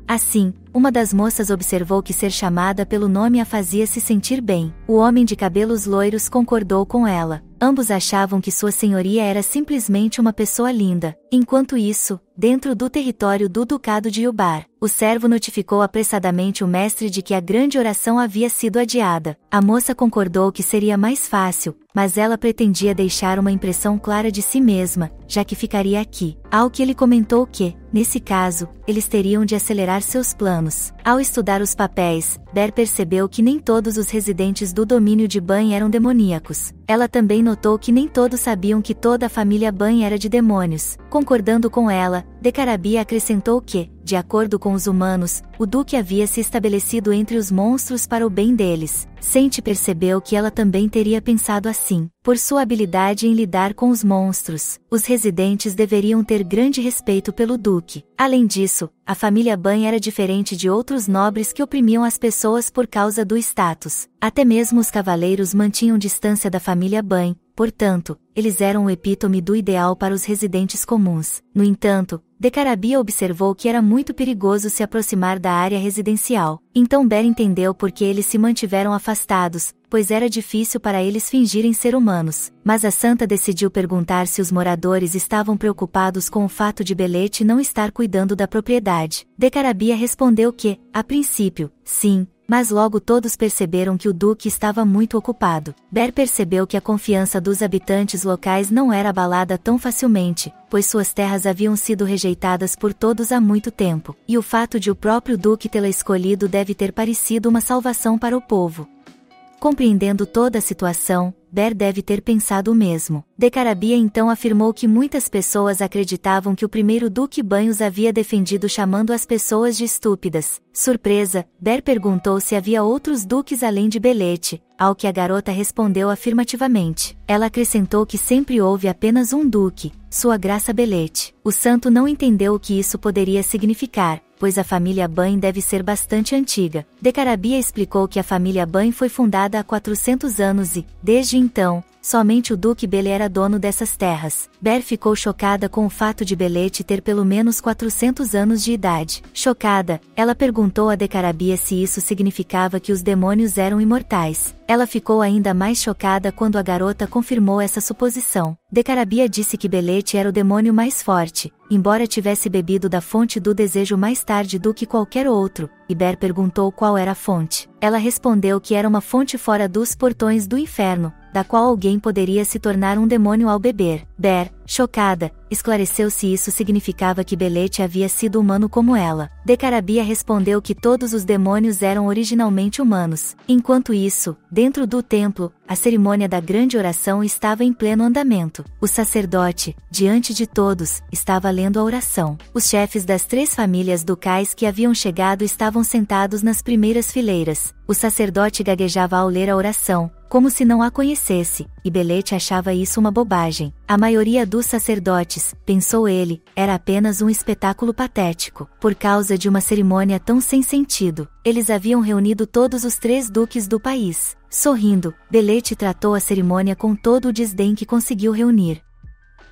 Assim, uma das moças observou que ser chamada pelo nome a fazia se sentir bem. O homem de cabelos loiros concordou com ela. Ambos achavam que sua senhoria era simplesmente uma pessoa linda. Enquanto isso, dentro do território do Ducado de Yubar, o servo notificou apressadamente o mestre de que a grande oração havia sido adiada. A moça concordou que seria mais fácil, mas ela pretendia deixar uma impressão clara de si mesma, já que ficaria aqui. Ao que ele comentou que, nesse caso, eles teriam de acelerar seus planos. Ao estudar os papéis, Ber percebeu que nem todos os residentes do domínio de Ban eram demoníacos. Ela também notou que nem todos sabiam que toda a família Ban era de demônios. Concordando com ela, Decarabia acrescentou que, de acordo com os humanos, o Duque havia se estabelecido entre os monstros para o bem deles. Sente percebeu que ela também teria pensado assim. Por sua habilidade em lidar com os monstros, os residentes deveriam ter grande respeito pelo Duque. Além disso, a família Ban era diferente de outros nobres que oprimiam as pessoas por causa do status. Até mesmo os cavaleiros mantinham distância da família Ban. Portanto, eles eram o epítome do ideal para os residentes comuns. No entanto, Decarabia observou que era muito perigoso se aproximar da área residencial. Então Ber entendeu por que eles se mantiveram afastados, pois era difícil para eles fingirem ser humanos. Mas a santa decidiu perguntar se os moradores estavam preocupados com o fato de Belete não estar cuidando da propriedade. Decarabia respondeu que, a princípio, sim. Mas logo todos perceberam que o Duque estava muito ocupado. Ber percebeu que a confiança dos habitantes locais não era abalada tão facilmente, pois suas terras haviam sido rejeitadas por todos há muito tempo, e o fato de o próprio Duque tê-la escolhido deve ter parecido uma salvação para o povo. Compreendendo toda a situação, Ber deve ter pensado o mesmo. Decarabia então afirmou que muitas pessoas acreditavam que o primeiro Duque Ban os havia defendido chamando as pessoas de estúpidas. Surpresa, Ber perguntou se havia outros duques além de Belete, ao que a garota respondeu afirmativamente. Ela acrescentou que sempre houve apenas um duque, sua graça Belete. O santo não entendeu o que isso poderia significar, pois a família Ban deve ser bastante antiga. Decarabia explicou que a família Ban foi fundada há 400 anos e, desde então, somente o Duque Bele era dono dessas terras. Ber ficou chocada com o fato de Belete ter pelo menos 400 anos de idade. Chocada, ela perguntou a Decarabia se isso significava que os demônios eram imortais. Ela ficou ainda mais chocada quando a garota confirmou essa suposição. Decarabia disse que Belete era o demônio mais forte, embora tivesse bebido da fonte do desejo mais tarde do que qualquer outro, e Ber perguntou qual era a fonte. Ela respondeu que era uma fonte fora dos portões do inferno, da qual alguém poderia se tornar um demônio ao beber. Ber, chocada, esclareceu se isso significava que Belete havia sido humano como ela. Decarabia respondeu que todos os demônios eram originalmente humanos. Enquanto isso, dentro do templo, a cerimônia da grande oração estava em pleno andamento. O sacerdote, diante de todos, estava lendo a oração. Os chefes das 3 famílias ducais que haviam chegado estavam sentados nas primeiras fileiras. O sacerdote gaguejava ao ler a oração, como se não a conhecesse, e Belete achava isso uma bobagem. A maioria dos sacerdotes, pensou ele, era apenas um espetáculo patético. Por causa de uma cerimônia tão sem sentido, eles haviam reunido todos os 3 duques do país. Sorrindo, Belete tratou a cerimônia com todo o desdém que conseguiu reunir.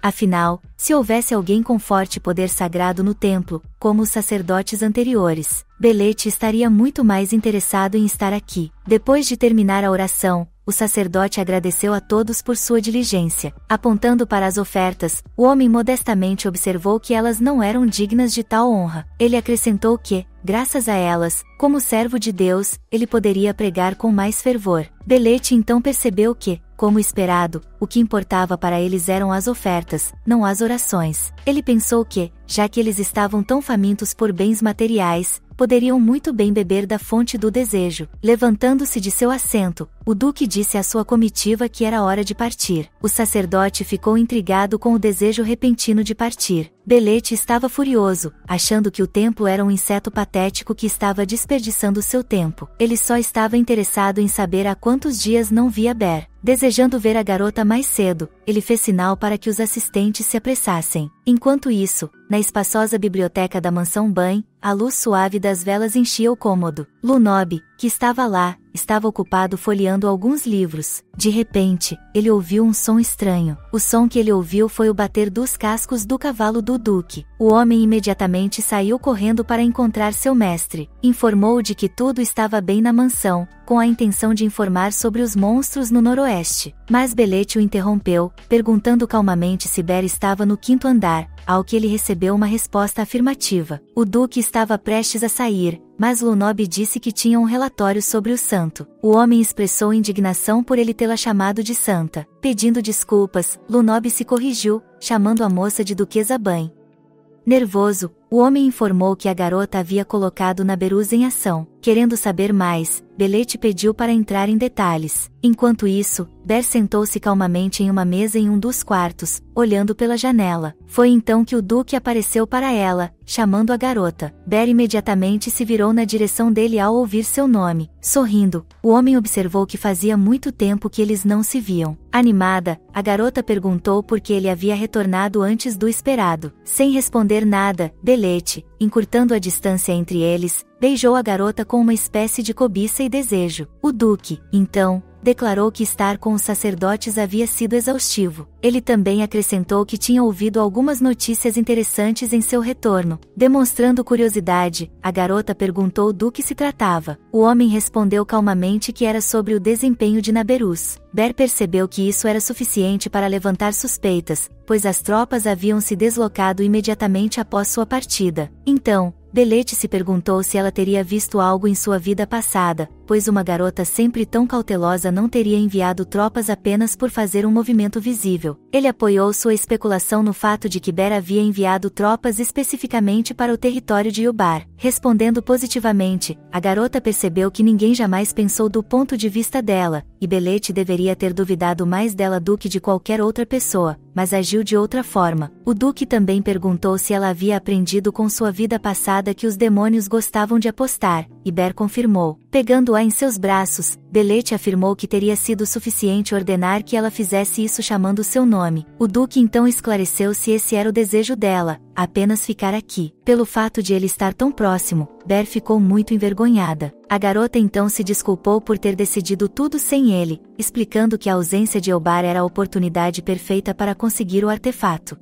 Afinal, se houvesse alguém com forte poder sagrado no templo, como os sacerdotes anteriores, Belete estaria muito mais interessado em estar aqui. Depois de terminar a oração, o sacerdote agradeceu a todos por sua diligência. Apontando para as ofertas, o homem modestamente observou que elas não eram dignas de tal honra. Ele acrescentou que, graças a elas, como servo de Deus, ele poderia pregar com mais fervor. Belete então percebeu que, como esperado, o que importava para eles eram as ofertas, não as orações. Ele pensou que, já que eles estavam tão famintos por bens materiais, poderiam muito bem beber da fonte do desejo. Levantando-se de seu assento, o duque disse à sua comitiva que era hora de partir. O sacerdote ficou intrigado com o desejo repentino de partir. Belete estava furioso, achando que o templo era um inseto patético que estava desperdiçando seu tempo. Ele só estava interessado em saber há quantos dias não via Ber. Desejando ver a garota mais cedo, ele fez sinal para que os assistentes se apressassem. Enquanto isso, na espaçosa biblioteca da mansão Ban, a luz suave das velas enchia o cômodo. Lunob, que estava lá, estava ocupado folheando alguns livros. De repente, ele ouviu um som estranho. O som que ele ouviu foi o bater dos cascos do cavalo do duque. O homem imediatamente saiu correndo para encontrar seu mestre. Informou de que tudo estava bem na mansão, com a intenção de informar sobre os monstros no noroeste. Mas Belete o interrompeu, perguntando calmamente se Ber estava no 5º andar, ao que ele recebeu uma resposta afirmativa. O duque estava prestes a sair, mas Lunob disse que tinha um relatório sobre o santo. O homem expressou indignação por ele tê-la chamado de santa. Pedindo desculpas, Lunob se corrigiu, chamando a moça de Duquesa Ban. Nervoso, O homem informou que a garota havia colocado Naberuz em ação. Querendo saber mais, Belete pediu para entrar em detalhes. Enquanto isso, Ber sentou-se calmamente em uma mesa em um dos quartos, olhando pela janela. Foi então que o Duque apareceu para ela, chamando a garota. Ber imediatamente se virou na direção dele ao ouvir seu nome. Sorrindo, o homem observou que fazia muito tempo que eles não se viam. Animada, a garota perguntou por que ele havia retornado antes do esperado. Sem responder nada, Belete, encurtando a distância entre eles, beijou a garota com uma espécie de cobiça e desejo. O Duque, então, declarou que estar com os sacerdotes havia sido exaustivo. Ele também acrescentou que tinha ouvido algumas notícias interessantes em seu retorno. Demonstrando curiosidade, a garota perguntou do que se tratava. O homem respondeu calmamente que era sobre o desempenho de Naberuz. Ber percebeu que isso era suficiente para levantar suspeitas, pois as tropas haviam se deslocado imediatamente após sua partida. Então, Belete se perguntou se ela teria visto algo em sua vida passada, pois uma garota sempre tão cautelosa não teria enviado tropas apenas por fazer um movimento visível. Ele apoiou sua especulação no fato de que Ber havia enviado tropas especificamente para o território de Yubar. Respondendo positivamente, a garota percebeu que ninguém jamais pensou do ponto de vista dela, e Belete deveria ter duvidado mais dela do que de qualquer outra pessoa, mas agiu de outra forma. O Duque também perguntou se ela havia aprendido com sua vida passada que os demônios gostavam de apostar, e Ber confirmou. Pegando-a em seus braços, Belete afirmou que teria sido suficiente ordenar que ela fizesse isso chamando seu nome. O Duque então esclareceu se esse era o desejo dela, apenas ficar aqui. Pelo fato de ele estar tão próximo, Ber ficou muito envergonhada. A garota então se desculpou por ter decidido tudo sem ele, explicando que a ausência de Elbar era a oportunidade perfeita para conseguir o artefato.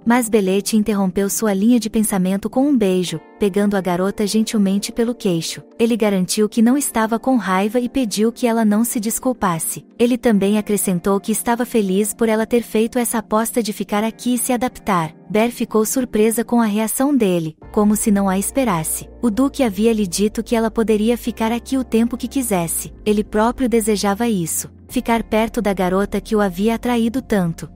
Mas Belete interrompeu sua linha de pensamento com um beijo, pegando a garota gentilmente pelo queixo. Ele garantiu que não estava com raiva e pediu que ela não se desculpasse. Ele também acrescentou que estava feliz por ela ter feito essa aposta de ficar aqui e se adaptar. Ber ficou surpresa com a reação dele, como se não a esperasse. O Duque havia lhe dito que ela poderia ficar aqui o tempo que quisesse. Ele próprio desejava isso. Ficar perto da garota que o havia atraído tanto.